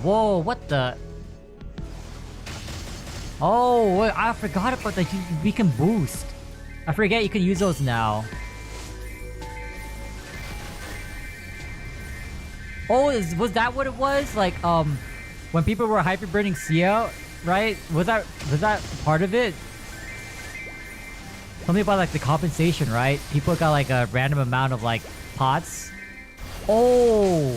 Whoa, what the? Oh, wait, I forgot about that. We can boost. I forget you can use those now. Oh, was that what it was? Like, when people were hyper burning Sia, right? Was that part of it? Something about like the compensation, right? People got like a random amount of like pots. Oh.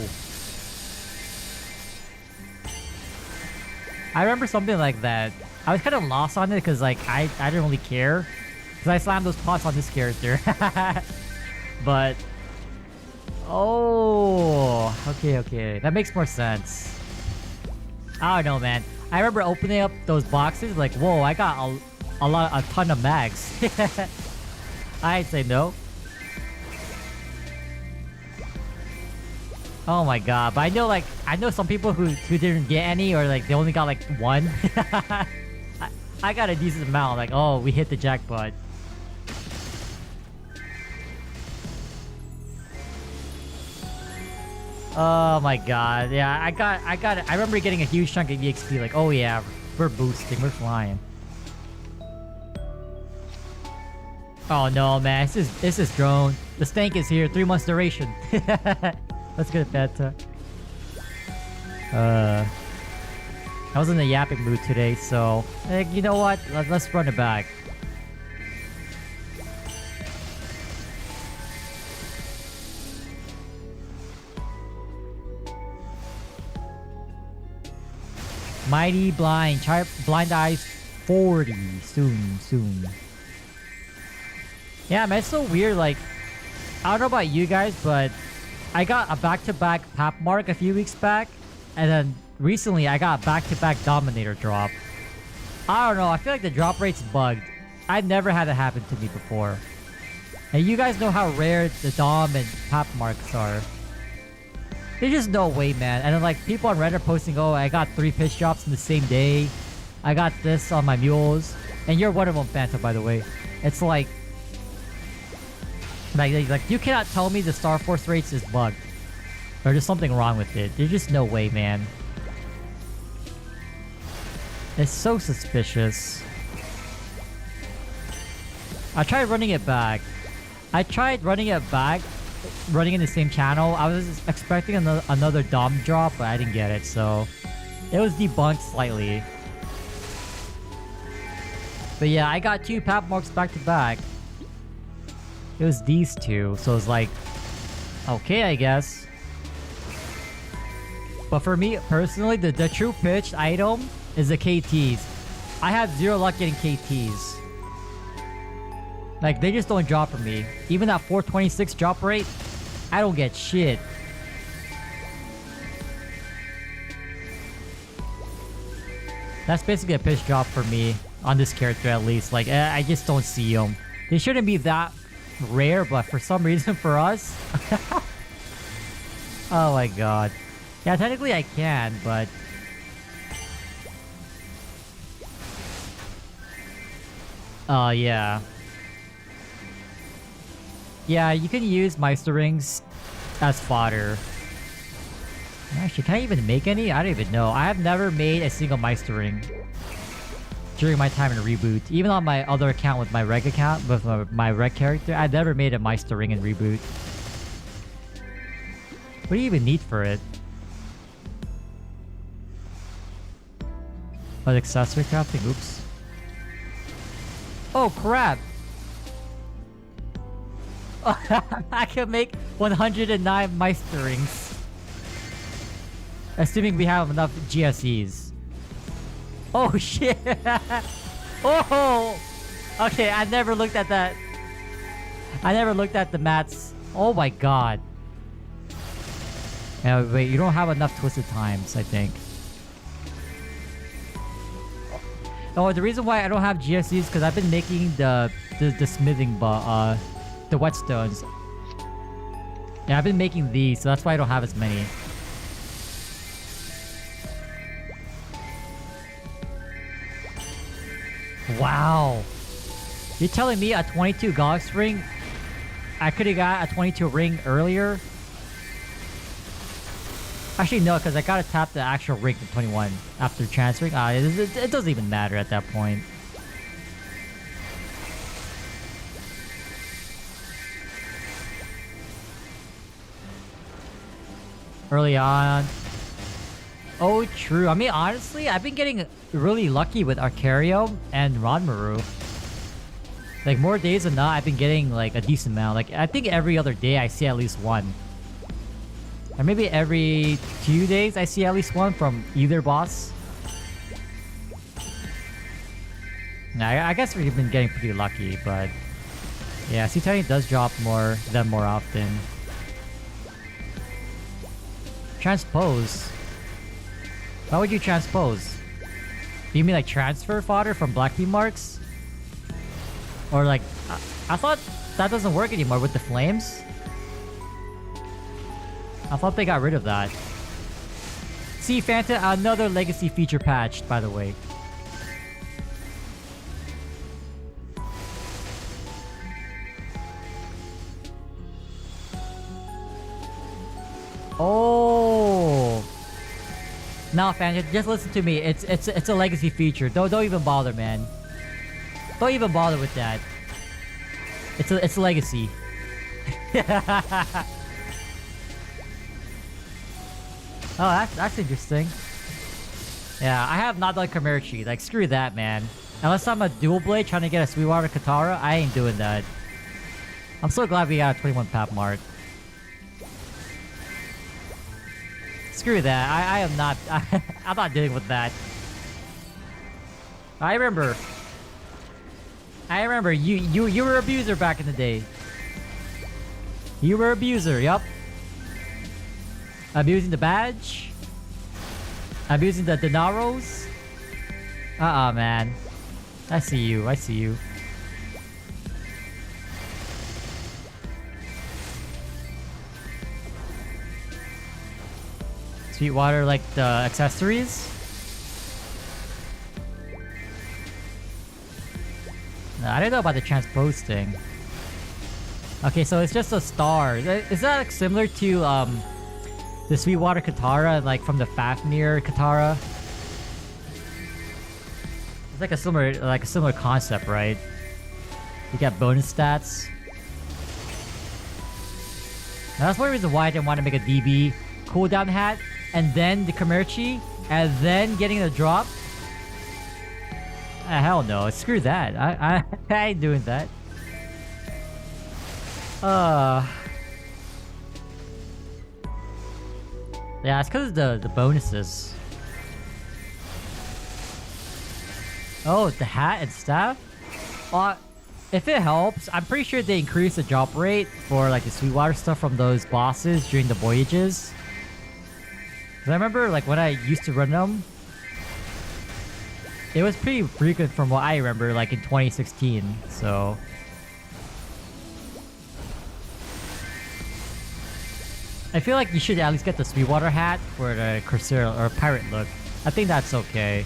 I remember something like that. I was kind of lost on it because like I didn't really care because I slammed those pots on this character. But oh, okay, that makes more sense. I don't know, man. I remember opening up those boxes like, whoa, I got a ton of mags. I'd say no. Oh my god, but I know some people who didn't get any, or like they only got like one. I got a decent amount, like, oh, we hit the jackpot. Oh my god, yeah, I got it. I remember getting a huge chunk of EXP, like, oh yeah, we're boosting, we're flying. Oh no, man, this is drone. The stank is here, 3 months duration. Let's get better. I was in the yapping mood today, so like, you know what? Let's run it back. Mighty Blind, Blind Eyes 40 soon. Yeah, man, it's so weird. Like, I don't know about you guys, but I got a back-to-back Pap Mark a few weeks back, and then recently I got a back-to-back Dominator drop. I don't know, I feel like the drop rate's bugged. I've never had it happen to me before. And you guys know how rare the Dom and Pap Marks are. There's just no way, man. And then like people on Reddit posting, oh, I got 3 pitch drops in the same day. I got this on my mules. And you're one of them, Phantom, by the way. It's like you cannot tell me the Star Force rates is bugged. Or there's something wrong with it. There's just no way, man. It's so suspicious. I tried running it back. Running in the same channel. I was expecting another Dom drop, but I didn't get it, so it was debunked slightly. But yeah, I got 2 Pap Marks back to back. It was these 2, so it's like, okay, I guess. But for me personally, the true pitch item is the KTs. I have 0 luck getting KTs. Like, they just don't drop for me. Even that 426 drop rate, I don't get shit. That's basically a pitch drop for me, on this character at least. Like, I just don't see them. They shouldn't be that rare, but for some reason for us... Oh my god. Yeah, technically I can, but... yeah. Yeah, you can use Meister Rings as fodder. Actually, can I even make any? I don't even know. I have never made a single Meister Ring during my time in Reboot. Even on my other account with my reg account, with my reg character, I never made a Meister Ring in Reboot. What do you even need for it? Oh, accessory crafting? Oops. Oh, crap! I can make 109 Meister Rings. Assuming we have enough GSEs. Oh shit! Oh! Okay, I never looked at that. I never looked at the mats. Oh my god. Yeah, wait, you don't have enough twisted times, I think. Oh, the reason why I don't have GSCs is because I've been making the smithing, the whetstones. Yeah, I've been making these, so that's why I don't have as many. Wow. You're telling me a 22 Galaxy ring? I could have got a 22 ring earlier? Actually, no, because I gotta tap the actual ring to 21 after transferring. It doesn't even matter at that point. Early on. Oh, true. I mean, honestly, I've been getting really lucky with Arcario and Ranmaru. Like, more days than not, I've been getting, like, a decent amount. Like, I think every other day I see at least one. Or maybe every 2 days I see at least one from either boss. Nah, I guess we've been getting pretty lucky, but... yeah, C-Tiny does drop more often. Transpose? How would you transpose? Do you mean like transfer fodder from Black Key Marks? Or like... I thought that doesn't work anymore with the flames? I thought they got rid of that. See, Fanta, another legacy feature patched, by the way. Oh. No, Fanta, just listen to me. It's a legacy feature. Don't even bother, man. Don't even bother with that. It's a legacy. Oh, that's interesting. Yeah, I have not done Kamichi. Like, screw that, man. Unless I'm a dual blade trying to get a Sweetwater Katara, I ain't doing that. I'm so glad we got a 21 pap mark. Screw that. I am not... I'm not dealing with that. I remember you were abuser back in the day. You were abuser, yup. Abusing the badge. Abusing the dinaros. Man. I see you. I see you. Sweetwater, like the accessories? No, I don't know about the transpose thing. Okay, so it's just a star. Is that like similar to the Sweetwater Katara, like from the Fafnir Katara? It's like a similar concept, right? You got bonus stats. Now, that's one reason why I didn't want to make a DB cooldown hat, and then the Kamichi, and then getting the drop. Hell no, screw that. I ain't doing that. Yeah, it's because of the bonuses. Oh, the hat and staff? If it helps, I'm pretty sure they increased the drop rate for like the Sweetwater stuff from those bosses during the voyages. Cause I remember like when I used to run them, it was pretty frequent from what I remember, like in 2016, so... I feel like you should at least get the Sweetwater hat for the Corsair or pirate look. I think that's okay.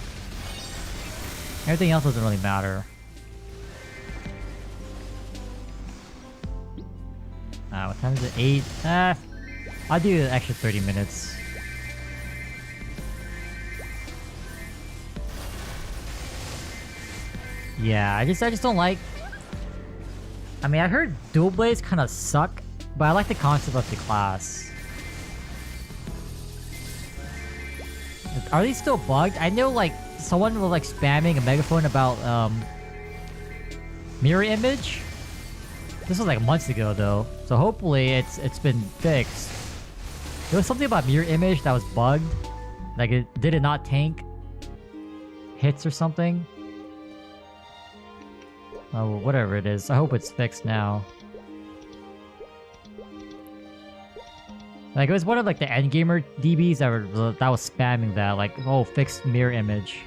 Everything else doesn't really matter. What time is it? 8? I'll do an extra 30 minutes. Yeah, I just don't like... I mean, I heard dual blades kind of suck, but I like the concept of the class. Are these still bugged? I know, like, someone was, like, spamming a megaphone about, mirror image? This was, like, months ago, though. So hopefully it's been fixed. There was something about mirror image that was bugged. Like, did it not tank hits or something? Oh, whatever it is. I hope it's fixed now. Like, it was one of like the endgamer DBs that was spamming that, like, oh, fixed mirror image.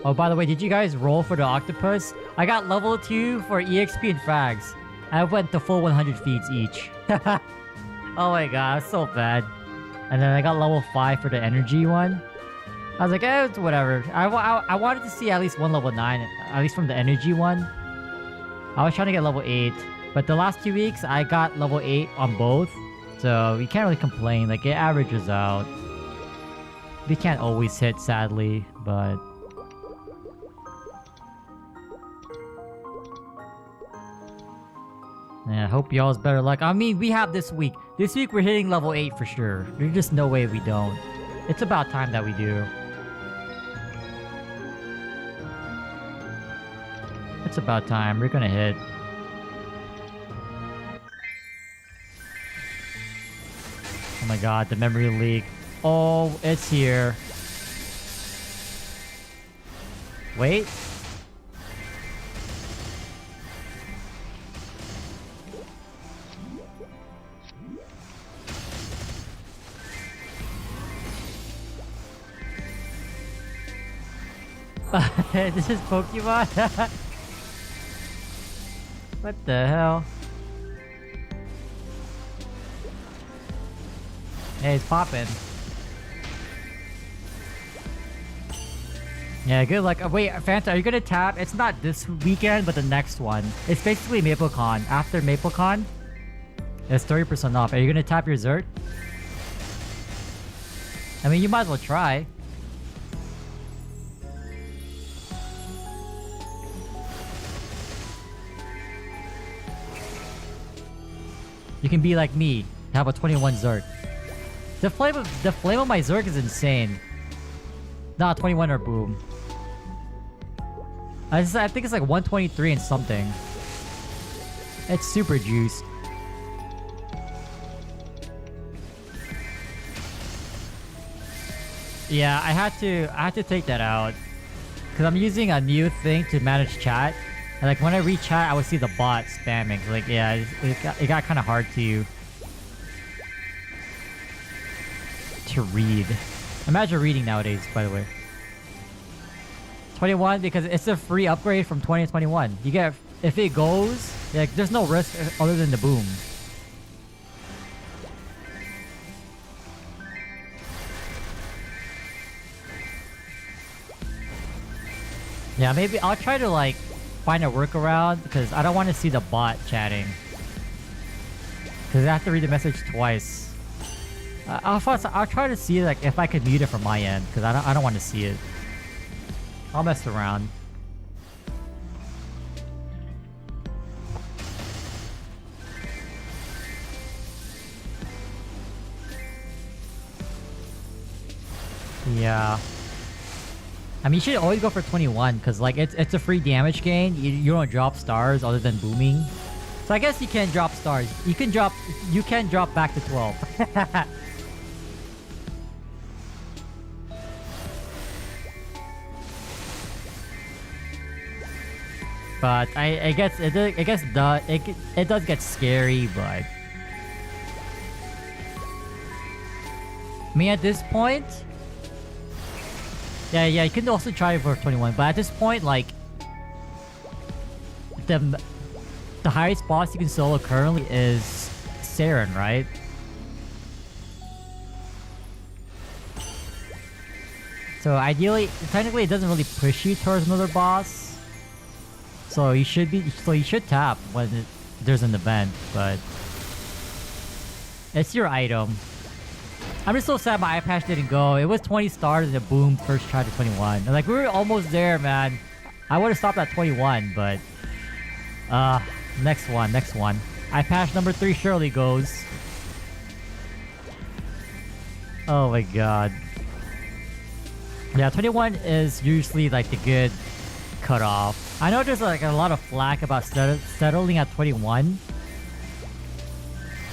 Oh, by the way, did you guys roll for the octopus? I got level 2 for EXP and frags. I went to full 100 feeds each. Oh my god, that's so bad. And then I got level 5 for the energy one. I was like, eh, it's whatever. I wanted to see at least one level 9, at least from the energy one. I was trying to get level 8. But the last 2 weeks, I got level 8 on both. So we can't really complain. Like, it averages out. We can't always hit, sadly, but... Yeah, I hope y'all's better luck. I mean, we have this week. This week we're hitting level 8 for sure. There's just no way we don't. It's about time that we do. It's about time. We're gonna hit. Oh my god, the memory leak. Oh, it's here. Wait. This is Pokemon? What the hell? Hey, it's popping. Yeah, good luck. Wait, Fanta, are you gonna tap? It's not this weekend, but the next one. It's basically MapleCon. After MapleCon, it's 30% off. Are you gonna tap your Zert? I mean, you might as well try. You can be like me, have a 21 Zerg. The flame of my Zerg is insane. Nah, 21 or boom. I think it's like 123 and something. It's super juiced. Yeah, I had to take that out because I'm using a new thing to manage chat. And like when I read chat, I would see the bot spamming. Like, yeah, it got kind of hard to read. Imagine reading nowadays, by the way. 21 because it's a free upgrade from 20 to 21. You get, if it goes, like there's no risk other than the boom. Yeah, maybe I'll try to like find a workaround because I don't want to see the bot chatting. Because I have to read the message twice. I'll try to see like if I could mute it from my end because I don't want to see it. I'll mess around. Yeah. I mean, you should always go for 21 because like it's a free damage gain. You don't drop stars other than booming. So I guess you can drop stars. You can drop back to 12. But I guess it does get scary, but I mean at this point, yeah, you can also try for 21. But at this point, like the highest boss you can solo currently is Saren, right? So ideally, technically, it doesn't really push you towards another boss. So you should tap when there's an event, but it's your item. I'm just so sad my eye patch didn't go. It was 20 stars and it boomed first try to 21. And like we were almost there, man. I would have stopped at 21, but next one. Eye patch number 3 surely goes. Oh my god. Yeah, 21 is usually like the good cutoff. I know there's like a lot of flack about settling at 21,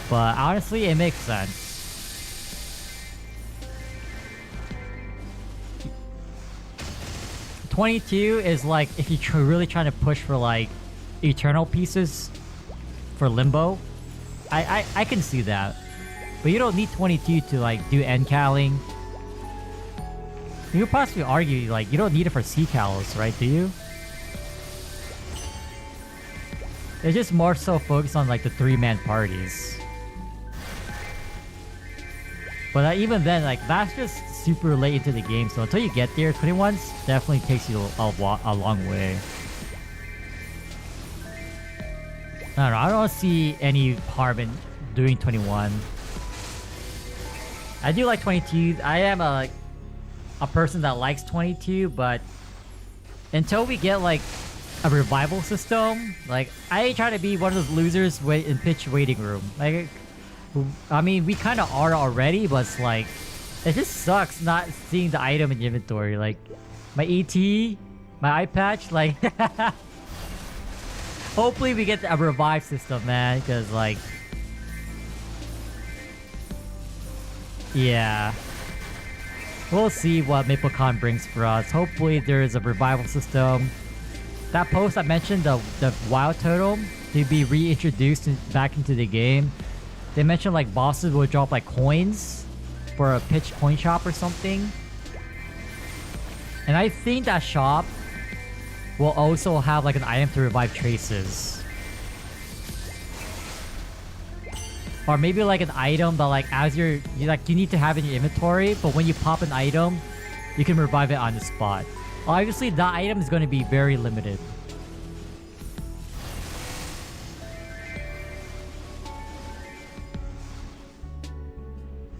but honestly, it makes sense. 22 is like if you're really trying to push for like eternal pieces for Limbo. I can see that. But you don't need 22 to like do end calling. You could possibly argue like you don't need it for C Cals, right? Do you? It's just more so focused on like the 3-man parties. But even then, like that's just super late into the game. So until you get there, 21's definitely takes you a long way. I don't know. I don't see any harm in doing 21. I do like 22. I am a person that likes 22, but until we get like a revival system, like I ain't trying to be one of those losers in pitch waiting room. Like, I mean, we kind of are already, but it's like it just sucks not seeing the item in the inventory. Like my ET, my eye patch, like. Hopefully we get a revive system, man, because like, yeah, we'll see what MapleCon brings for us. Hopefully there is a revival system. That post I mentioned, the wild totem to be reintroduced back into the game. They mentioned like bosses will drop like coins for a pitch coin shop or something, and I think that shop will also have like an item to revive traces. Or maybe like an item that like as you need to have in your inventory, but when you pop an item, you can revive it on the spot. Obviously that item is going to be very limited.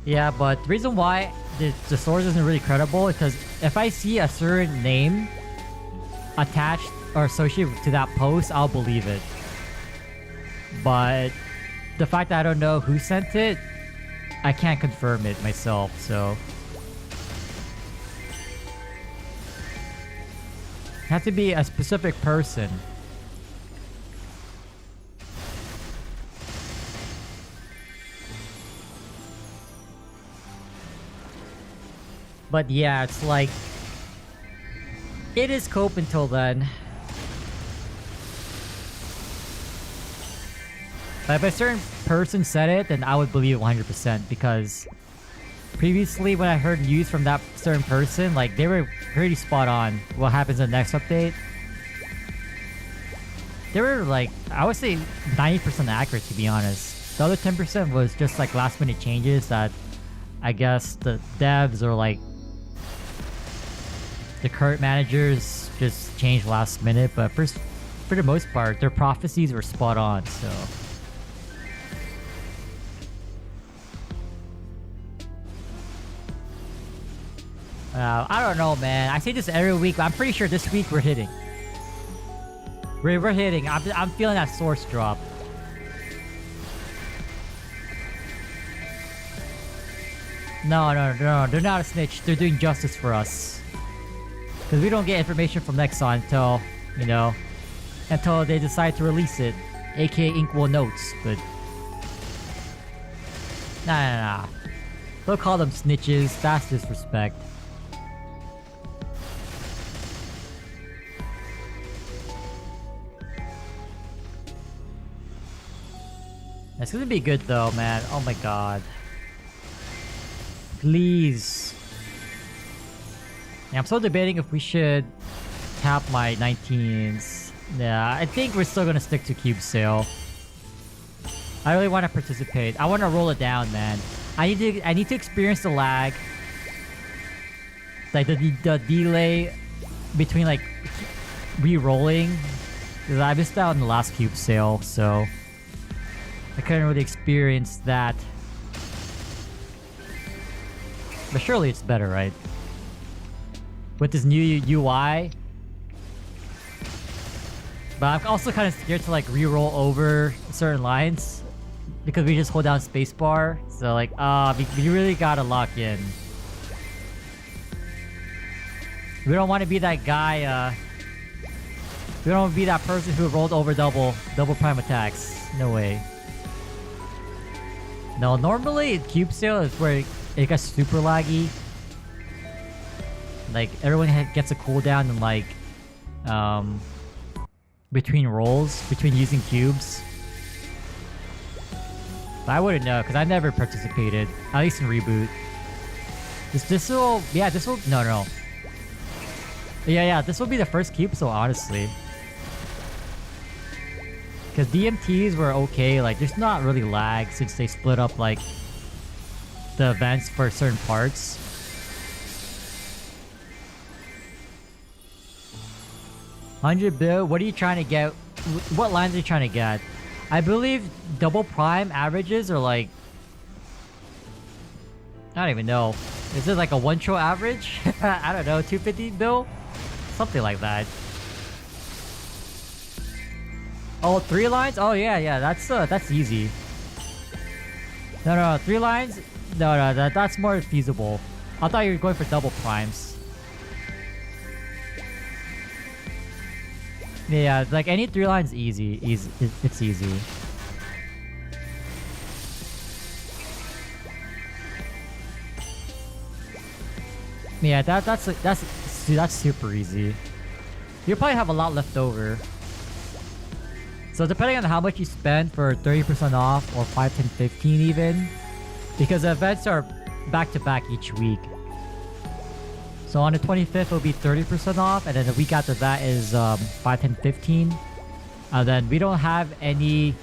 Yeah, but the reason why the source isn't really credible is because if I see a certain name attached or associated to that post, I'll believe it. But the fact that I don't know who sent it, I can't confirm it myself, so it has to be a specific person. But yeah, it's like it is cope until then. But if a certain person said it, then I would believe it 100% because previously when I heard news from that certain person, like they were pretty spot on what happens in the next update. They were like, I would say 90% accurate, to be honest. The other 10% was just like last minute changes that I guess the devs or like the current managers just changed last minute, but for the most part, their prophecies were spot on, so. I don't know, man. I say this every week, but I'm pretty sure this week we're hitting. We're hitting. I'm feeling that source drop. No, they're not a snitch. They're doing justice for us. Because we don't get information from Nexon until, you know, until they decide to release it. AKA Inkwell Notes, but... Nah. Don't call them snitches. That's disrespect. It's gonna be good though, man. Oh my god. Please. Yeah, I'm still debating if we should tap my 19s. Yeah, I think we're still gonna stick to Cube Sale. I really want to participate. I want to roll it down, man. I need to experience the lag. Like the delay between like re-rolling. Because I missed out on the last Cube Sale, so I couldn't really experience that. But surely it's better, right? With this new UI. But I'm also kind of scared to like re-roll over certain lines because we just hold down spacebar. So like, we really gotta lock in. We don't want to be that guy, we don't want to be that person who rolled over double prime attacks. No way. No, normally Cube Sale is where it gets super laggy. Like everyone gets a cooldown in like between rolls, between using cubes. But I wouldn't know because I never participated, at least in reboot. This will no. Yeah, this will be the first cube, so honestly. Because DMTs were okay, like there's not really lag since they split up like the events for certain parts. $100 bill, what are you trying to get? What lines are you trying to get? I believe double prime averages are like... I don't even know. Is it like a 1 tro average? I don't know, 250 bill? Something like that. Oh, 3 lines? Oh yeah, that's easy. No, 3 lines? No, that's more feasible. I thought you were going for double primes. Yeah, like any 3 lines easy. It's easy. Yeah, that's super easy. You probably have a lot left over. So depending on how much you spend for 30% off or 5, 10, 15 even, because the events are back to back each week. So on the 25th it'll be 30% off, and then the week after that is 5, 10, 15. And then we don't have any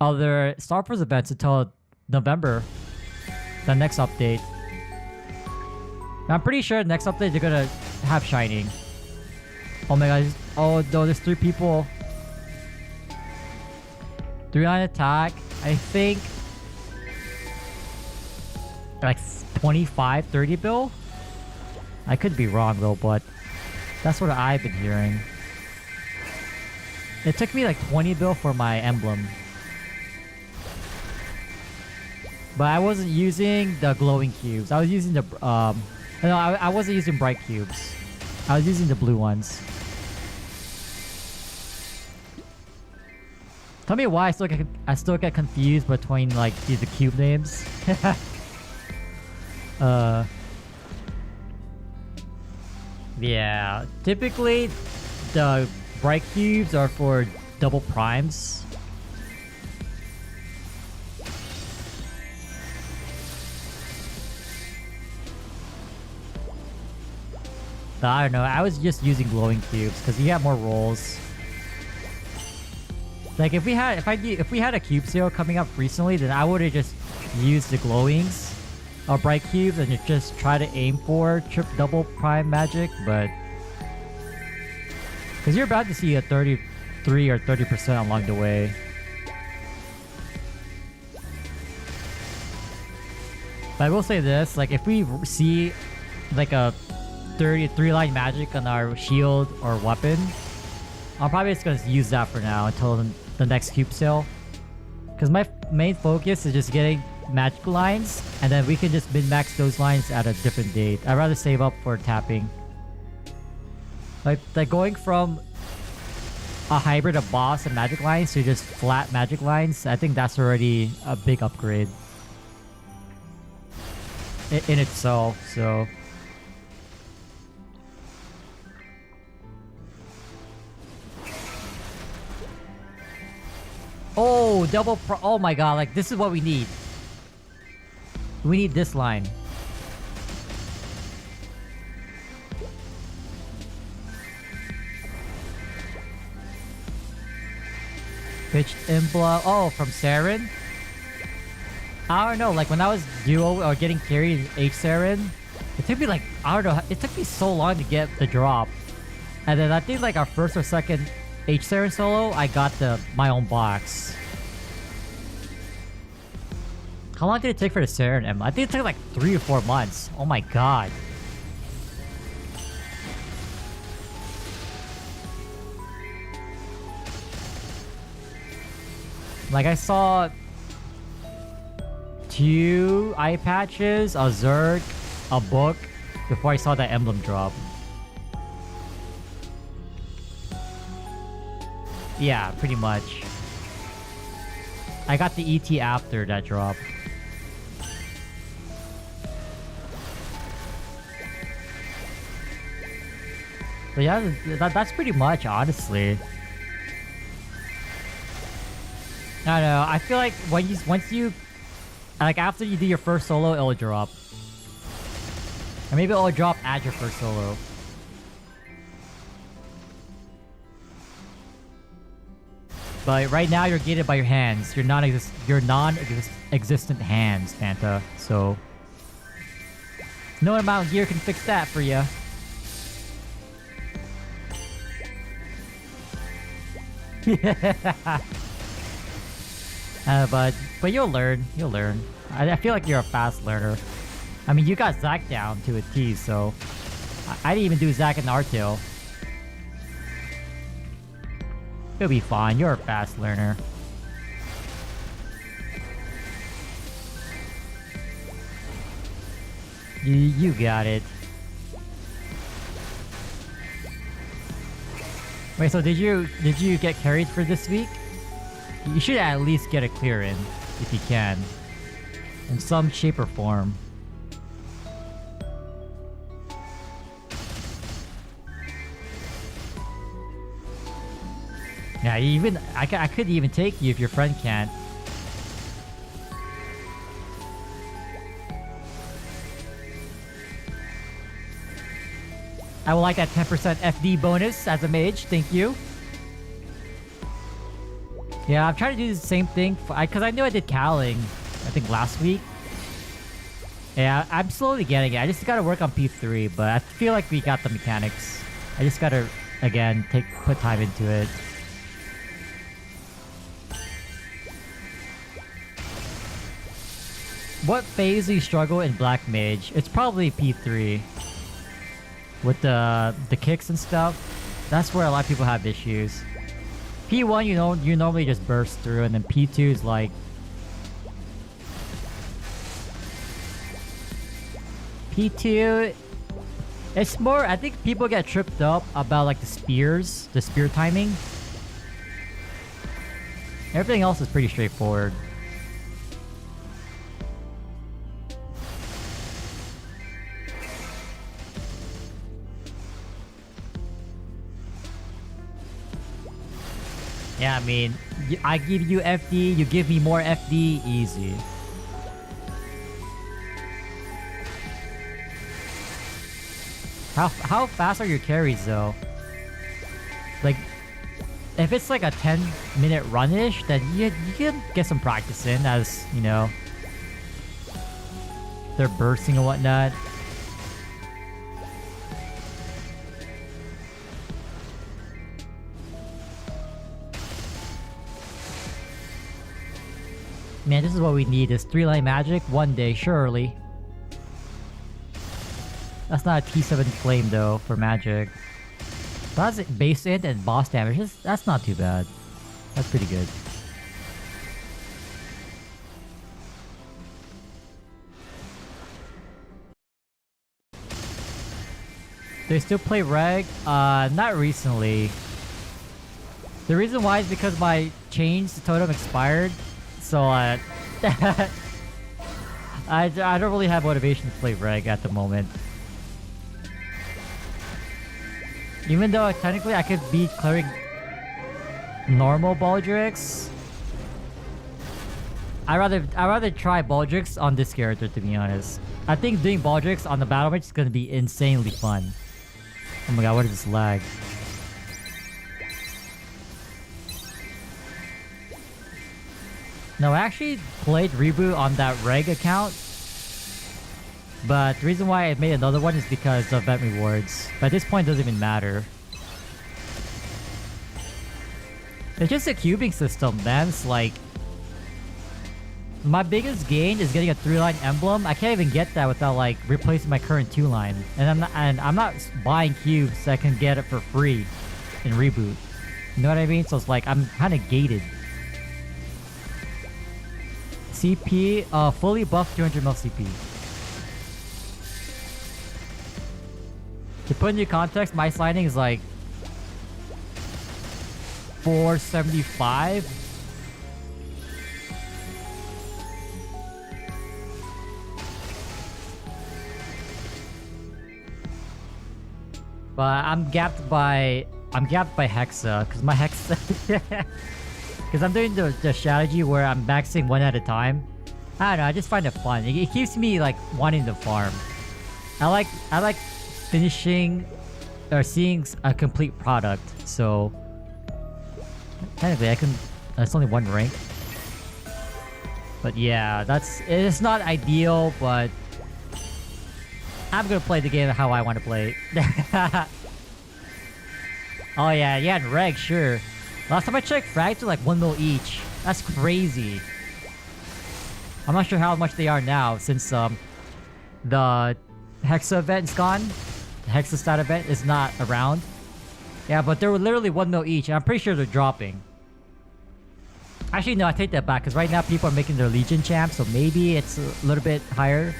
other Star Wars events until November, the next update. I'm pretty sure next update they're gonna have Shining. Oh my god. Oh no, there's 3 people. 3 on attack. I think like 25, 30 bill? I could be wrong though, but that's what I've been hearing. It took me like 20 bill for my emblem. But I wasn't using the glowing cubes. I was using the no, I wasn't using bright cubes. I was using the blue ones. Tell me why I still get confused between like the cube names. Yeah, typically the bright cubes are for double primes. But I don't know, I was just using glowing cubes because you have more rolls. Like if we had a cube sale coming up recently, then I would have just used the glowings or bright cubes and just try to aim for double prime magic, but because you're about to see a 33 or 30% along the way. But I will say this, like if we see like a 33 line magic on our shield or weapon, I'm probably just gonna use that for now until the next cube sale. Because my main focus is just getting magic lines, and then we can just min-max those lines at a different date. I'd rather save up for tapping. Like going from a hybrid of boss and magic lines to just flat magic lines, I think that's already a big upgrade in itself, so... Oh, oh my god, like this is what we need. We need this line. Pitched Imbla. Oh, from Saren? I don't know, like when I was duo or getting carried in H Saren, it took me like, I don't know, it took me so long to get the drop. And then I think like our first or second H Saren solo, I got my own box. How long did it take for the Saren Emblem? I think it took like 3 or 4 months. Oh my god. Like I saw 2 eye patches, a Zerg, a book before I saw that emblem drop. Yeah, pretty much. I got the ET after that drop. But yeah, that's pretty much, honestly. I don't know. I feel like once you like after you do your first solo, it'll drop, or maybe it'll drop at your first solo. But right now you're gated by your hands. Your non-existent hands, Fanta. So no amount of gear can fix that for you. But you'll learn. You'll learn. I feel like you're a fast learner. I mean, you got Zack down to a T, so I didn't even do Zack and Artail. You'll be fine. You're a fast learner. You got it. Wait, so did you get carried for this week? You should at least get a clear in, if you can. In some shape or form. Yeah, even I could even take you if your friend can't. I would like that 10% FD bonus as a mage, thank you. Yeah, I'm trying to do the same thing, because I knew I did Cowling, I think last week. Yeah, I'm slowly getting it. I just gotta work on P3, but I feel like we got the mechanics. I just gotta, again, put time into it. What phase do you struggle in Black Mage? It's probably P3. With the kicks and stuff. That's where a lot of people have issues. P1, you normally just burst through, and then P2 is like... P2... It's more... I think people get tripped up about like the spears. The spear timing. Everything else is pretty straightforward. Yeah, I mean, I give you FD, you give me more FD, easy. How fast are your carries though? Like, if it's like a 10-minute run-ish, then you can get some practice in as, you know, they're bursting and whatnot. Man, this is what we need, is 3-line magic one day, surely. That's not a T7 flame though, for magic. That's base int and boss damage. That's not too bad. That's pretty good. They still play reg? Not recently. The reason why is because my chains totem expired. So, I don't really have motivation to play reg at the moment. Even though technically I could be clearing normal Baldrix. I'd rather try Baldrix on this character, to be honest. I think doing Baldrix on the battle mage is gonna be insanely fun. Oh my god, what is this lag? No, I actually played Reboot on that reg account. But the reason why I made another one is because of event rewards. But at this point, it doesn't even matter. It's just a cubing system, man. It's like... My biggest gain is getting a 3-line emblem. I can't even get that without like replacing my current 2-line. And I'm not buying cubes so I can get it for free in Reboot. You know what I mean? So it's like, I'm kind of gated. CP, fully buffed 200 mil CP. To put into context, my signing is like 475. But I'm gapped by Hexa because my Hexa because I'm doing the strategy where I'm maxing one at a time. I don't know, I just find it fun. It keeps me like wanting to farm. I like finishing or seeing a complete product. So technically I can, that's only one rank. But yeah, it's not ideal, but I'm gonna play the game how I want to play it. Oh yeah, and reg, sure. Last time I checked, frags were like 1 mil each. That's crazy. I'm not sure how much they are now since the Hexa event is gone. The Hexa stat event is not around. Yeah, but they were literally 1 mil each, and I'm pretty sure they're dropping. Actually, no, I take that back, because right now people are making their Legion champs, so maybe it's a little bit higher.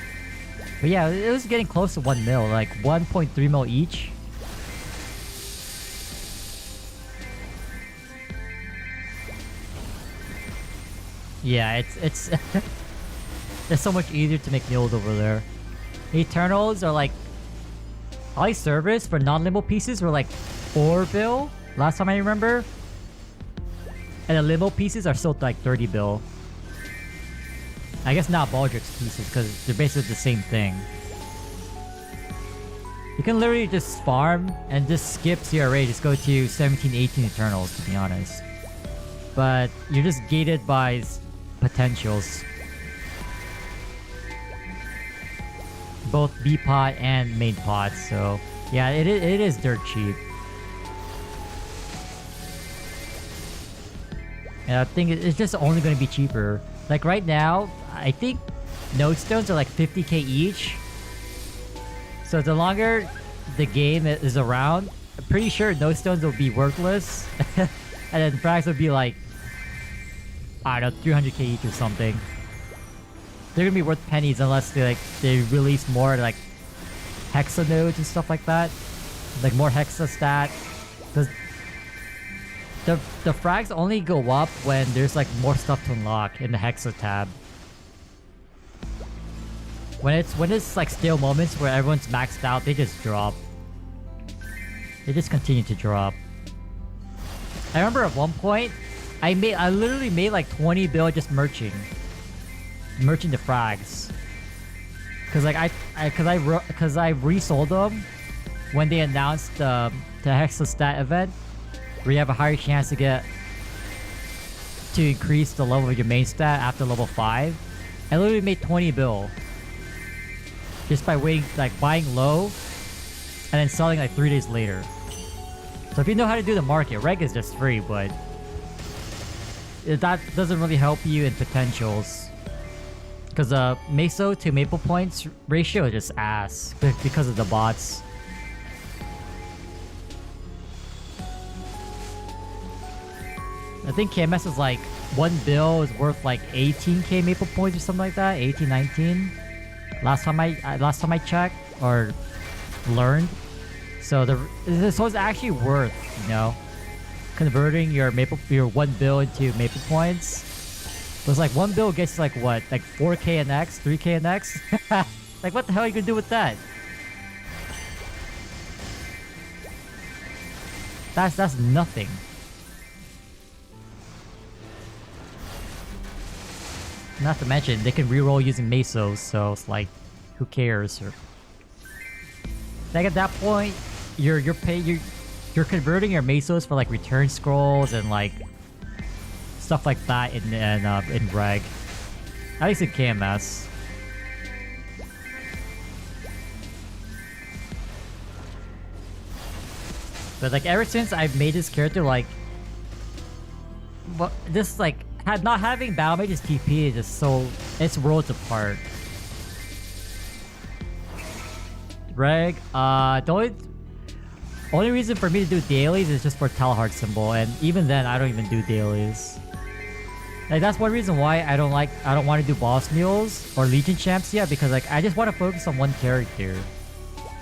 But yeah, it was getting close to 1 mil, like 1.3 mil each. Yeah, it's it's so much easier to make mules over there. Eternals are like, all these servers for non-limbo pieces were like 4 bill last time I remember. And the limbo pieces are still like 30 bill. I guess not Baldrick's pieces because they're basically the same thing. You can literally just farm and just skip CRA, just go to 17, 18 Eternals to be honest. But you're just gated by potentials. Both B pot and main pot, so yeah, it is dirt cheap. And I think it's just only going to be cheaper. Like right now, I think node stones are like 50k each. So the longer the game is around, I'm pretty sure node stones will be worthless. And then frags will be like, I don't know, 300k each or something. They're gonna be worth pennies unless they release more like Hexa nodes and stuff like that. Like more Hexa stat. Because the frags only go up when there's like more stuff to unlock in the Hexa tab. When it's like still moments where everyone's maxed out, they just drop. They just continue to drop. I remember at one point, I literally made like 20 bill just merching the frags. Cause I resold them when they announced the Hexa stat event, where you have a higher chance to increase the level of your main stat after level 5. I literally made 20 bill just by waiting, like buying low and then selling like 3 days later. So if you know how to do the market, reg is just free, but that doesn't really help you in potentials. Because Meso to Maple points ratio is just ass because of the bots. I think KMS is like 1 bill is worth like 18k Maple points or something like that, 18, 19. Last time I checked or learned. So it's actually worth, you know, converting your 1 bill into Maple points. It was like 1 bill gets like what, like 4k an X, 3k an X. Like what the hell are you gonna do with that? That's nothing. Not to mention, they can reroll using Mesos, so it's like, who cares? Or like at that point, you're converting your Mesos for like return scrolls and like stuff like that in reg. At least in KMS. But like ever since I've made this character, like, this like not having Battle Mage's TP is just so, it's worlds apart. Reg, the only reason for me to do dailies is just for Telehard symbol, and even then I don't even do dailies. Like that's one reason why I don't want to do boss mules or Legion champs yet, because like I just want to focus on one character.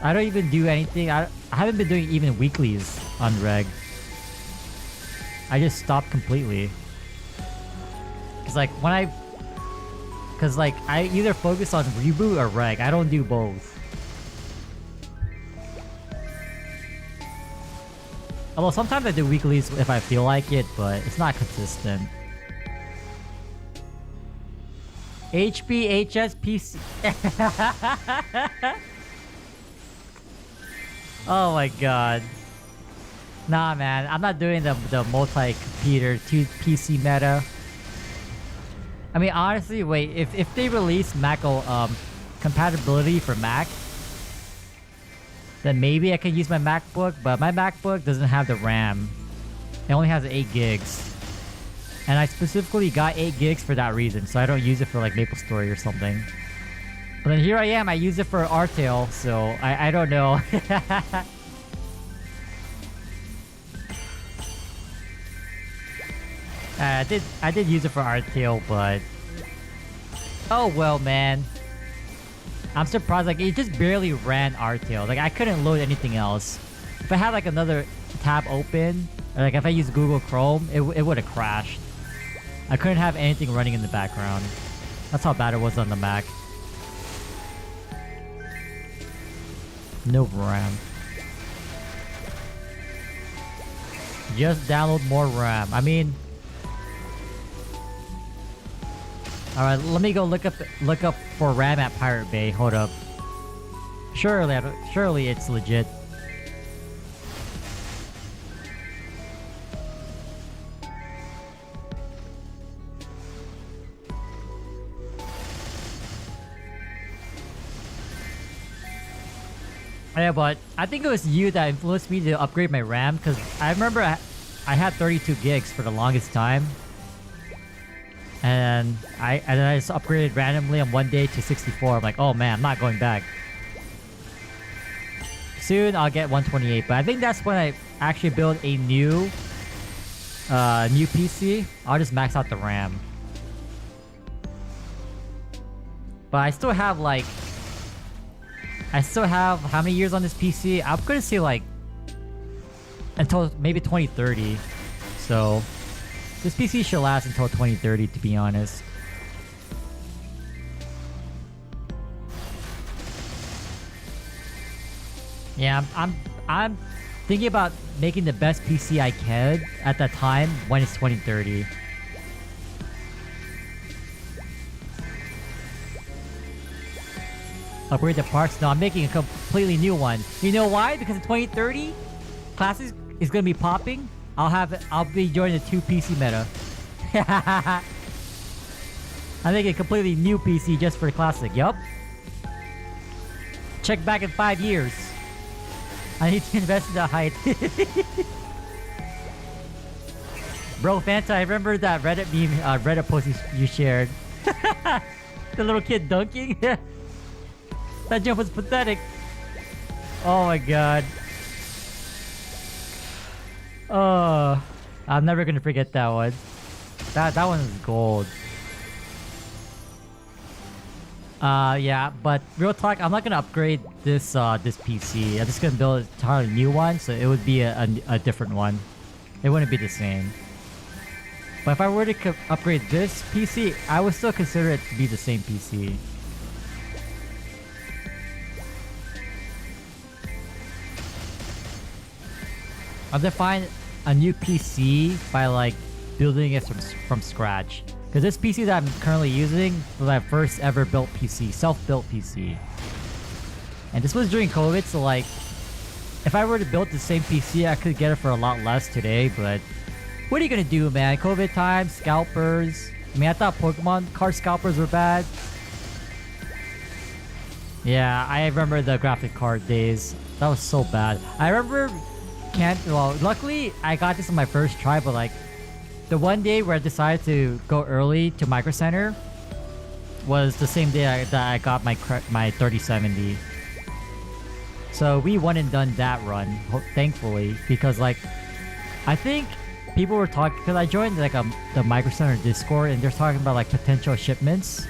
I don't even do anything. I haven't been doing even weeklies on reg. I just stopped completely. Cause like I either focus on reboot or reg. I don't do both. Although sometimes I do weeklies if I feel like it, but it's not consistent. HP, HS, PC. Oh my god. Nah, man. I'm not doing the multi-computer to PC meta. I mean, honestly, wait. If they release Mac compatibility for Mac, then maybe I could use my MacBook. But my MacBook doesn't have the RAM. It only has 8 gigs. And I specifically got 8 gigs for that reason, so I don't use it for like MapleStory or something. But then here I am, I use it for Artail, so I don't know. I did use it for Artail, but oh well, man. I'm surprised, like it just barely ran Artail. Like I couldn't load anything else. If I had like another tab open, or like if I used Google Chrome, it would have crashed. I couldn't have anything running in the background. That's how bad it was on the Mac. No RAM. Just download more RAM. I mean, all right. Let me go look up for RAM at Pirate Bay. Hold up. Surely it's legit. Yeah, but I think it was you that influenced me to upgrade my RAM, because I remember I had 32 gigs for the longest time. And then I just upgraded randomly on one day to 64. I'm like, oh man, I'm not going back. Soon I'll get 128, but I think that's when I actually build a new PC. I'll just max out the RAM. But I still have like... how many years on this PC? I'm gonna say like until maybe 2030. So this PC should last until 2030, to be honest. Yeah, I'm thinking about making the best PC I can at that time when it's 2030. Upgrade the parts? No, I'm making a completely new one. You know why? Because in 2030, Classic is gonna be popping. I'll be joining the 2 PC meta. I'm making a completely new PC just for Classic. Yup. Check back in 5 years. I need to invest in the height. Bro, Fanta, I remember that Reddit meme, Reddit post you shared. The little kid dunking. That jump was pathetic. Oh my god. Oh, I'm never gonna forget that one. That one is gold. Yeah, but real talk, I'm not gonna upgrade this this PC. I'm just gonna build an entirely new one, so it would be a different one. It wouldn't be the same. But if I were to upgrade this PC, I would still consider it to be the same PC. I'll define a new PC by like building it from scratch. Because this PC that I'm currently using was my first ever built PC, self-built PC. And this was during COVID, so like, if I were to build the same PC, I could get it for a lot less today, but what are you gonna do, man? COVID times, scalpers. I mean, I thought Pokemon card scalpers were bad. Yeah, I remember the graphic card days. That was so bad. I remember well, luckily I got this on my first try, but like the one day where I decided to go early to Micro Center was the same day that I got my 3070. So we went and done that run, thankfully, because like I think people were talking, because I joined like the Micro Center Discord, and they're talking about like potential shipments.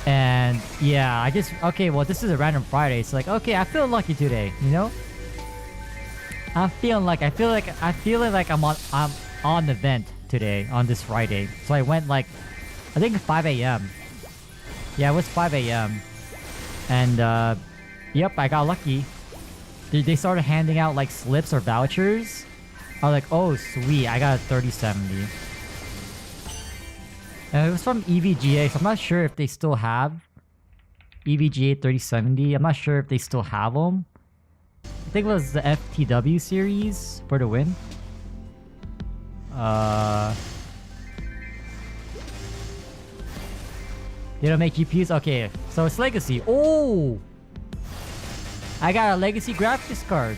And yeah, okay, well, this is a random Friday, so like, okay, I feel lucky today, you know? I feel like I'm on the vent today on this Friday. So I went like, I think 5 a.m. Yeah, it was 5 a.m. And yep, I got lucky. they started handing out like slips or vouchers. I was like, oh sweet, I got a 3070. And it was from EVGA, so I'm not sure if they still have EVGA 3070. I'm not sure if they still have them. I think it was the FTW series for the win. They don't make GPUs? Okay, so it's Legacy. Oh! I got a Legacy graphics card.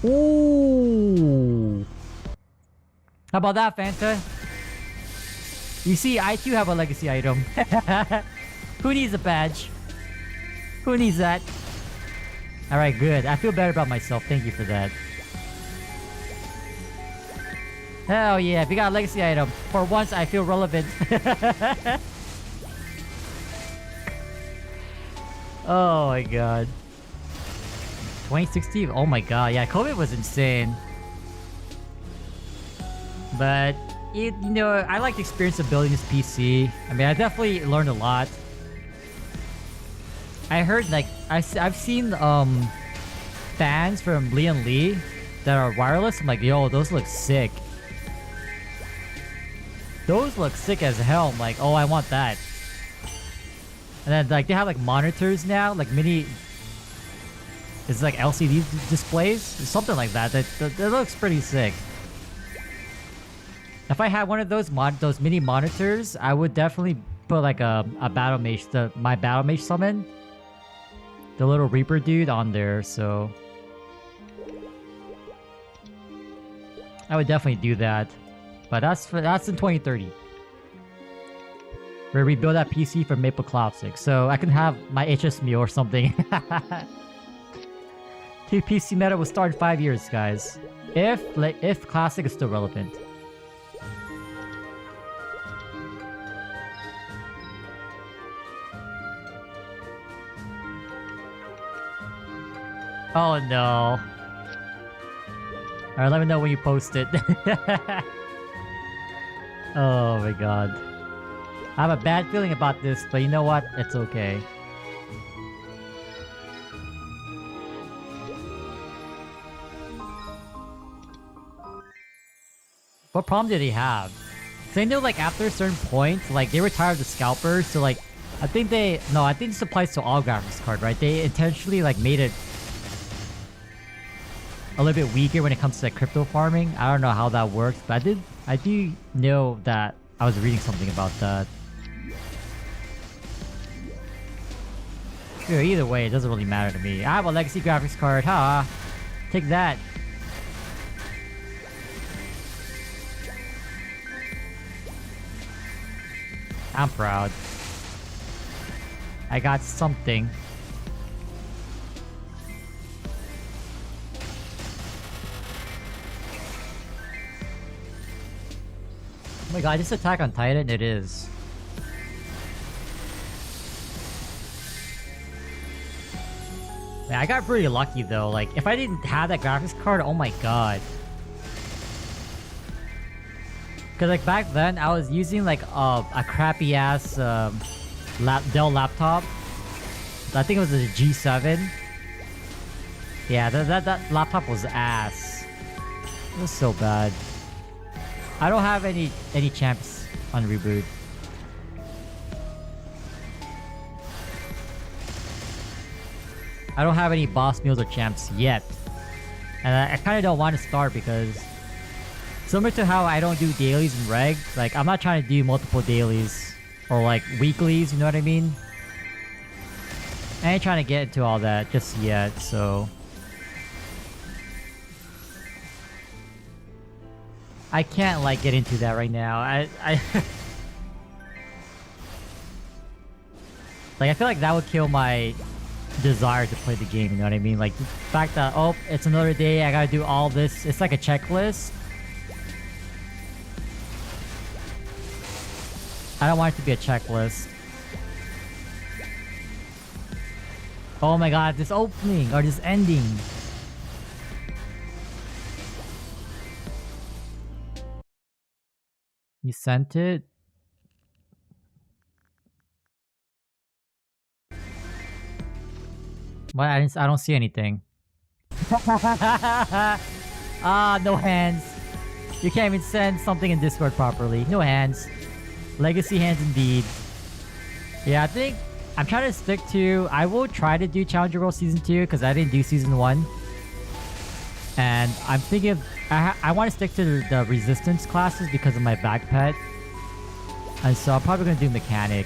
Ooh! How about that, Fanta? You see, I too have a Legacy item. Who needs a badge? Who needs that? Alright, good. I feel better about myself. Thank you for that. Hell yeah, if you got a Legacy item. For once, I feel relevant. Oh my god. 2016? Oh my god. Yeah, COVID was insane. But, you know, I like the experience of building this PC. I mean, I definitely learned a lot. I heard, like, I've seen, fans from Leon Lee that are wireless. I'm like, yo, those look sick. Those look sick as hell. I'm like, oh, I want that. And then, like, they have, like, monitors now, like, mini... It's like LCD displays? Something like that. That looks pretty sick. If I had one of those mini monitors, I would definitely put, like, a Battle Mage, my Battle Mage summon. The little Reaper dude on there, so... I would definitely do that. But that's in 2030. Where we build that PC for Maple Classic, so I can have my HS meal or something. PC meta will start in 5 years, guys. If Classic is still relevant. Oh no. Alright, let me know when you post it. Oh my god. I have a bad feeling about this, but you know what? It's okay. What problem did he have? Cause I know, like, after a certain point, like, they were tired of the scalpers, so, like, I think this applies to all graphics card, right? They intentionally, like, made it a little bit weaker when it comes to, like, crypto farming. I don't know how that works, but I do know that I was reading something about that. Sure, either way, it doesn't really matter to me. I have a Legacy graphics card, huh? Take that. I'm proud. I got something. Oh my god, this Attack on Titan? It is. Man, I got pretty lucky though. Like, if I didn't have that graphics card, oh my god. Cause like back then, I was using like a crappy ass Dell laptop. I think it was a G7. Yeah, that laptop was ass. It was so bad. I don't have any champs on reboot. I don't have any boss meals or champs yet. And I kind of don't want to start because similar to how I don't do dailies in reg, like I'm not trying to do multiple dailies or like weeklies, you know what I mean? I ain't trying to get into all that just yet, so I can't like get into that right now. I like I feel like that would kill my desire to play the game, you know what I mean? Like the fact that, oh, it's another day, I gotta do all this. It's like a checklist. I don't want it to be a checklist. Oh my god, this opening or this ending. You sent it? What? I don't see anything. Ah, no hands. You can't even send something in Discord properly. No hands. Legacy hands indeed. Yeah, I think I'm trying to stick to... I will try to do Challenger World Season 2 because I didn't do Season 1. And I'm thinking of... I want to stick to the Resistance classes because of my back pet. And so I'm probably going to do Mechanic.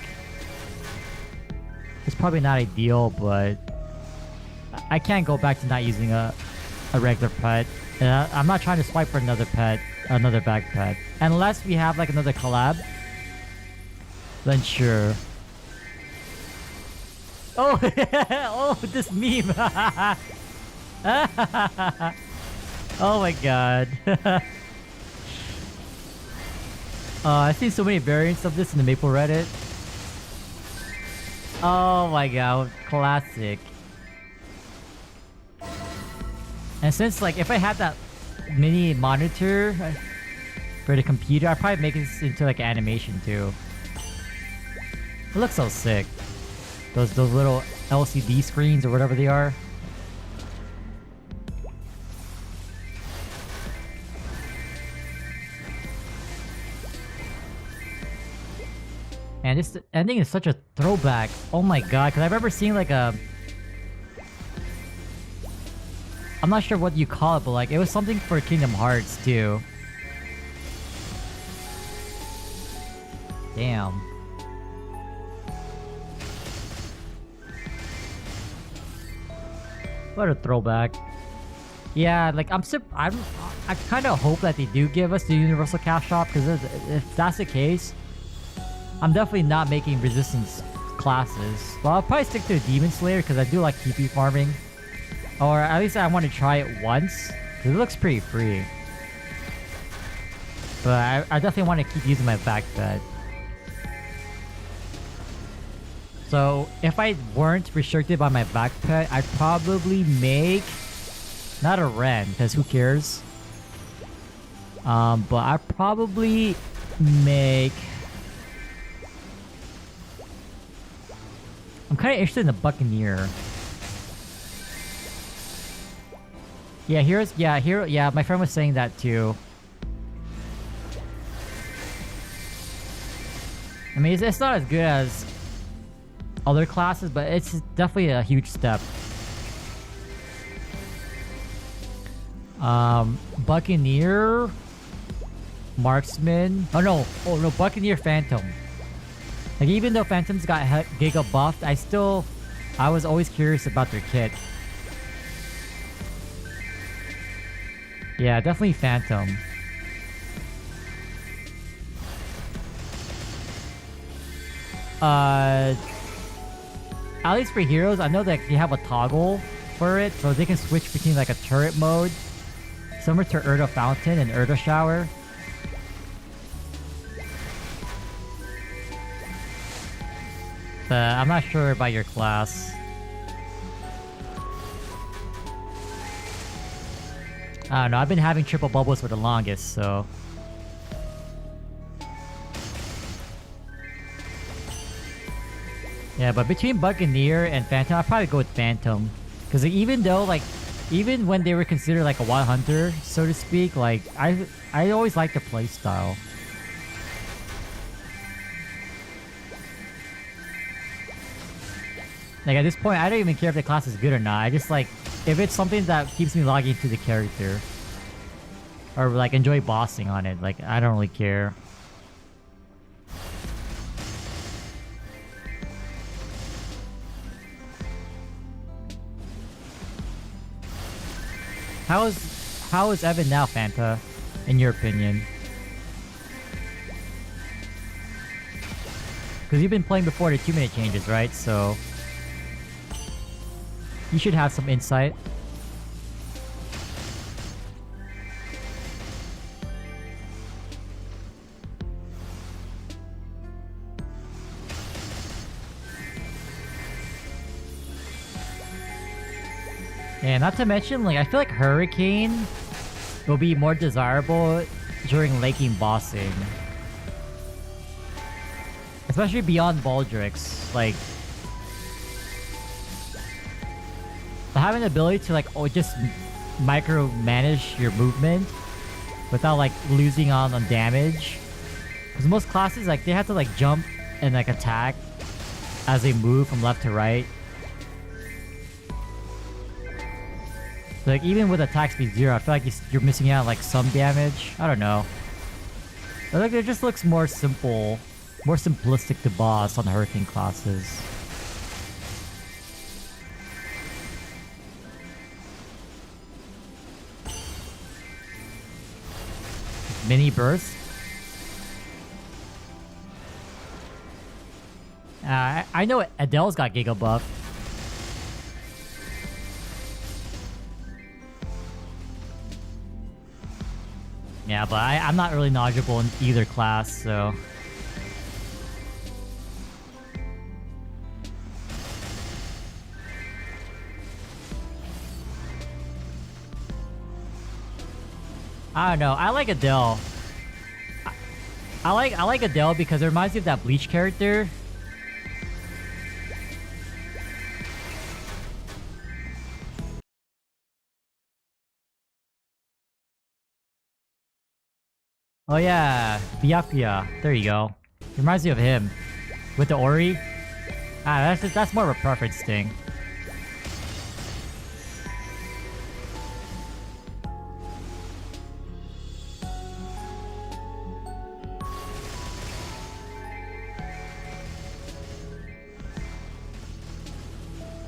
It's probably not ideal, but... I can't go back to not using a regular pet. I'm not trying to swipe for another pet, another back pet. Unless we have like another collab, then sure. Oh, oh, this meme. Oh my god. I've seen so many variants of this in the Maple Reddit. Oh my god, classic. And since, like, if I had that mini monitor for the computer, I'd probably make this into, like, animation, too. It looks so sick. Those little LCD screens or whatever they are. And this ending is such a throwback. Oh my god, because I remember seeing, like, a... I'm not sure what you call it, but like it was something for Kingdom Hearts too. Damn. What a throwback. Yeah, like I kind of hope that they do give us the Universal Cash Shop, because if that's the case, I'm definitely not making Resistance classes. Well, I'll probably stick to Demon Slayer because I do like TP farming. Or at least I want to try it once. It looks pretty free. But I definitely want to keep using my back pet. So if I weren't restricted by my back pet, I'd probably make... Not a Ren, because who cares? But I'd probably make... I'm kind of interested in the Buccaneer. Yeah, my friend was saying that too. I mean, it's not as good as other classes, but it's definitely a huge step. Buccaneer, Marksman. Oh no, Buccaneer Phantom. Like even though Phantoms got Giga buffed, I was always curious about their kit. Yeah, definitely Phantom. At least for heroes, I know that they have a toggle for it, so they can switch between like a turret mode, similar to Erdo Fountain and Erdo Shower. But I'm not sure about your class. I don't know, I've been having triple bubbles for the longest, so... Yeah, but between Buccaneer and Phantom, I'd probably go with Phantom. Because even though, like, even when they were considered like a wild hunter, so to speak, like, I always liked the playstyle. Like, at this point, I don't even care if the class is good or not. I just, like, if it's something that keeps me logging into the character. Or, like, enjoy bossing on it. Like, I don't really care. How is Evan now, Fanta? In your opinion? Because you've been playing before the 2-minute changes, right? So... you should have some insight. And not to mention, like, I feel like Hurricane will be more desirable during laking bossing. Especially beyond Baldrix. Like... having the ability to like just micromanage your movement without like losing on damage. Because most classes like they have to like jump and like attack as they move from left to right. So, like even with attack speed 0, I feel like you're missing out like some damage. I don't know. But, like it just looks more simple, more simplistic to boss on the Hurricane classes. Mini burst. I know Adele's got Giga Buff. Yeah, but I'm not really knowledgeable in either class, so... I don't know. I like Adele. I like Adele because it reminds me of that Bleach character. Oh yeah, Biafia. There you go. Reminds me of him with the Ori. That's more of a preference thing.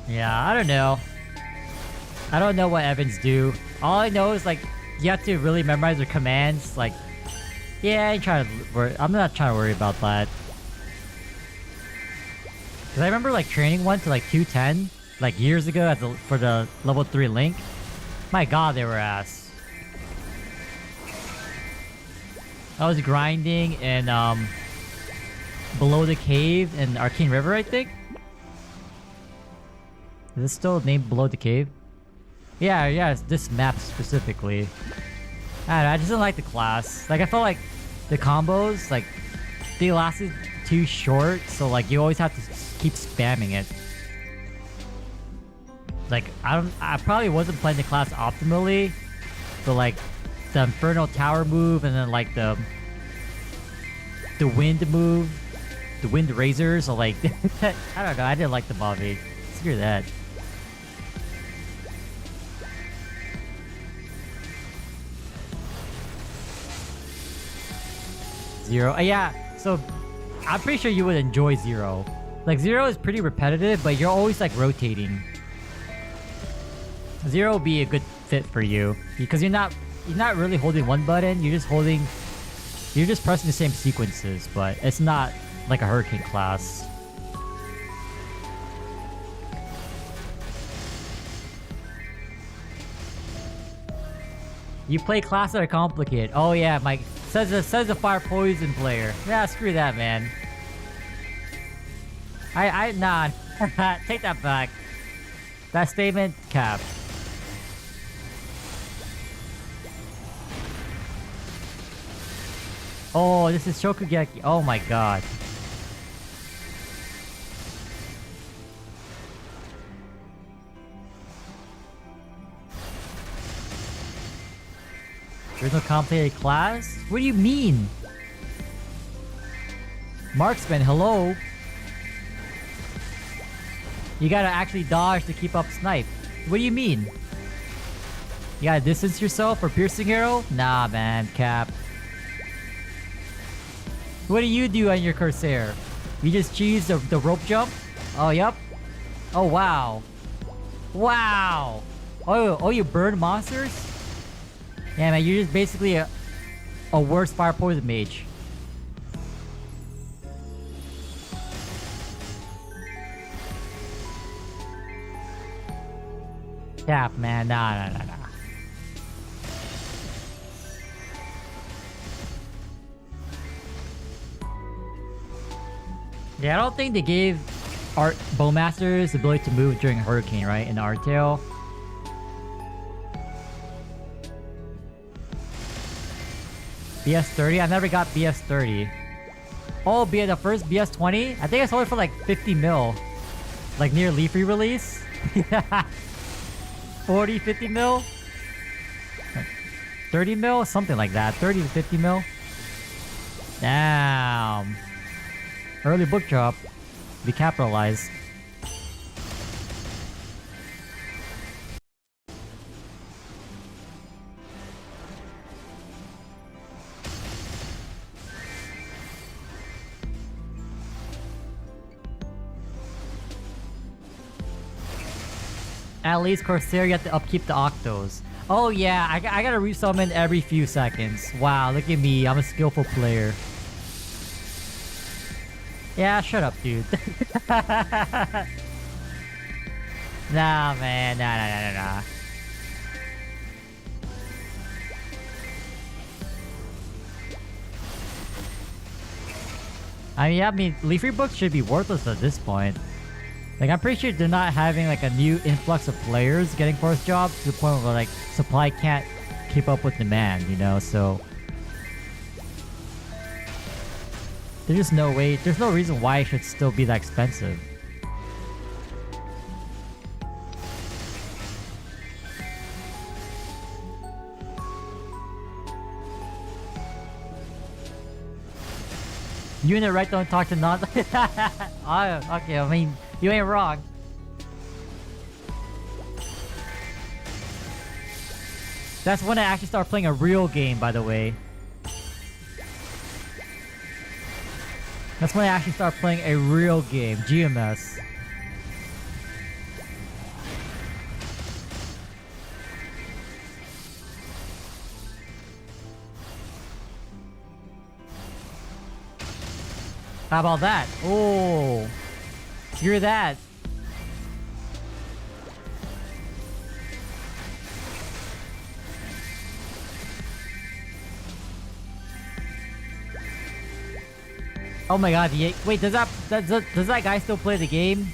Yeah, I don't know. I don't know what Evans do. All I know is like you have to really memorize their commands. Like, yeah, I'm not trying to worry about that. Cause I remember like training one to like 210 like years ago for the level 3 Link. My God, they were ass. I was grinding in Below the Cave and Arcane River, I think. Is this still named Below the Cave? Yeah, it's this map specifically. I don't know, I just didn't like the class. Like, I felt like the combos, like, they lasted too short, so like, you always have to keep spamming it. Like, I probably wasn't playing the class optimally, but like, the Infernal Tower move, and then like, the wind move, the wind razors, so like, I don't know, I didn't like the Mavi. Screw that. Zero. Yeah, so I'm pretty sure you would enjoy Zero. Like, Zero is pretty repetitive, but you're always like rotating. Zero will be a good fit for you because you're not really holding one button. You're just pressing the same sequences, but it's not like a Hurricane class. You play classes that are complicated. Oh yeah, Mike. Says the fire poison player. Yeah, screw that, man. Nah. Take that back. That statement, cap. Oh, this is Shokugeki. Oh my God. There's no complicated class? What do you mean? Marksman, hello? You gotta actually dodge to keep up snipe. What do you mean? You gotta distance yourself for piercing arrow? Nah, man, cap. What do you do on your Corsair? You just cheese the rope jump? Oh, yup. Oh, wow. Wow. Oh, you burn monsters? Yeah, man, you're just basically a worse fire poison mage. Cap, man. Nah. Yeah, I don't think they gave Bowmasters the ability to move during Hurricane, right? In the Art Tale. BS30? I never got BS30. Oh, the first BS20? I think I sold it for like 50 mil. Like near Leaf re-release. 40, 50 mil? 30 mil? Something like that. 30 to 50 mil? Damn. Early book drop. We capitalized. At least Corsair, you have to upkeep the Octos. Oh yeah, I gotta resummon every few seconds. Wow, look at me. I'm a skillful player. Yeah, shut up, dude. Nah, man. Nah. I mean, Leafy Books should be worthless at this point. Like, I'm pretty sure they're not having like a new influx of players getting force jobs to the point where like supply can't keep up with demand, you know, so there's just no way, there's no reason why it should still be that expensive. Unit right, don't talk to non. Oh, okay, I mean, you ain't wrong. That's when I actually start playing a real game, by the way. That's when I actually start playing a real game, GMS. How about that? Oh, screw that. Oh my god, wait, does that guy still play the game?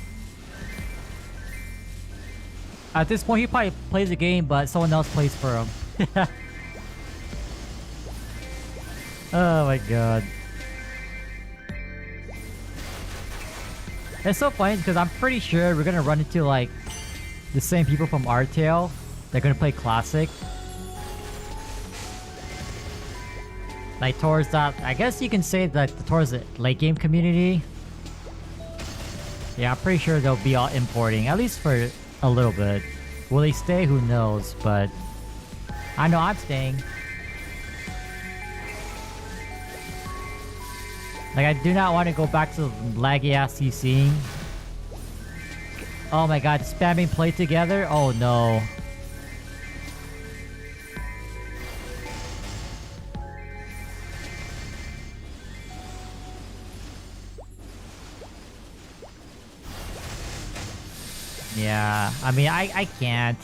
At this point, he probably plays the game, but someone else plays for him. Oh my god. It's so funny because I'm pretty sure we're gonna run into like the same people from R-Tail. They're gonna play Classic. Like towards that, I guess you can say that towards the late game community. Yeah, I'm pretty sure they'll be all importing, at least for a little bit. Will they stay? Who knows, but I know I'm staying. Like, I do not want to go back to laggy ass CCing. Oh my god, spamming play together? Oh no. Yeah, I mean, I can't.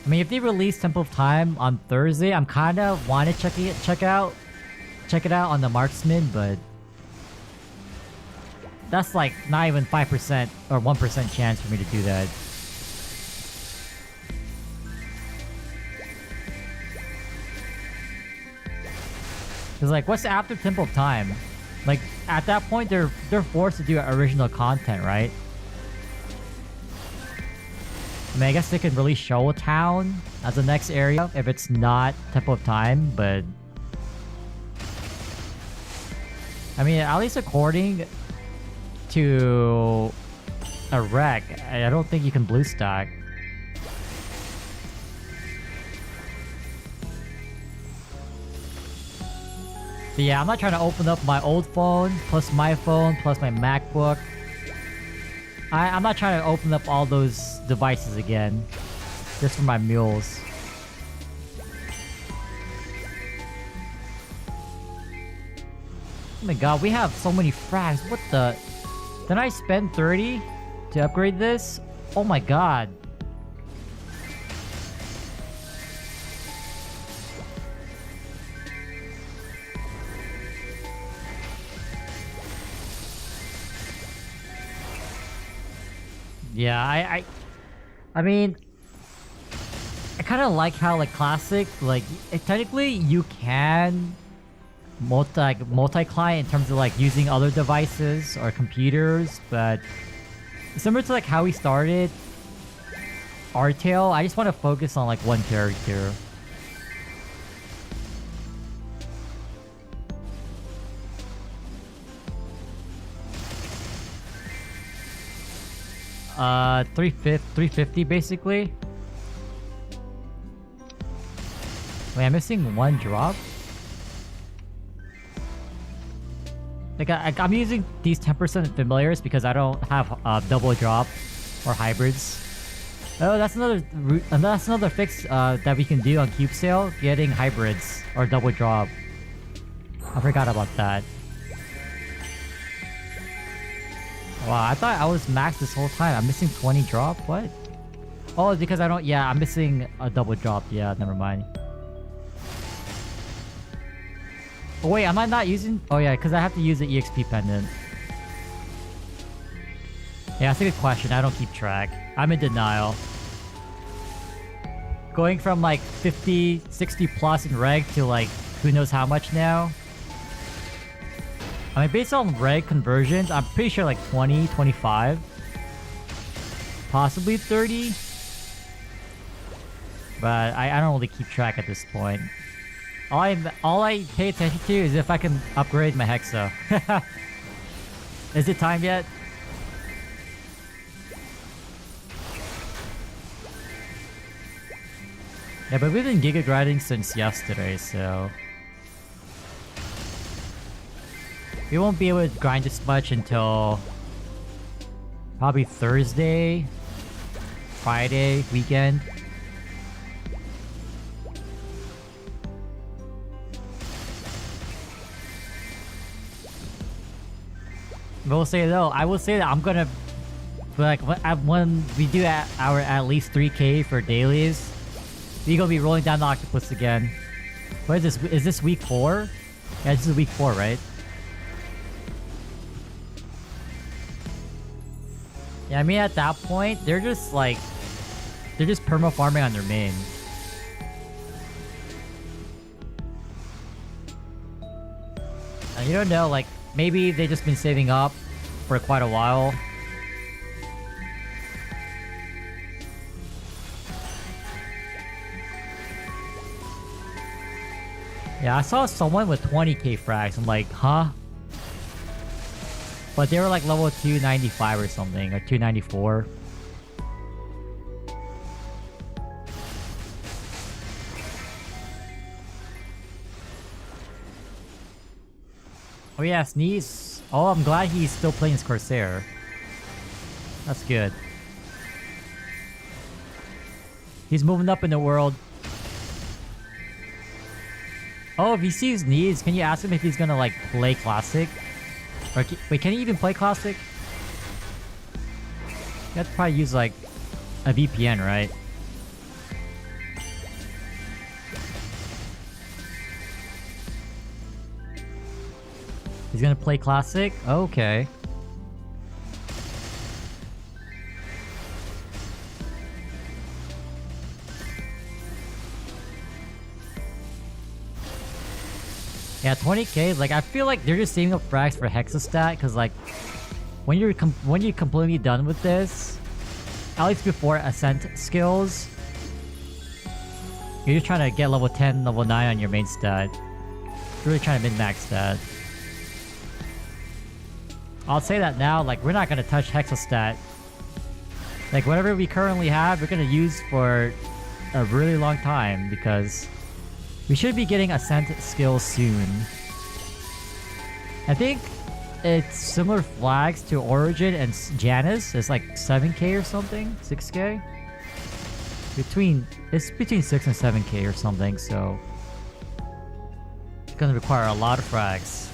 I mean, if they release Temple of Time on Thursday, I'm kind of want to check it out on the Marksman, but that's like not even 5% or 1% chance for me to do that. Cause like, what's after Temple of Time? Like, at that point, they're forced to do original content, right? I mean, I guess they could release Show Town as the next area if it's not Temple of Time, but I mean, at least according to a rec, I don't think you can blue stack. But yeah, I'm not trying to open up my old phone, plus my phone, plus my MacBook. I'm not trying to open up all those devices again, just for my mules. Oh my god, we have so many frags. What the? Did I spend 30 to upgrade this? Oh my god. Yeah, I mean, I kind of like how like Classic, like technically you can multi-client in terms of like using other devices or computers, but similar to like how we started. R-Tail. I just want to focus on like one character. Uh, 350 basically. Wait, I'm missing one drop? Like, I'm using these 10% familiars because I don't have double drop or hybrids. Oh, that's another fix that we can do on Cube Sale, getting hybrids or double drop. I forgot about that. Wow, I thought I was maxed this whole time. I'm missing 20 drop? What? Oh, it's because I don't... Yeah, I'm missing a double drop. Yeah, never mind. Oh wait, am I not using... Oh yeah, because I have to use the EXP pendant. Yeah, that's a good question. I don't keep track. I'm in denial. Going from like 50, 60 plus in reg to like who knows how much now. I mean, based on reg conversions, I'm pretty sure like 20, 25. Possibly 30. But I don't really keep track at this point. All I pay attention to is if I can upgrade my Hexa. Is it time yet? Yeah, but we've been Giga grinding since yesterday, so... We won't be able to grind this much until... probably Thursday, Friday, weekend. I will say though, I will say that I'm gonna... Like, when we do our at least 3k for dailies, we're gonna be rolling down the octopus again. What is this? Is this week 4? Yeah, this is week 4, right? Yeah, I mean at that point, they're just like... They're just perma-farming on their main. And you don't know, like, maybe they've just been saving up for quite a while. Yeah, I saw someone with 20k frags. I'm like, huh? But they were like level 295 or something, or 294. Oh yeah, Sneeze. Oh, I'm glad he's still playing his Corsair. That's good. He's moving up in the world. Oh, if he sees Needs, can you ask him if he's gonna like play Classic? Or wait, can he even play Classic? You have to probably use like a VPN, right? He's gonna play Classic? Okay. Yeah, 20k, like I feel like they're just saving up frags for Hexastat, because like when you're completely done with this, at least before Ascent skills, you're just trying to get level 10, level 9 on your main stat. You're really trying to min-max that. I'll say that now, like we're not gonna touch Hexastat. Like whatever we currently have, we're gonna use for a really long time, because we should be getting Ascent skills soon. I think it's similar flags to Origin and Janus. It's like 7k or something? 6k? It's between 6 and 7k or something, so... It's gonna require a lot of frags.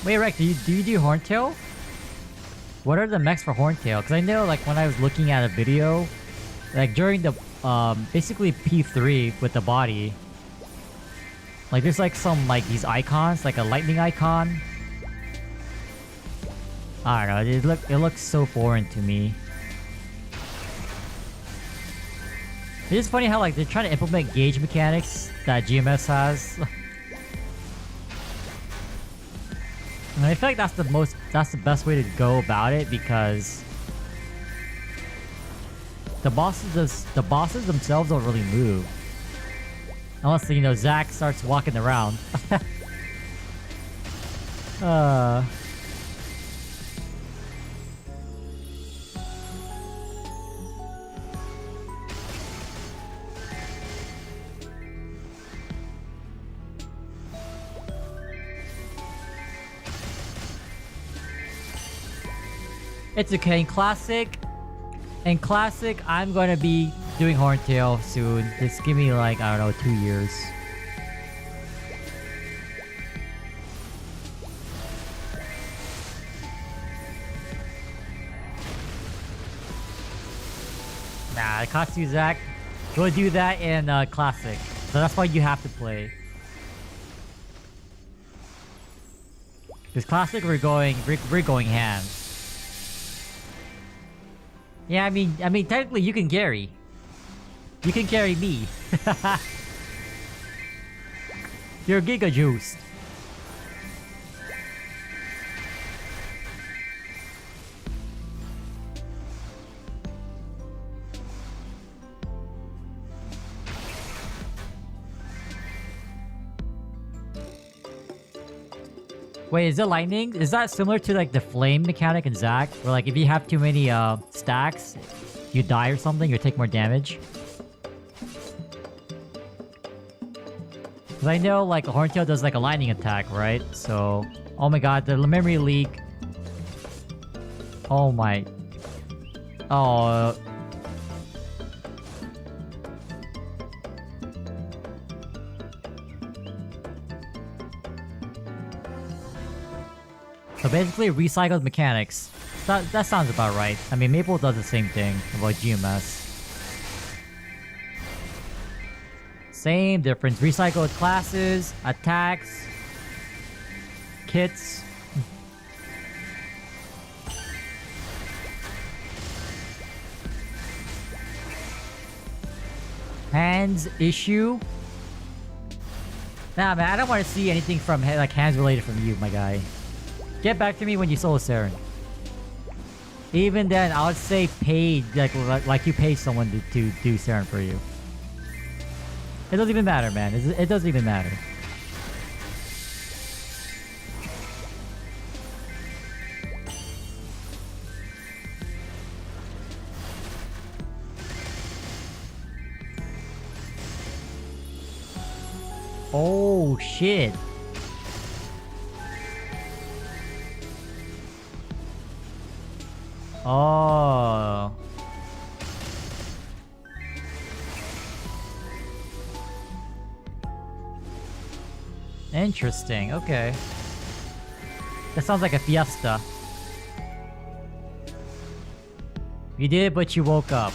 Wait, Rek, do you do Horntail? What are the mechs for Horntail? Because I know, like, when I was looking at a video, like, during the, basically P3 with the body, like, there's, like, some, like, these icons, like a lightning icon. I don't know, it looks so foreign to me. It's just funny how, like, they're trying to implement gauge mechanics that GMS has. And I feel like that's the best way to go about it, because the bosses themselves don't really move. Unless, you know, Zack starts walking around. It's okay. In Classic, I'm gonna be doing Horntail soon. Just give me like, I don't know, 2 years. Nah, it costs you, Zack. Go do that in Classic. So that's why you have to play. Because Classic, we're going ham. Yeah, I mean, technically you can carry. You can carry me. You're Giga Juiced. Wait, is it lightning? Is that similar to like the flame mechanic in Zack? Where like if you have too many stacks, you die or something, you take more damage? Because I know like a Horntail does like a lightning attack, right? So, oh my god, the memory leak. Oh my. Oh. So basically recycled mechanics. That sounds about right. I mean, Maple does the same thing about GMS. Same difference. Recycled classes, attacks, kits. Hands issue. Nah, man, I don't want to see anything from like hands related from you, my guy. Get back to me when you solo Saren. Even then, I would say paid, like you pay someone to do Saren for you. It doesn't even matter, man. It doesn't even matter. Oh, shit. Oh. Interesting, okay. That sounds like a fiesta. You did it, but you woke up.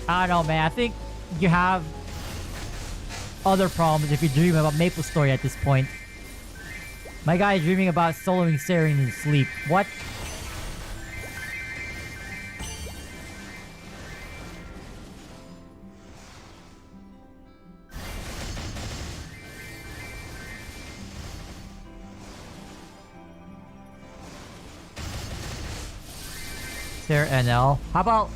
I don't know, man. I think you have other problems if you dream about MapleStory at this point. My guy is dreaming about soloing Saren in sleep. What? Saren NL. How about...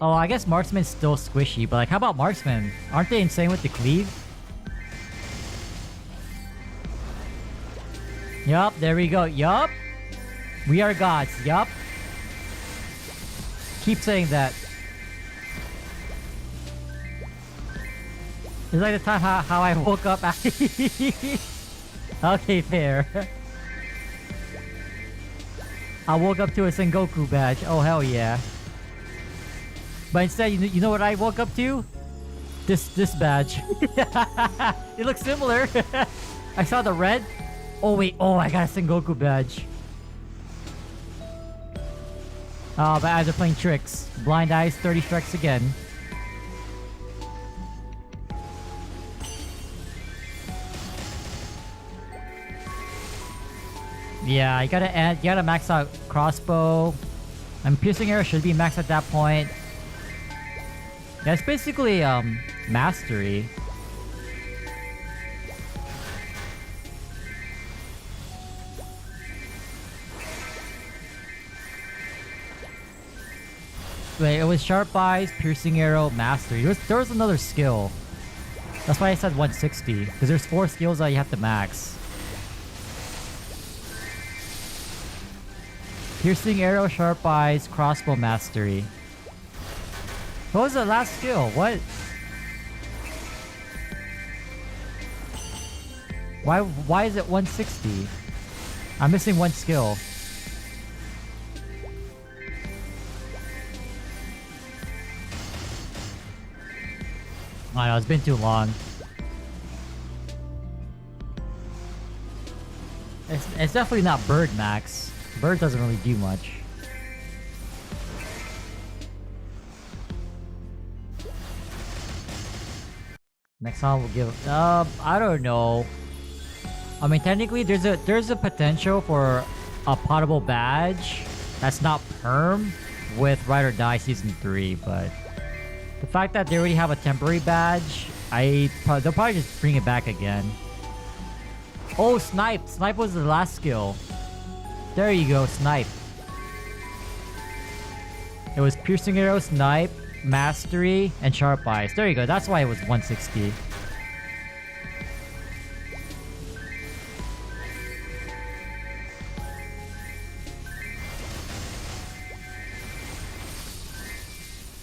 Oh, I guess Marksman's still squishy, but like, how about Marksman? Aren't they insane with the cleave? Yup, there we go. Yup. We are gods. Yup. Keep saying that. It's like the time how I woke up. Okay, fair. I woke up to a Sengoku badge. Oh, hell yeah. But instead, you know what I woke up to? This badge. It looks similar. I saw the red. Oh wait, oh I got a Sengoku badge. Oh, but I was playing tricks. Blind Eyes, 30 strikes again. Yeah, you gotta max out crossbow. And piercing arrow should be maxed at that point. Yeah, it's basically mastery. Wait, it was Sharp Eyes, Piercing Arrow, Mastery. There was another skill. That's why I said 160. Because there's 4 skills that you have to max. Piercing Arrow, Sharp Eyes, Crossbow, Mastery. What was the last skill? What? Why is it 160? I'm missing one skill. I know, it's been too long. It's definitely not Bird Max. Bird doesn't really do much. Next time we'll give I don't know. I mean, technically there's a potential for a potable badge that's not perm with Ride or Die Season 3, but the fact that they already have a temporary badge, they'll probably just bring it back again. Oh, Snipe! Snipe was the last skill. There you go, Snipe. It was Piercing Arrow, Snipe, Mastery, and Sharp Eyes. There you go, that's why it was 160.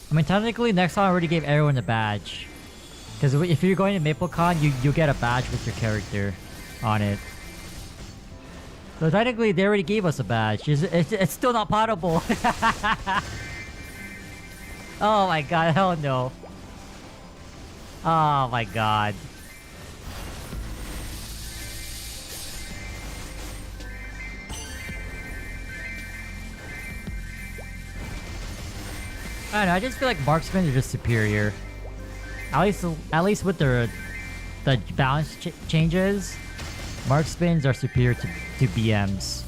I mean, technically, next time I already gave everyone a badge. Because if you're going to MapleCon, you get a badge with your character on it. So technically, they already gave us a badge. It's still not potable. Oh my god, hell no. Oh my god. I don't know, I just feel like marksmen are just superior. At least with the balance changes, marksmen are superior to BMs.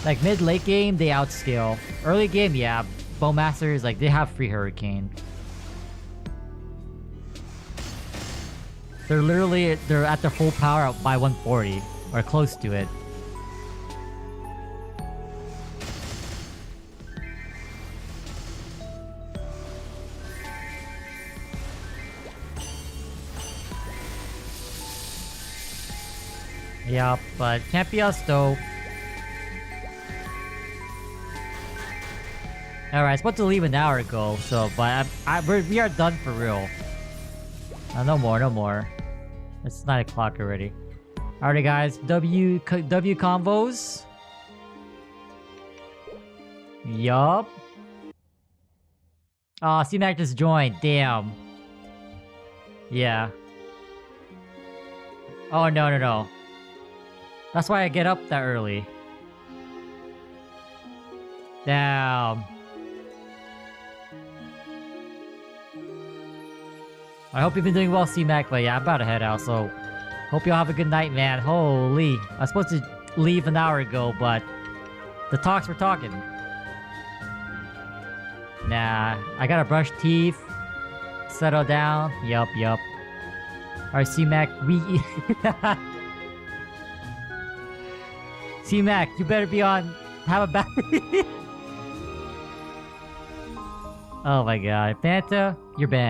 Like mid-late game, they outscale. Early game, yeah, Bowmasters, like, they have free Hurricane. They're at their full power by 140, or close to it. Yeah, but can't be us though. Alright, I was supposed to leave an hour ago, so, but we are done for real. No more. It's 9 o'clock already. Alrighty guys, W combos. Yup. Oh, C-Mac just joined, damn. Yeah. Oh, no. That's why I get up that early. Damn. I hope you've been doing well, C-Mac, but yeah, I'm about to head out, so hope y'all have a good night, man. Holy. I was supposed to leave an hour ago, but the talks were talking. Nah, I gotta brush teeth, settle down. Yup. Alright, C-Mac, C-Mac, you better be on. Have a battery. Oh my god. Fanta, you're banned.